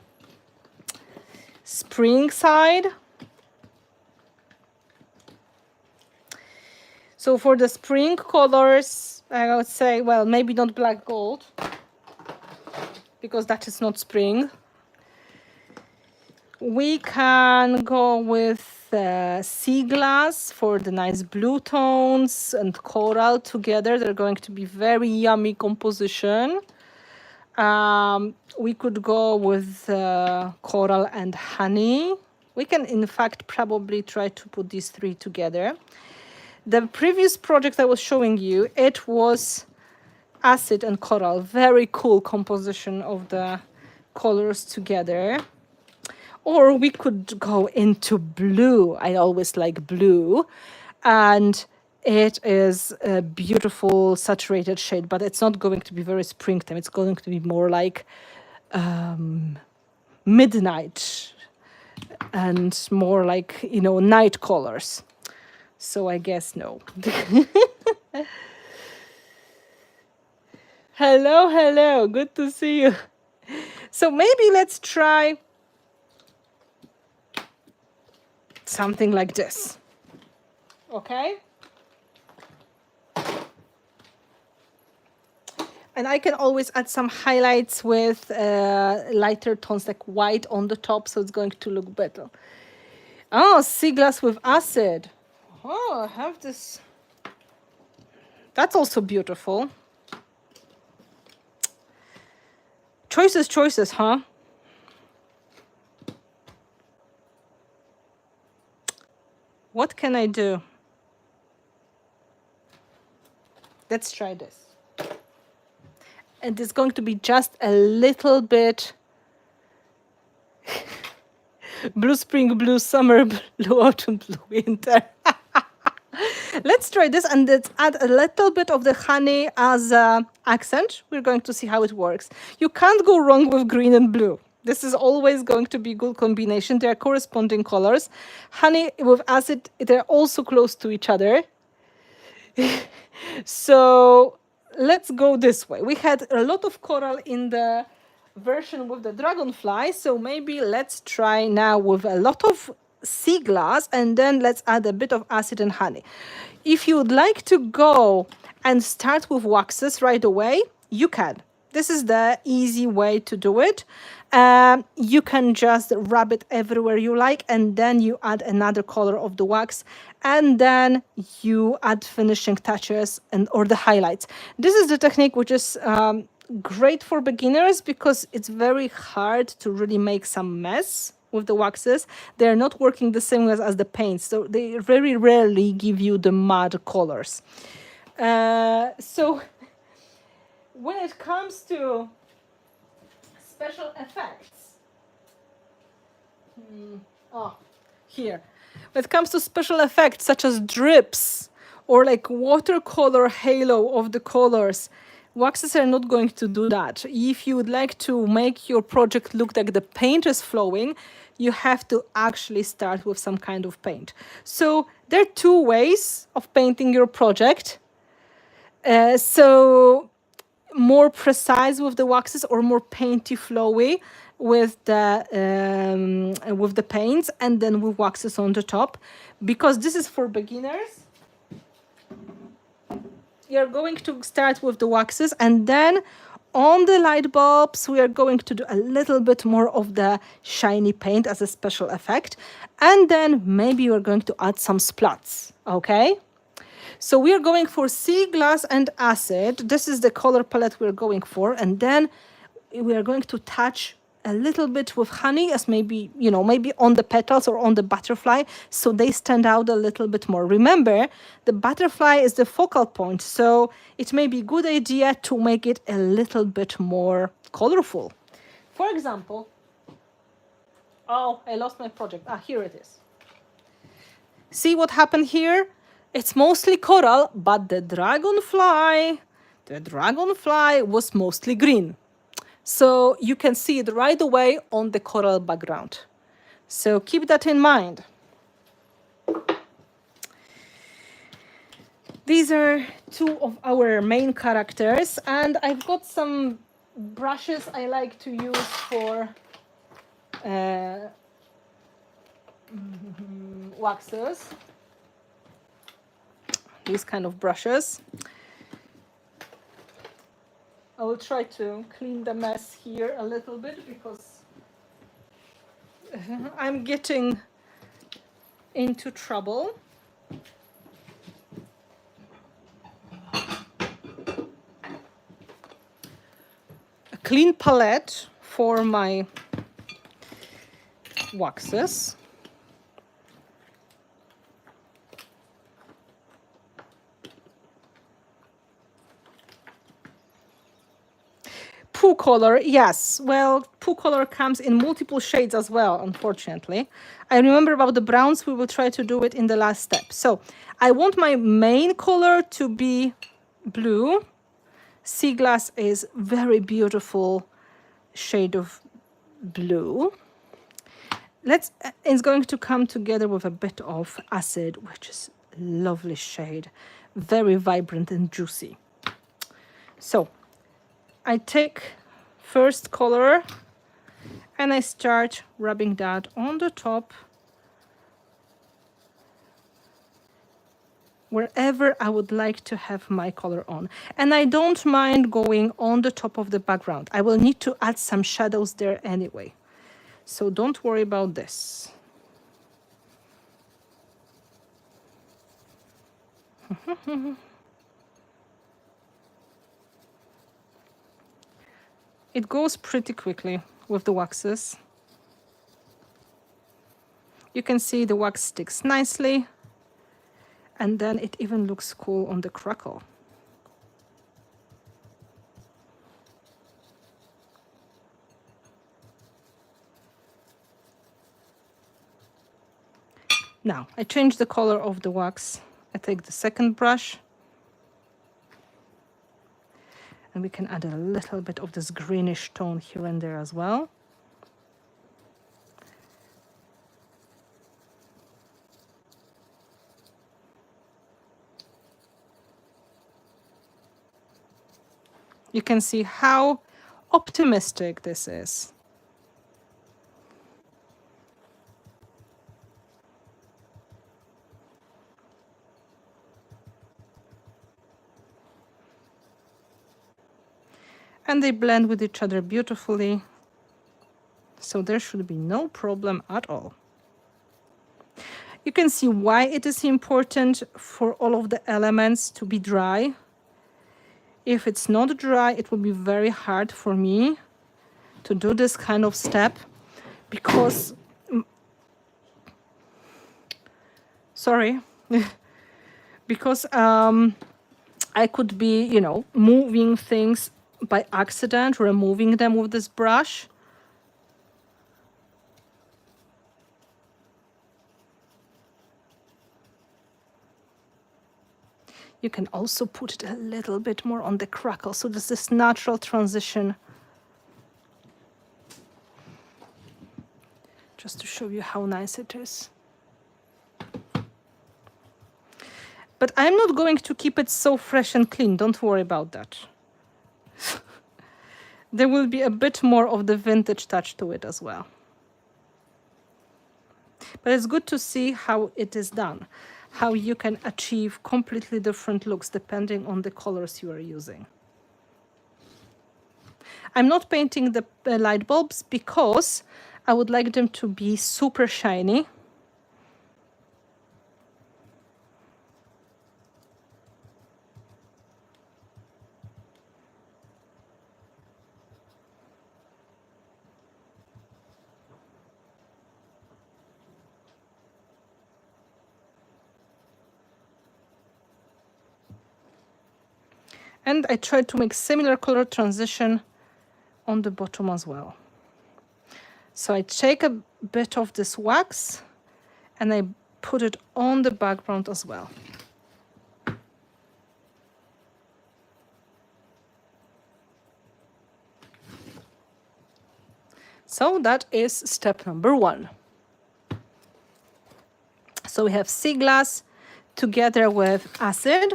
spring side. So for the spring colors, I would say, well, maybe not black gold, because that is not spring. We can go with sea glass for the nice blue tones and coral together. They're going to be very yummy composition. We could go with coral and honey. We can, in fact, probably try to put these three together. The previous project I was showing you, it was acid and coral. Very cool composition of the colors together. Or we could go into blue. I always like blue. And it is a beautiful saturated shade, but it's not going to be very springtime. It's going to be more like midnight and more like, you know, night colors. So I guess no. Hello, hello. Good to see you. So maybe let's try something like this. Okay? And I can always add some highlights with lighter tones like white on the top, so it's going to look better. Oh, sea glass with acid. Oh, I have this. That's also beautiful. Choices, choices, huh? What can I do? Let's try this. And it's going to be just a little bit blue spring, blue summer, blue autumn, blue winter. Let's try this and let's add a little bit of the honey as an accent. We're going to see how it works. You can't go wrong with green and blue. This is always going to be a good combination. They are corresponding colors. Honey with acid, they're also close to each other. So let's go this way. We had a lot of coral in the version with the dragonfly, so maybe let's try now with a lot of sea glass, and then let's add a bit of acid and honey. If you would like to go and start with waxes right away, you can. This is the easy way to do it. You can just rub it everywhere you like, and then you add another color of the wax, and then you add finishing touches and or the highlights. This is the technique which is great for beginners because it's very hard to really make some mess with the waxes. They're not working the same as the paints, so they very rarely give you the mud colors. So when it comes to special effects, here, when it comes to special effects such as drips or like watercolor halo of the colors, waxes are not going to do that. If you would like to make your project look like the paint is flowing, you have to actually start with some kind of paint. So there are two ways of painting your project. So more precise with the waxes or more painty flowy with the paints, and then with waxes on the top. Because this is for beginners, you're going to start with the waxes, and then on the light bulbs we are going to do a little bit more of the shiny paint as a special effect, and then maybe you're going to add some splats. Okay, so we are going for sea glass and acid. This is the color palette we're going for, and then we are going to touch a little bit with honey, as maybe, you know, maybe on the petals or on the butterfly, so they stand out a little bit more. Remember, the butterfly is the focal point, so it may be a good idea to make it a little bit more colorful. For example, oh, I lost my project. Here it is. See what happened here? It's mostly coral, but the dragonfly was mostly green. So you can see it right away on the coral background. So keep that in mind. These are two of our main characters, and I've got some brushes I like to use for waxes. These kind of brushes. I will try to clean the mess here a little bit because I'm getting into trouble. clean palette for my waxes. Poo color, yes. Well, poo color comes in multiple shades as well, unfortunately. I remember about the browns, we will try to do it in the last step. So I want my main color to be blue. Sea glass is very beautiful shade of blue. It's going to come together with a bit of acid, which is a lovely shade, very vibrant and juicy. So I take first color and I start rubbing that on the top wherever I would like to have my color on. And I don't mind going on the top of the background. I will need to add some shadows there anyway. So don't worry about this. It goes pretty quickly with the waxes. You can see the wax sticks nicely, and then it even looks cool on the crackle. Now, I change the color of the wax. I take the second brush, and we can add a little bit of this greenish tone here and there as well. You can see how optimistic this is. And they blend with each other beautifully. So there should be no problem at all. You can see why it is important for all of the elements to be dry. If it's not dry, it will be very hard for me to do this kind of step because, sorry, because I could be, you know, moving things by accident, removing them with this brush. You can also put it a little bit more on the crackle, so there's this natural transition. Just to show you how nice it is. But I'm not going to keep it so fresh and clean, don't worry about that. There will be a bit more of the vintage touch to it as well. But it's good to see how it is done, how you can achieve completely different looks depending on the colors you are using. I'm not painting the light bulbs because I would like them to be super shiny. And I tried to make similar color transition on the bottom as well. So I take a bit of this wax and I put it on the background as well. So that is step number 1. So we have sea glass together with acid.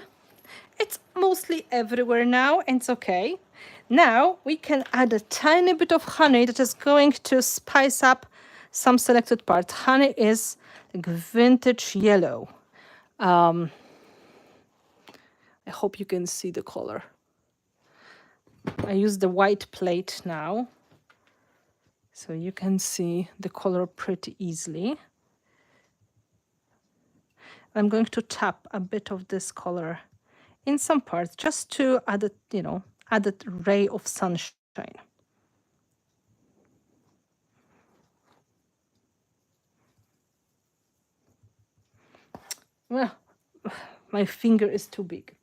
It's mostly everywhere now, and it's okay. Now we can add a tiny bit of honey that is going to spice up some selected parts. Honey is like vintage yellow. I hope you can see the color. I use the white plate now, so you can see the color pretty easily. I'm going to tap a bit of this color in some parts just to add a, added ray of sunshine. Well, my finger is too big.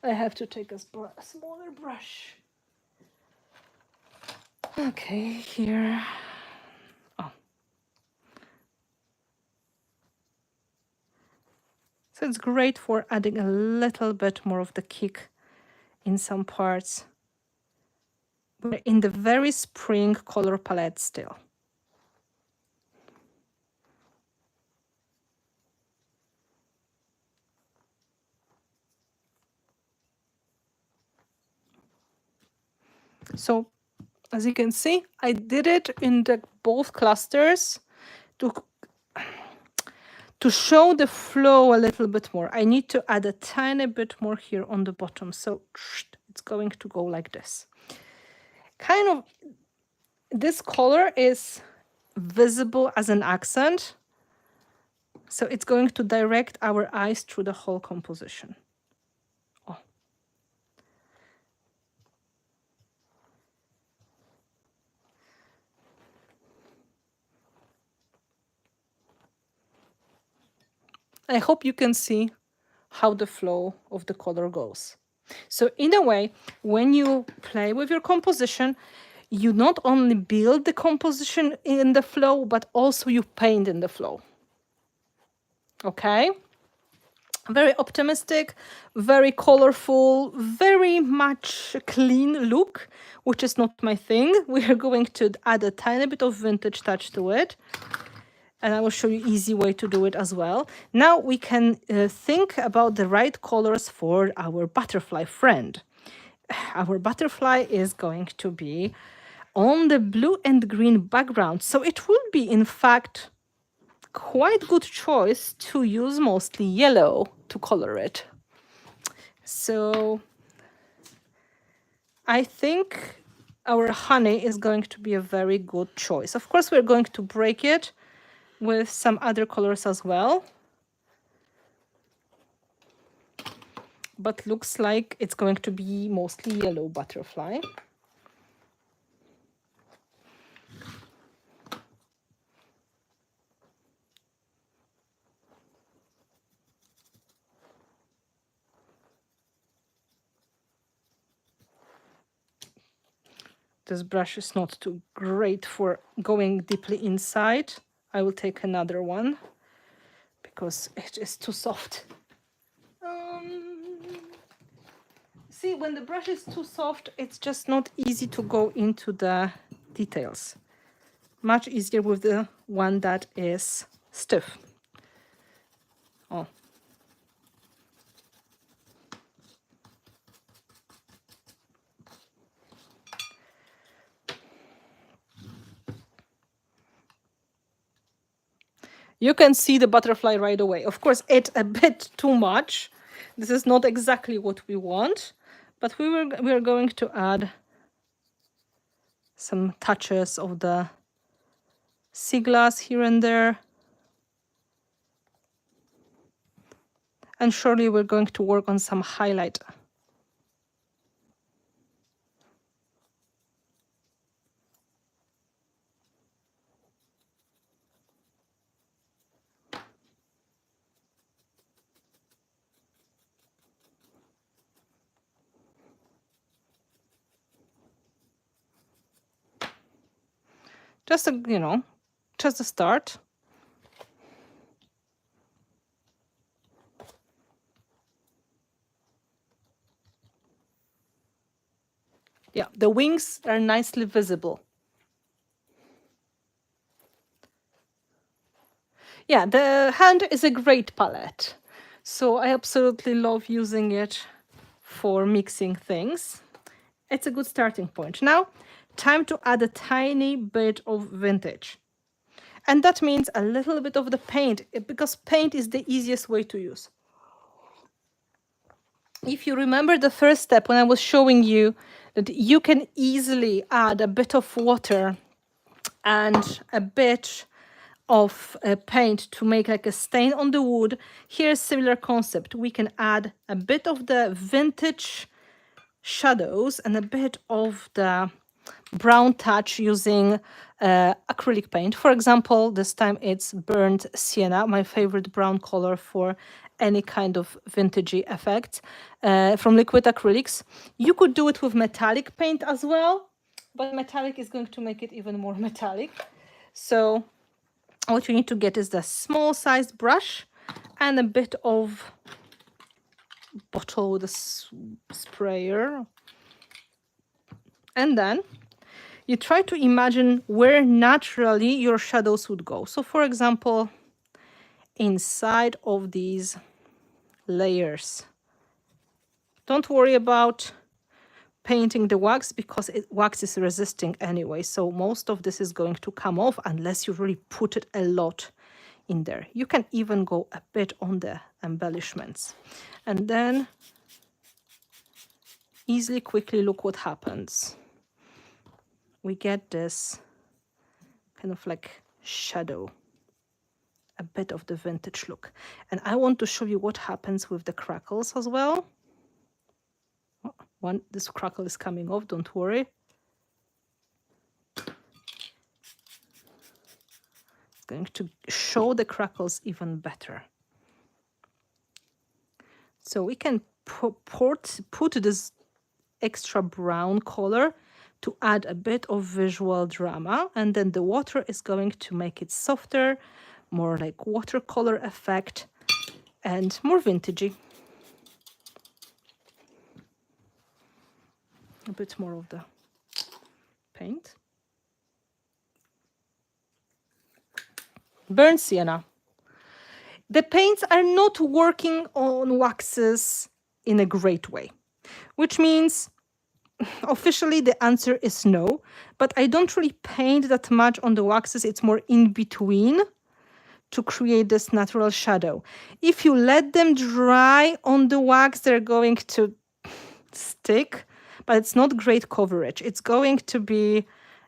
I have to take a smaller brush. Okay, here. Oh. So it's great for adding a little bit more of the kick in some parts. We're in the very spring color palette still. So as you can see, I did it in the both clusters to show the flow a little bit more. I need to add a tiny bit more here on the bottom. So it's going to go like this. Kind of, this color is visible as an accent. So it's going to direct our eyes through the whole composition. Oh. I hope you can see how the flow of the color goes. So in a way, when you play with your composition, you not only build the composition in the flow, but also you paint in the flow. Okay? Very optimistic, very colorful, very much clean look, which is not my thing. We are going to add a tiny bit of vintage touch to it. And I will show you easy way to do it as well. Now we can think about the right colors for our butterfly friend. Our butterfly is going to be on the blue and green background. So it will be, in fact, quite good choice to use mostly yellow to color it. So I think our honey is going to be a very good choice. Of course, we're going to break it with some other colors as well. But looks like it's going to be mostly yellow butterfly. This brush is not too great for going deeply inside. I will take another one because it is too soft. See, when the brush is too soft, it's just not easy to go into the details. Much easier with the one that is stiff. Oh. You can see the butterfly right away. Of course, it's a bit too much. This is not exactly what we want, but we are going to add some touches of the sea glass here and there. And surely we're going to work on some highlight. Just a, you know, just a start. Yeah, the wings are nicely visible. Yeah, the hand is a great palette. So I absolutely love using it for mixing things. It's a good starting point. Now, time to add a tiny bit of vintage. And that means a little bit of the paint, because paint is the easiest way to use. If you remember the first step when I was showing you that you can easily add a bit of water and a bit of paint to make like a stain on the wood, here's a similar concept. We can add a bit of the vintage shadows and a bit of the brown touch using acrylic paint. For example, this time it's burnt sienna, my favorite brown color for any kind of vintagey effect from liquid acrylics. You could do it with metallic paint as well, but metallic is going to make it even more metallic. So what you need to get is the small sized brush and a bit of bottle with a sprayer. And then you try to imagine where naturally your shadows would go. So for example, inside of these layers. Don't worry about painting the wax because wax is resisting anyway. So most of this is going to come off unless you really put it a lot in there. You can even go a bit on the embellishments. And then easily, quickly look what happens. We get this kind of like shadow, a bit of the vintage look. And I want to show you what happens with the crackles as well. This crackle is coming off, don't worry. It's going to show the crackles even better. So we can put this extra brown color to add a bit of visual drama, and then the water is going to make it softer, more like watercolor effect, and more vintagey. A bit more of the paint. Burnt sienna. The paints are not working on waxes in a great way, which means officially the answer is no, but I don't really paint that much on the waxes. It's more in between to create this natural shadow. If you let them dry on the wax, they're going to stick, but it's not great coverage. It's going to be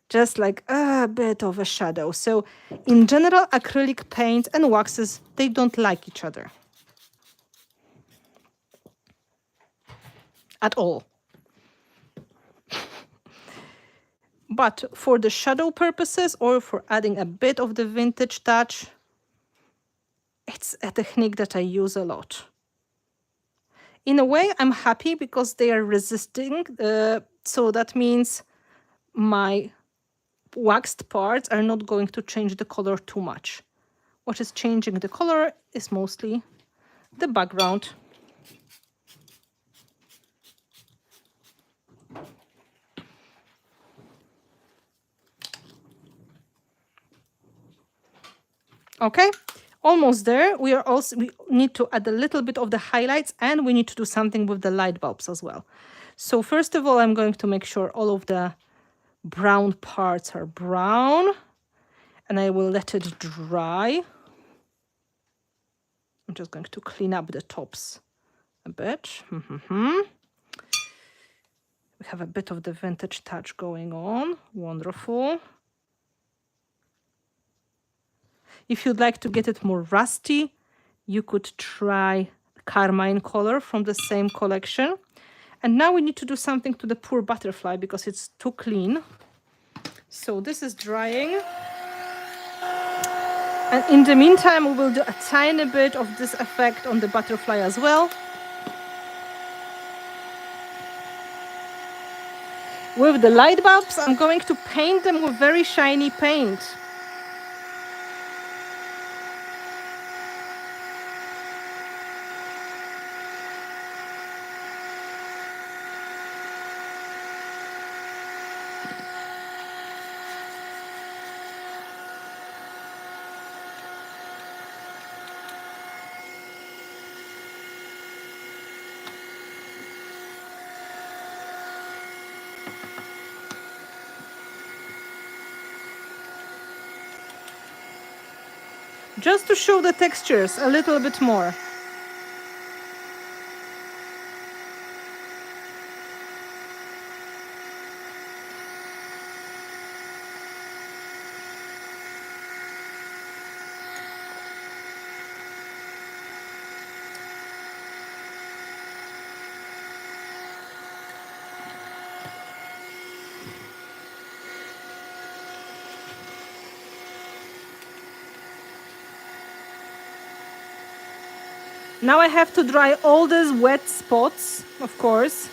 just like a bit of a shadow. So in general, acrylic paint and waxes, they don't like each other at all. But for the shadow purposes or for adding a bit of the vintage touch, it's a technique that I use a lot. In a way, I'm happy because they are resisting. So that means my waxed parts are not going to change the color too much. What is changing the color is mostly the background. Okay, almost there. We need to add a little bit of the highlights, and we need to do something with the light bulbs as well. So first of all, I'm going to make sure all of the brown parts are brown, and I will let it dry. I'm just going to clean up the tops a bit. We have a bit of the vintage touch going on. Wonderful. If you'd like to get it more rusty, you could try carmine color from the same collection. And now we need to do something to the poor butterfly because it's too clean. So this is drying. And in the meantime, we will do a tiny bit of this effect on the butterfly as well. With the light bulbs, I'm going to paint them with very shiny paint. Just to show the textures a little bit more. Now I have to dry all these wet spots, of course.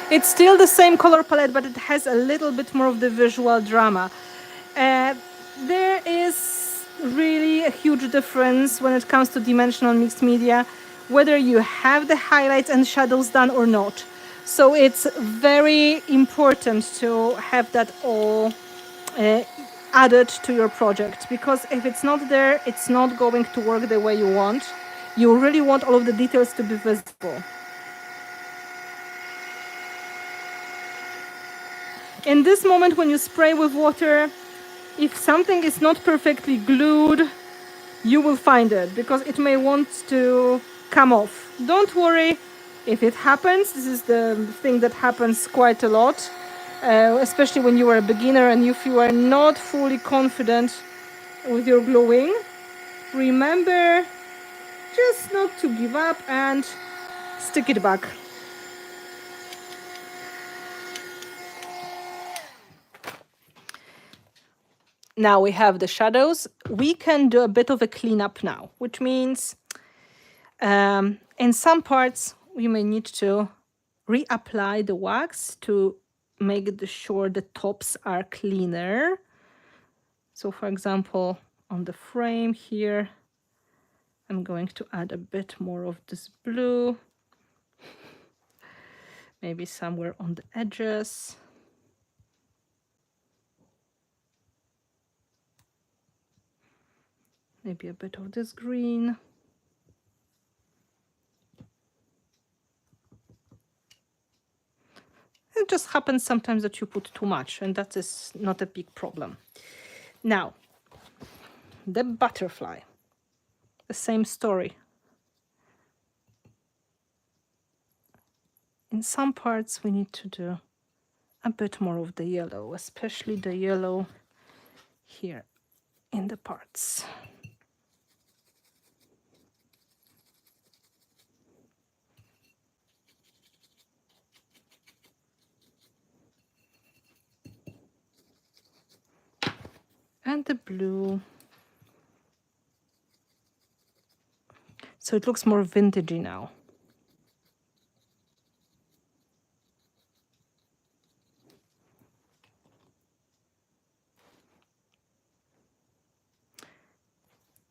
It's still the same color palette, but it has a little bit more of the visual drama. Uh, there is really a huge difference when it comes to dimensional mixed media, whether you have the highlights and shadows done or not. So it's very important to have that all uh, added to your project, because if it's not there, it's not going to work the way you want. You really want all of the details to be visible. In this moment, when you spray with water, if something is not perfectly glued, you will find it because it may want to come off. Don't worry if it happens. This is the thing that happens quite a lot, especially when you are a beginner and if you are not fully confident with your gluing. Remember just not to give up and stick it back. Now we have the shadows. We can do a bit of a cleanup now, which means in some parts we may need to reapply the wax to make sure the tops are cleaner. So for example, on the frame here, I'm going to add a bit more of this blue, maybe somewhere on the edges. Maybe a bit of this green. It just happens sometimes that you put too much, and that is not a big problem. Now, the butterfly, the same story. In some parts, we need to do a bit more of the yellow, especially the yellow here in the parts. And the blue. So it looks more vintagey now.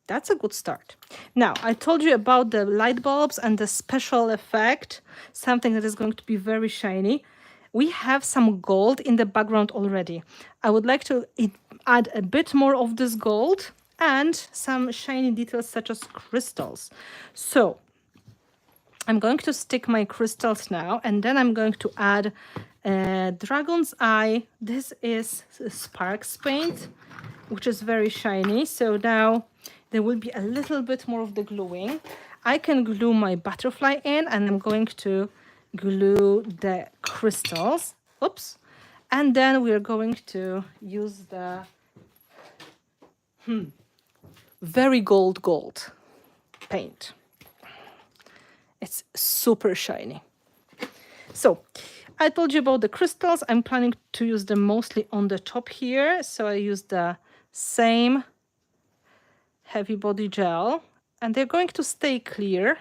That's a good start. Now, I told you about the light bulbs and the special effect, something that is going to be very shiny. We have some gold in the background already. I would like to add a bit more of this gold and some shiny details such as crystals. So I'm going to stick my crystals now, and then I'm going to add Dragon's Eye. This is Sparks paint, which is very shiny. So now there will be a little bit more of the gluing. I can glue my butterfly in, and I'm going to glue the crystals. Oops. And then we're going to use the very gold paint. It's super shiny. So I told you about the crystals. I'm planning to use them mostly on the top here. So I use the same heavy body gel, and they're going to stay clear.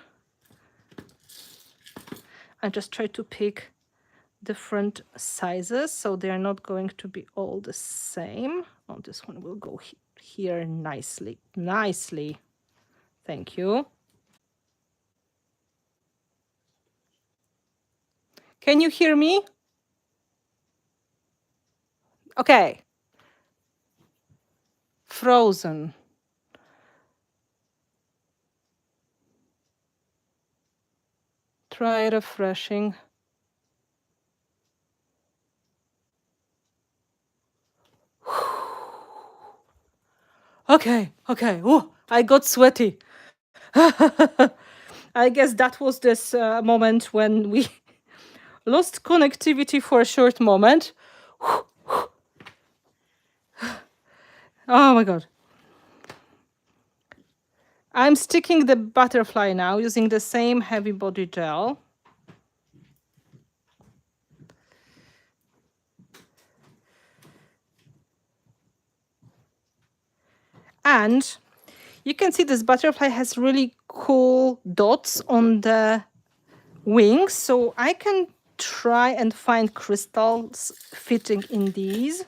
I just try to pick different sizes so they're not going to be all the same. Oh, this one will go here nicely. Thank you. Can you hear me? Okay. Frozen. Try refreshing. Okay. Oh, I got sweaty. I guess that was this moment when we lost connectivity for a short moment. Oh my God. I'm sticking the butterfly now using the same heavy body gel. And you can see this butterfly has really cool dots on the wings. So I can try and find crystals fitting in these.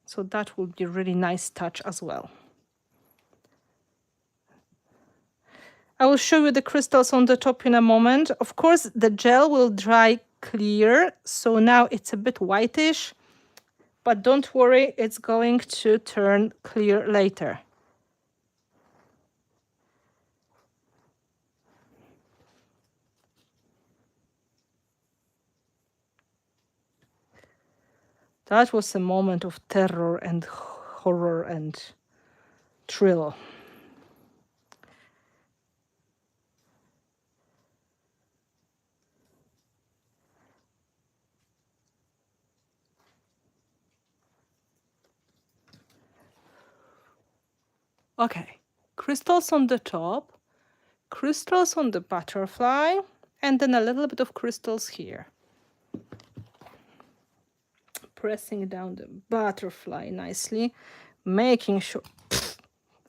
So that will be a really nice touch as well. I will show you the crystals on the top in a moment. Of course, the gel will dry clear. So now it's a bit whitish, but don't worry, it's going to turn clear later. That was a moment of terror and horror and thrill. Okay, crystals on the top, crystals on the butterfly, and then a little bit of crystals here. Pressing down the butterfly nicely, making sure,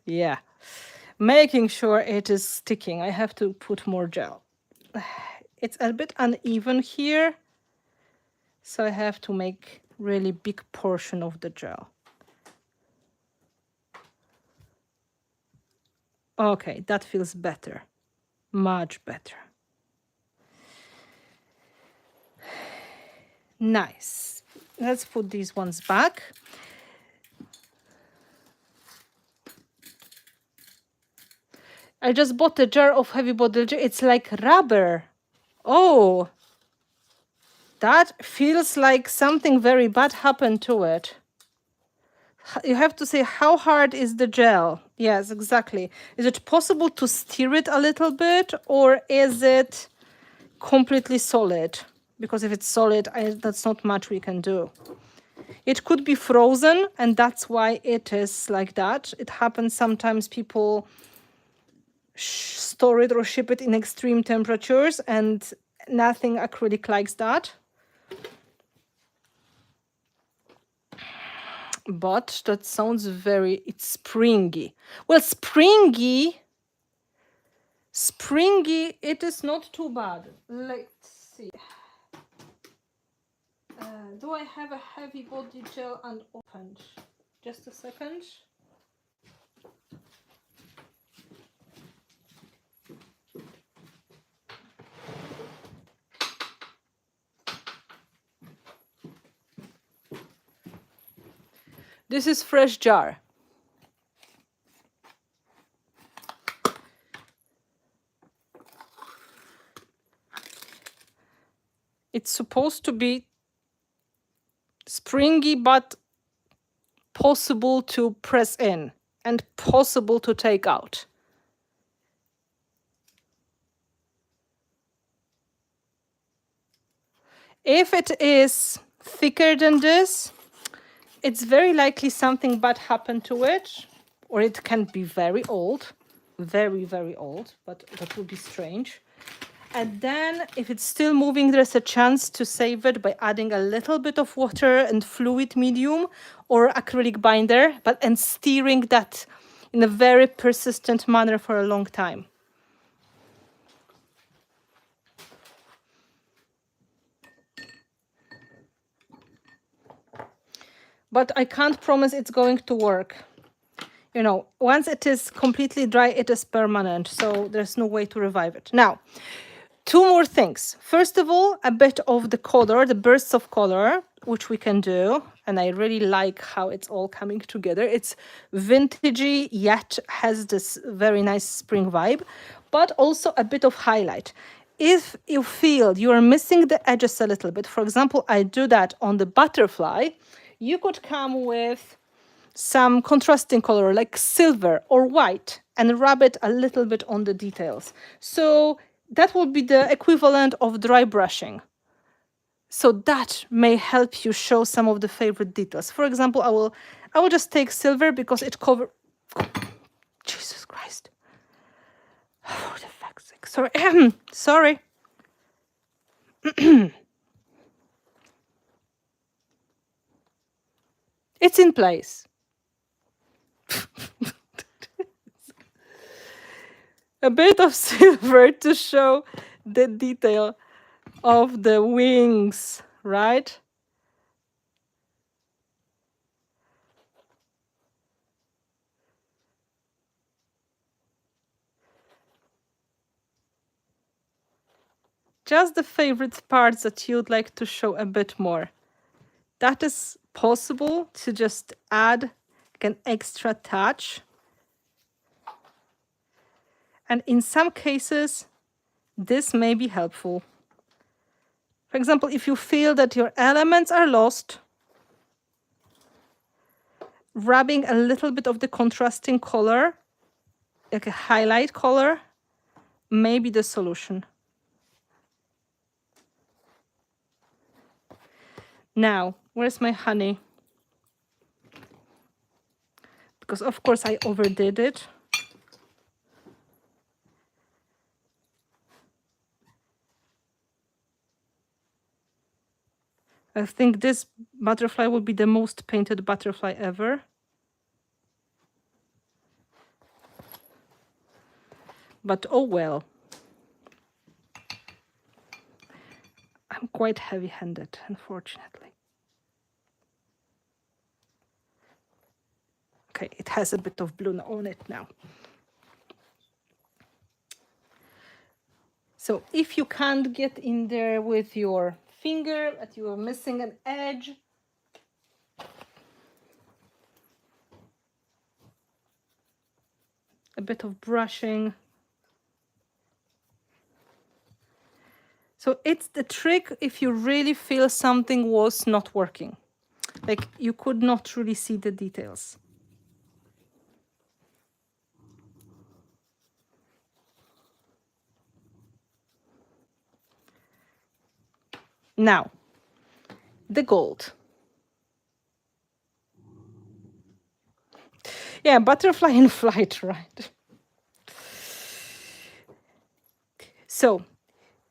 yeah, making sure it is sticking. I have to put more gel. It's a bit uneven here, so I have to make really big portion of the gel. Okay, that feels better, much better. Nice. Let's put these ones back. I just bought a jar of heavy bottle gel. It's like rubber. Oh, that feels like something very bad happened to it. You have to say, how hard is the gel? Yes, exactly. Is it possible to stir it a little bit, or is it completely solid? Because if it's solid, that's not much we can do. It could be frozen, and that's why it is like that. It happens sometimes people store it or ship it in extreme temperatures, and nothing acrylic likes that. But that sounds very, it's springy. Well, springy, it is not too bad. Let's see. Do I have a heavy body gel unopened? Just a second. This is fresh jar. It's supposed to be springy, but possible to press in and possible to take out. If it is thicker than this, it's very likely something bad happened to it, or it can be very old, very, very old, but that would be strange. And then if it's still moving, there's a chance to save it by adding a little bit of water and fluid medium or acrylic binder, and stirring that in a very persistent manner for a long time. But I can't promise it's going to work. You know, once it is completely dry, it is permanent, so there's no way to revive it. Now, two more things. First of all, a bit of the color, the bursts of color, which we can do. And I really like how it's all coming together. It's vintagey, yet has this very nice spring vibe, but also a bit of highlight. If you feel you are missing the edges a little bit, for example, I do that on the butterfly, you could come with some contrasting color like silver or white and rub it a little bit on the details. So that would be the equivalent of dry brushing. So that may help you show some of the favorite details. For example, I will just take silver because it covers. Jesus Christ! For the fuck's sake! Sorry, sorry. It's in place. A bit of silver to show the detail of the wings, right? Just the favorite parts that you'd like to show a bit more. That is possible to just add like an extra touch. And in some cases, this may be helpful. For example, if you feel that your elements are lost, rubbing a little bit of the contrasting color, like a highlight color, may be the solution. Now, where's my honey? Because of course I overdid it. I think this butterfly will be the most painted butterfly ever. But oh well. I'm quite heavy-handed, unfortunately. Okay, it has a bit of blue on it now. So if you can't get in there with your finger, that you are missing an edge, a bit of brushing. So it's the trick if you really feel something was not working. Like you could not really see the details. Now, the gold. Yeah, butterfly in flight, right? So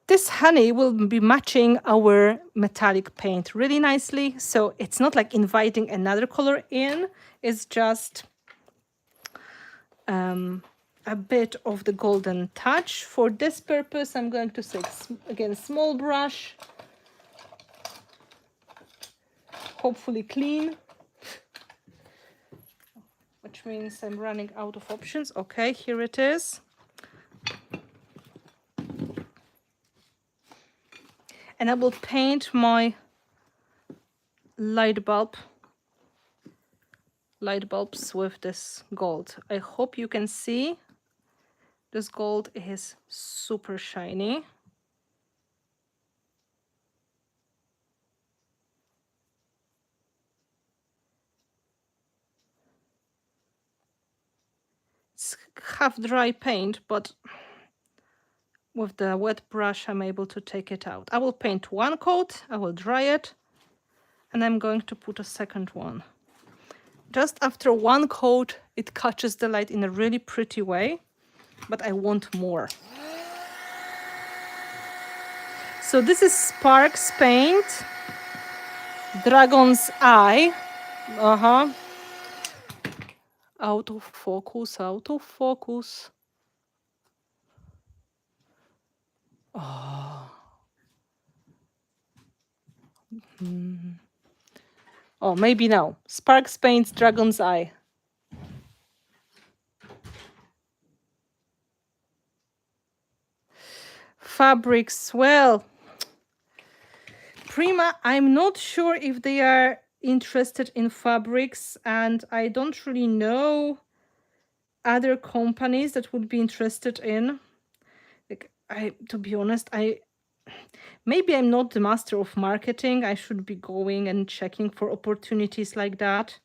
this honey will be matching our metallic paint really nicely. So it's not like inviting another color in. It's just a bit of the golden touch. For this purpose, I'm going to say, again, small brush. Hopefully clean. Which means I'm running out of options. Okay, here it is. And I will paint my light bulbs with this gold. I hope you can see this gold is super shiny. It's half dry paint, but with the wet brush I'm able to take it out. I will paint one coat, I will dry it, and I'm going to put a second one. Just after one coat, it catches the light in a really pretty way, but I want more. So this is Sparks paint, Dragon's Eye. Out of focus, out of focus. Oh. Oh, maybe now. Sparks paint, Dragon's Eye. Fabrics, well, Prima, I'm not sure if they are interested in fabrics, and I don't really know other companies that would be interested in. Like, to be honest, maybe I'm not the master of marketing. I should be going and checking for opportunities like that.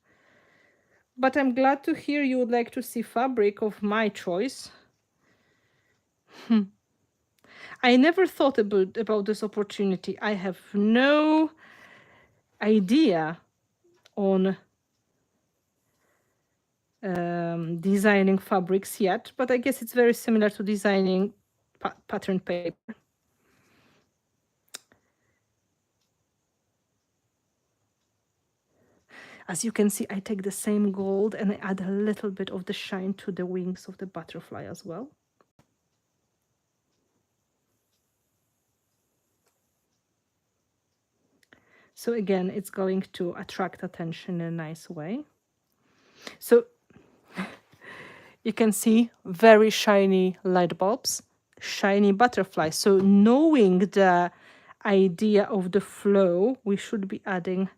But I'm glad to hear you would like to see fabric of my choice. I never thought about this opportunity. I have no idea on designing fabrics yet, but I guess it's very similar to designing pattern paper. As you can see, I take the same gold and I add a little bit of the shine to the wings of the butterfly as well. So again, it's going to attract attention in a nice way. So you can see very shiny light bulbs, shiny butterfly. So knowing the idea of the flow, we should be adding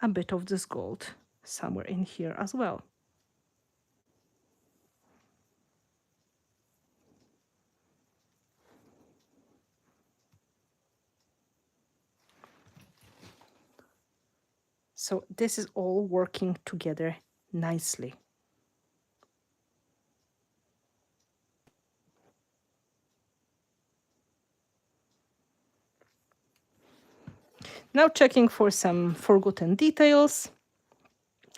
a bit of this gold somewhere in here as well. So this is all working together nicely. Now checking for some forgotten details,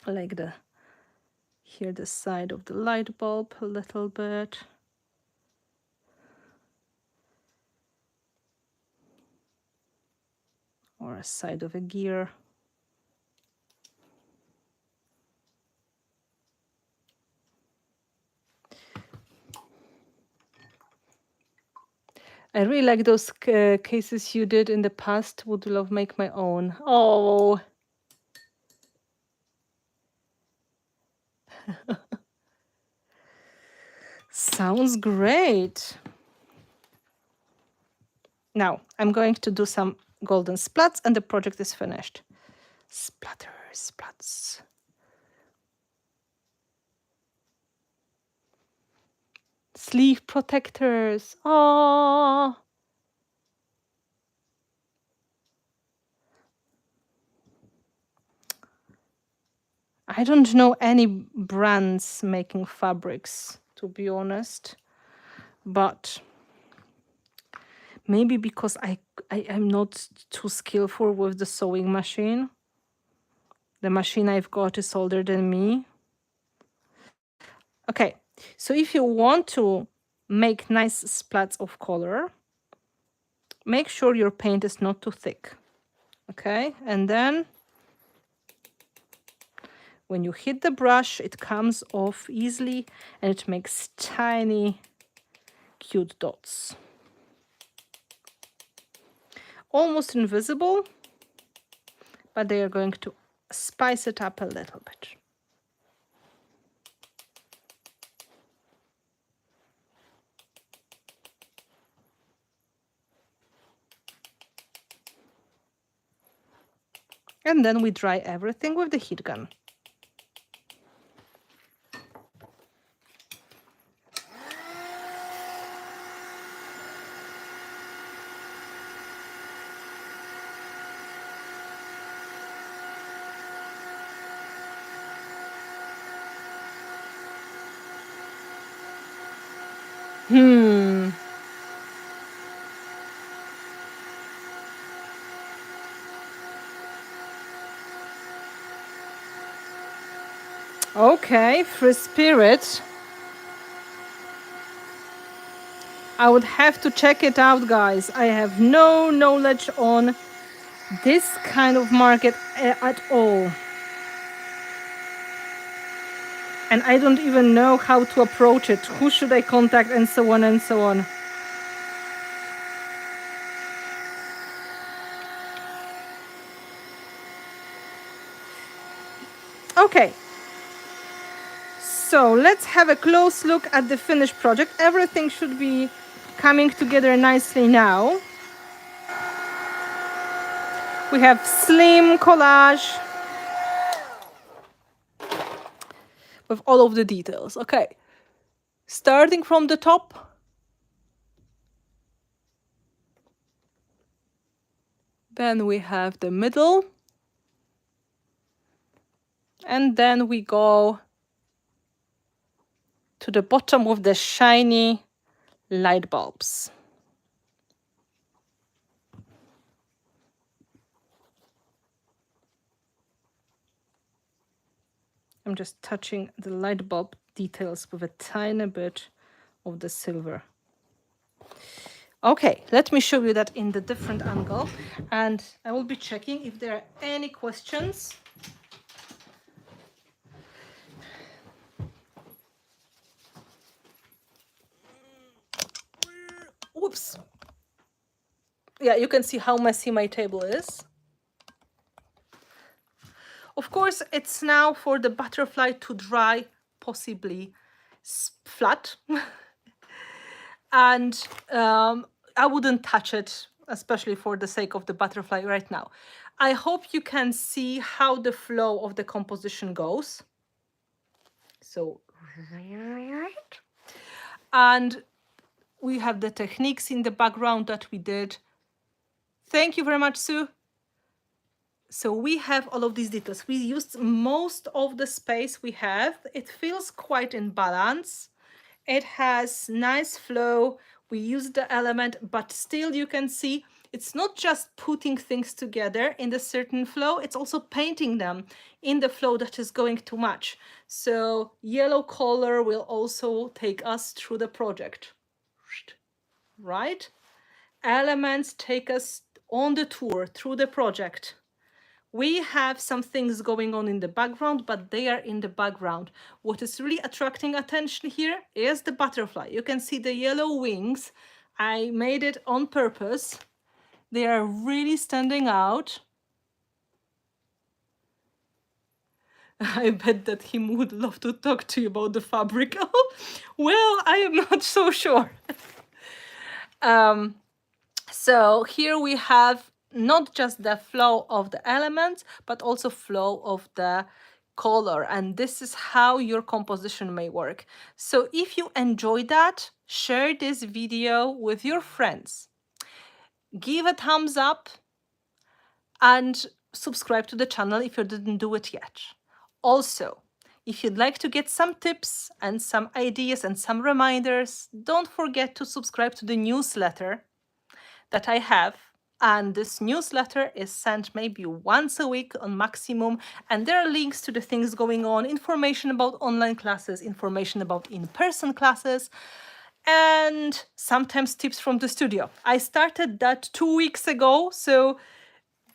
like here the side of the light bulb a little bit. Or a side of a gear. I really like those cases you did in the past. Would love make my own. Oh. Sounds great. Now I'm going to do some golden splats and the project is finished. Splatter, splats. Sleeve protectors. Oh. I don't know any brands making fabrics, to be honest, but maybe because I am not too skillful with the sewing machine. The machine I've got is older than me. Okay, so if you want to make nice splats of color, make sure your paint is not too thick. Okay, and then when you hit the brush, it comes off easily and it makes tiny, cute dots. Almost invisible, but they are going to spice it up a little bit. And then we dry everything with the heat gun. Okay, free spirit. I would have to check it out, guys. I have no knowledge on this kind of market at all. And I don't even know how to approach it. Who should I contact and so on and so on. Okay. So let's have a close look at the finished project. Everything should be coming together nicely now. We have slim collage with all of the details. Okay, starting from the top. Then we have the middle. And then we go to the bottom of the shiny light bulbs. I'm just touching the light bulb details with a tiny bit of the silver. Okay, let me show you that in the different angle, and I will be checking if there are any questions. Whoops. Yeah, you can see how messy my table is. Of course, it's now for the butterfly to dry, possibly flat. And I wouldn't touch it, especially for the sake of the butterfly right now. I hope you can see how the flow of the composition goes. So, and we have the techniques in the background that we did. Thank you very much, Sue. So we have all of these details. We used most of the space we have. It feels quite in balance. It has nice flow. We use the element, but still you can see it's not just putting things together in a certain flow, it's also painting them in the flow that is going to match. So yellow color will also take us through the project, right? Elements take us on the tour through the project. We have some things going on in the background, but they are in the background. What is really attracting attention here is the butterfly. You can see the yellow wings. I made it on purpose. They are really standing out. I bet that him would love to talk to you about the fabric. Well, I am not so sure. So here we have not just the flow of the elements, but also flow of the color. And this is how your composition may work. So if you enjoyed that, share this video with your friends. Give a thumbs up and subscribe to the channel if you didn't do it yet. Also, if you'd like to get some tips and some ideas and some reminders, don't forget to subscribe to the newsletter that I have. And this newsletter is sent maybe once a week on maximum. And there are links to the things going on, information about online classes, information about in-person classes, and sometimes tips from the studio. I started that 2 weeks ago, so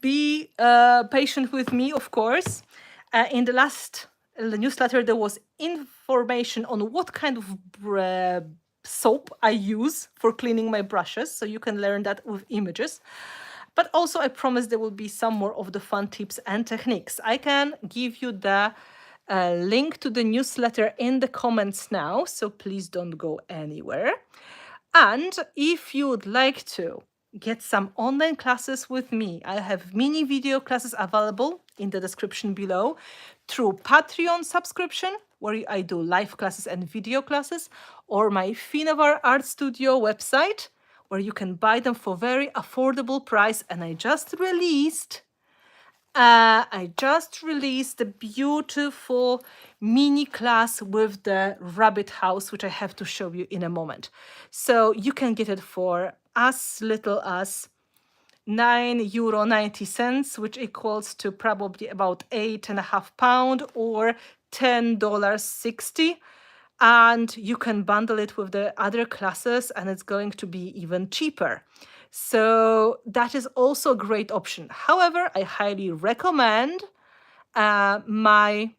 be patient with me, of course. In the last newsletter, there was information on what kind of soap I use for cleaning my brushes, so you can learn that with images. But also I promise there will be some more of the fun tips and techniques. I can give you the link to the newsletter in the comments now, so please don't go anywhere. And if you would like to get some online classes with me, I have mini video classes available in the description below through Patreon subscription, where I do live classes and video classes, or my Finnabair Art Studio website, where you can buy them for very affordable price. And I just released the beautiful mini class with the rabbit house, which I have to show you in a moment. So you can get it for as little as €9.90, which equals to probably about £8.50 or $10.60. And you can bundle it with the other classes and it's going to be even cheaper. So that is also a great option. However, I highly recommend my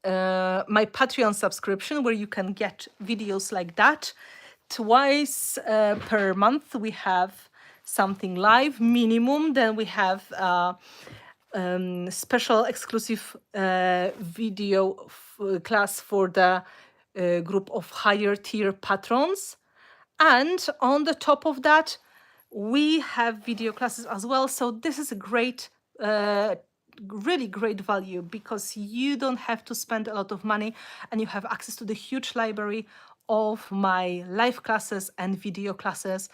Patreon subscription, where you can get videos like that twice per month. We have something live minimum, then we have special exclusive video class for the group of higher tier patrons. And on the top of that, we have video classes as well. So this is a great, really great value, because you don't have to spend a lot of money and you have access to the huge library of my live classes and video classes.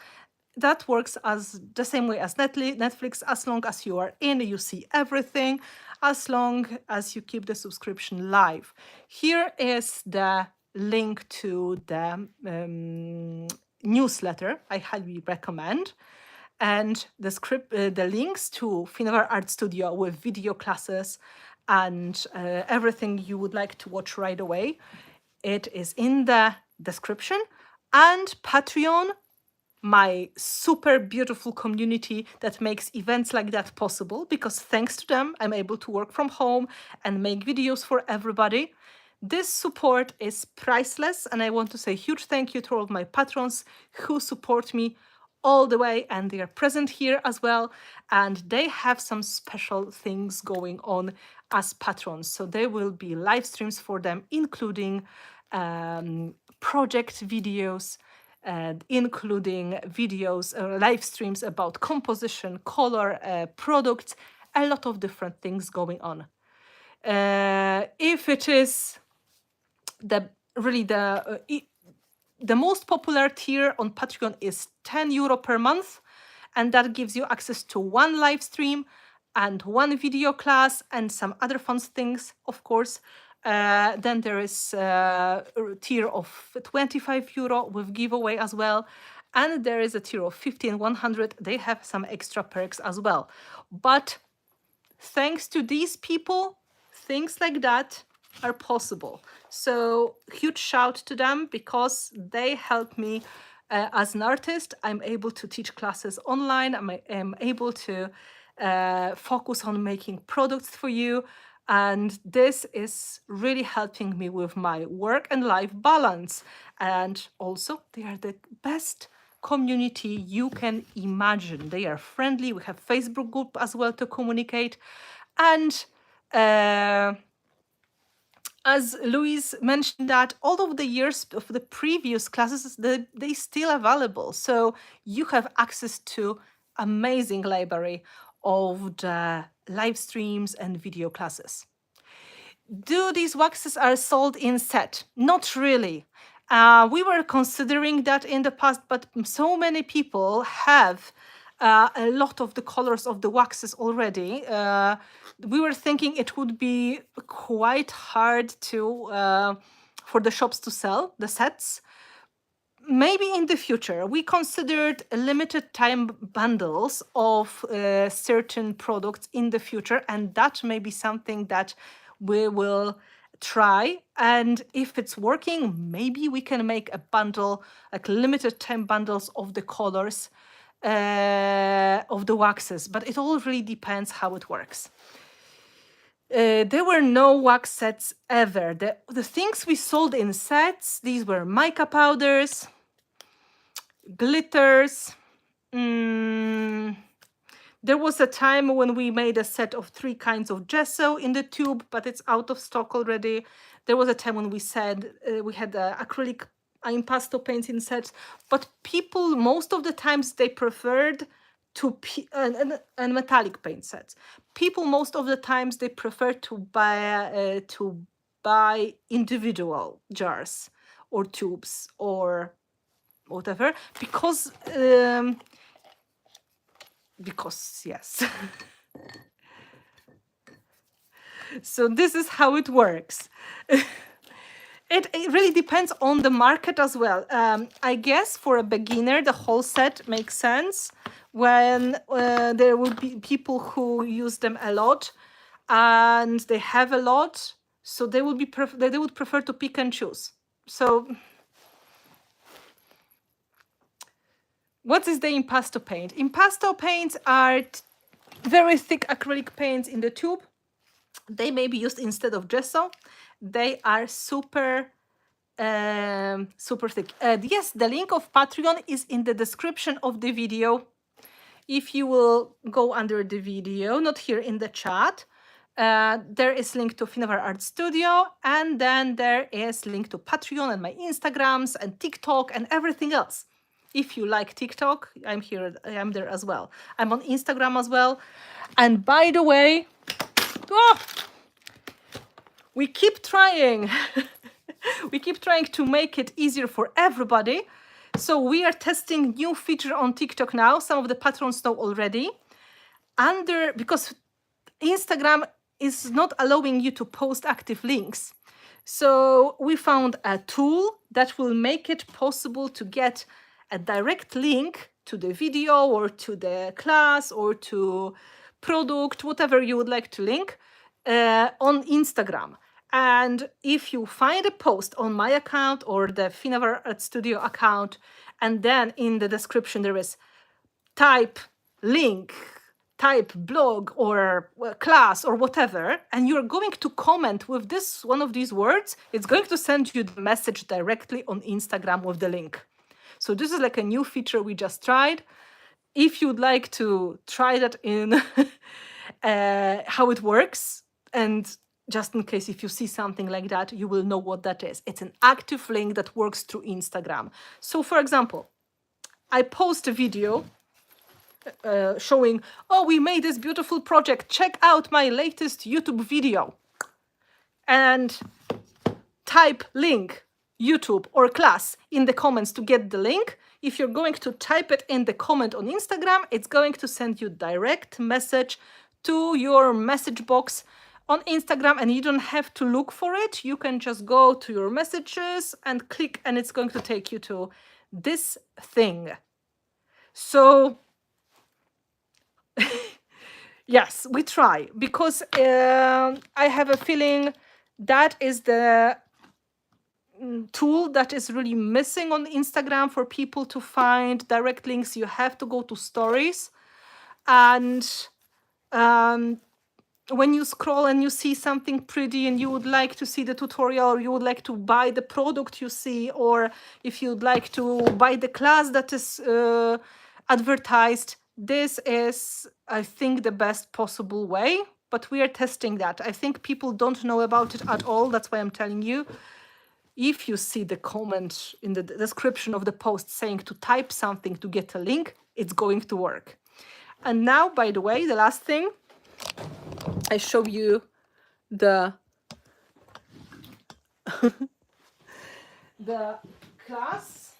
That works as the same way as Netflix. As long as you are in, you see everything, as long as you keep the subscription live. Here is the link to the newsletter I highly recommend, and the links to Finnabair Art Studio with video classes and everything you would like to watch right away. It is in the description. And Patreon, my super beautiful community that makes events like that possible, because thanks to them, I'm able to work from home and make videos for everybody. This support is priceless, and I want to say a huge thank you to all of my patrons who support me all the way, and they are present here as well, and they have some special things going on as patrons. So there will be live streams for them, including project videos, and including videos, live streams about composition, color, products, a lot of different things going on. If it is the really the most popular tier on Patreon is €10 per month, and that gives you access to one live stream and one video class and some other fun things, of course. Then there is a tier of €25 with giveaway as well. And there is a tier of 50 and 100. They have some extra perks as well. But thanks to these people, things like that are possible. So huge shout to them, because they help me as an artist. I'm able to teach classes online. I'm able to focus on making products for you. And this is really helping me with my work and life balance. And also, they are the best community you can imagine. They are friendly. We have Facebook group as well to communicate. And as Louise mentioned, that all of the years of the previous classes, they still available. So you have access to amazing library of the live streams and video classes. Do these waxes are sold in set? Not really. We were considering that in the past, but so many people have a lot of the colors of the waxes already. We were thinking it would be quite hard to for the shops to sell the sets. Maybe in the future. We considered limited time bundles of certain products in the future, and that may be something that we will try. And if it's working, maybe we can make a bundle, like limited time bundles of the colors of the waxes, but it all really depends how it works. There were no wax sets ever. The things we sold in sets, these were mica powders, glitters. There was a time when we made a set of 3 kinds of gesso in the tube, but it's out of stock already. There was a time when we said we had acrylic impasto paints in sets, but people, most of the times, they preferred to and metallic paint sets. People, most of the times, they prefer to buy individual jars or tubes or whatever, because yes. So this is how it works. It really depends on the market as well. I guess for a beginner, the whole set makes sense when there will be people who use them a lot and they have a lot, so they would prefer to pick and choose. So what is the impasto paint? Impasto paints are very thick acrylic paints in the tube. They may be used instead of gesso. They are super thick. Yes, the link of Patreon is in the description of the video. If you will go under the video, not here in the chat, there is link to Finnabair Art Studio, and then there is link to Patreon and my Instagrams and TikTok and everything else. If you like TikTok, I'm here. I am there as well. I'm on Instagram as well. And by the way, we keep trying. We keep trying to make it easier for everybody. So we are testing new feature on TikTok now. Some of the patrons know already. Because Instagram is not allowing you to post active links. So we found a tool that will make it possible to get a direct link to the video or to the class or to product, whatever you would like to link, on Instagram. And if you find a post on my account or the Finnabair Art Studio account, and then in the description there is type link, type blog or class or whatever, and you're going to comment with this one of these words, it's going to send you the message directly on Instagram with the link. So this is like a new feature we just tried. If you'd like to try that in how it works, and just in case if you see something like that, you will know what that is. It's an active link that works through Instagram. So for example, I post a video showing, oh, we made this beautiful project. Check out my latest YouTube video. And type link, YouTube or class in the comments to get the link. If you're going to type it in the comment on Instagram, it's going to send you direct message to your message box on Instagram, and you don't have to look for it. You can just go to your messages and click, and it's going to take you to this thing. So yes, we try, because I have a feeling that is the tool that is really missing on Instagram for people to find direct links. You have to go to stories, and when you scroll and you see something pretty and you would like to see the tutorial, or you would like to buy the product you see, or if you'd like to buy the class that is advertised, this is, I think, the best possible way. But we are testing that. I think people don't know about it at all. That's why I'm telling you. If you see the comment in the description of the post saying to type something to get a link, it's going to work. And now, by the way, the last thing, I show you the the class.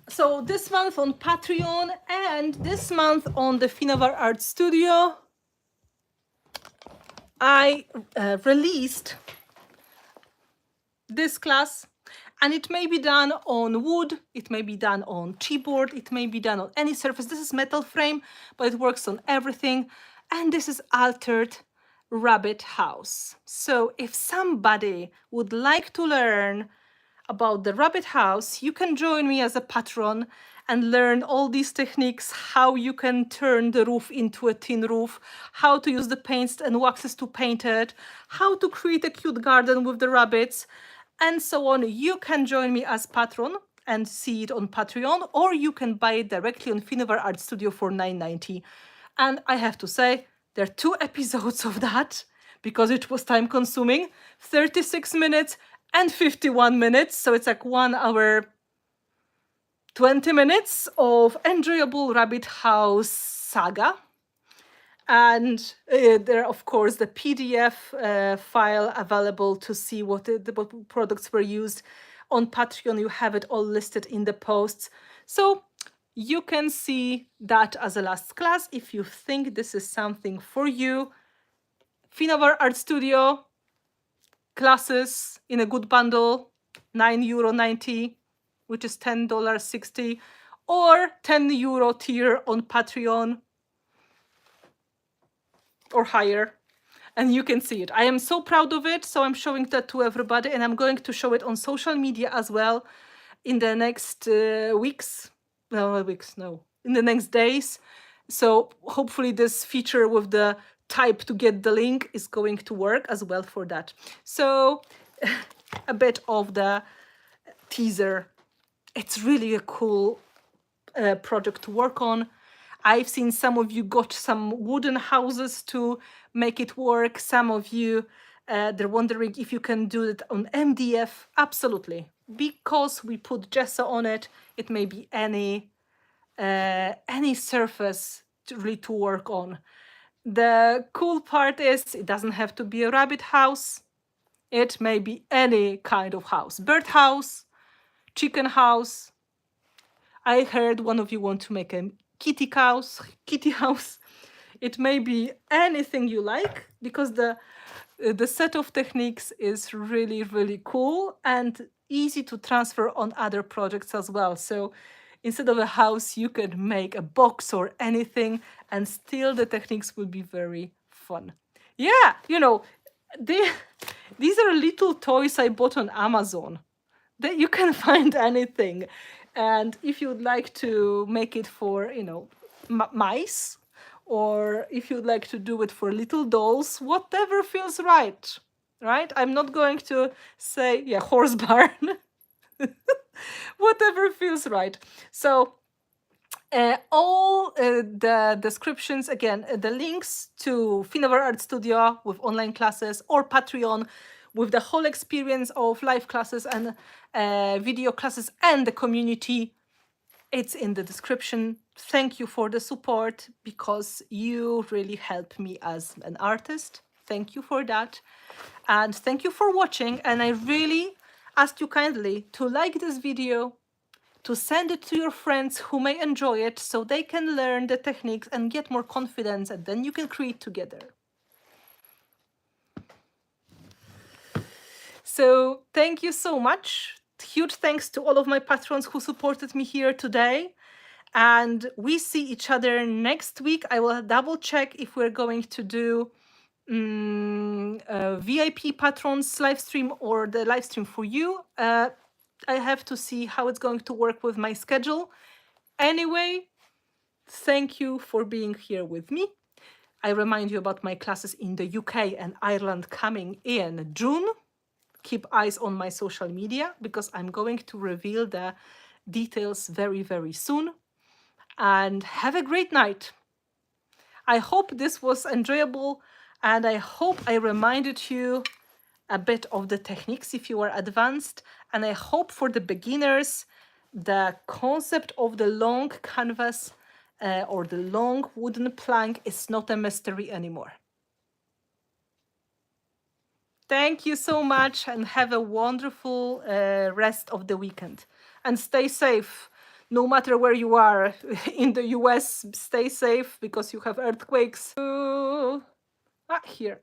So this month on Patreon and this month on the Finnabair Art Studio, I released this class, and it may be done on wood, it may be done on chipboard, it may be done on any surface. This is metal frame, but it works on everything. And this is altered rabbit house. So if somebody would like to learn about the rabbit house, you can join me as a patron and learn all these techniques, how you can turn the roof into a tin roof, how to use the paints and waxes to paint it, how to create a cute garden with the rabbits, and so on. You can join me as patron and see it on Patreon, or you can buy it directly on Finnabair Art Studio for $9.90. And I have to say, there are 2 episodes of that, because it was time consuming, 36 minutes and 51 minutes. So it's like 1 hour, 20 minutes of enjoyable rabbit house saga. And there, of course, the PDF file available to see what products were used. On Patreon, you have it all listed in the posts. So you can see that as a last class if you think this is something for you. Finnabair Art Studio classes in a good bundle, €9.90, which is $10.60, or €10 tier on Patreon or higher, and you can see it. I am so proud of it, so I'm showing that to everybody, and I'm going to show it on social media as well in the next in the next days. So hopefully this feature with the type to get the link is going to work as well for that. So a bit of the teaser. It's really a cool project to work on. I've seen some of you got some wooden houses to make it work. Some of you, they're wondering if you can do it on MDF. Absolutely. Because we put gesso on it, it may be any surface to work on. The cool part is it doesn't have to be a rabbit house. It may be any kind of house. Bird house, chicken house. I heard one of you want to make a kitty house. It may be anything you like, because the set of techniques is really, really cool and easy to transfer on other projects as well. So instead of a house, you can make a box or anything, and still the techniques will be very fun. Yeah, you know, they, these are little toys I bought on Amazon. That you can find anything. And if you'd like to make it for, you know, mice, or if you'd like to do it for little dolls, whatever feels right, right? I'm not going to say, yeah, horse barn, whatever feels right. So all the descriptions, again, the links to Finnabair Art Studio with online classes, or Patreon with the whole experience of live classes and video classes and the community, it's in the description. Thank you for the support, because you really help me as an artist. Thank you for that. And thank you for watching. And I really ask you kindly to like this video, to send it to your friends who may enjoy it, so they can learn the techniques and get more confidence, and then you can create together. So thank you so much. Huge thanks to all of my patrons who supported me here today. And we see each other next week. I will double check if we're going to do VIP patrons live stream or the live stream for you. I have to see how it's going to work with my schedule. Anyway, thank you for being here with me. I remind you about my classes in the UK and Ireland coming in June. Keep eyes on my social media, because I'm going to reveal the details very, very soon. And have a great night. I hope this was enjoyable, and I hope I reminded you a bit of the techniques if you are advanced. And I hope for the beginners, the concept of the long canvas or the long wooden plank is not a mystery anymore. Thank you so much, and have a wonderful rest of the weekend. And stay safe, no matter where you are. In the US, stay safe, because you have earthquakes. Here.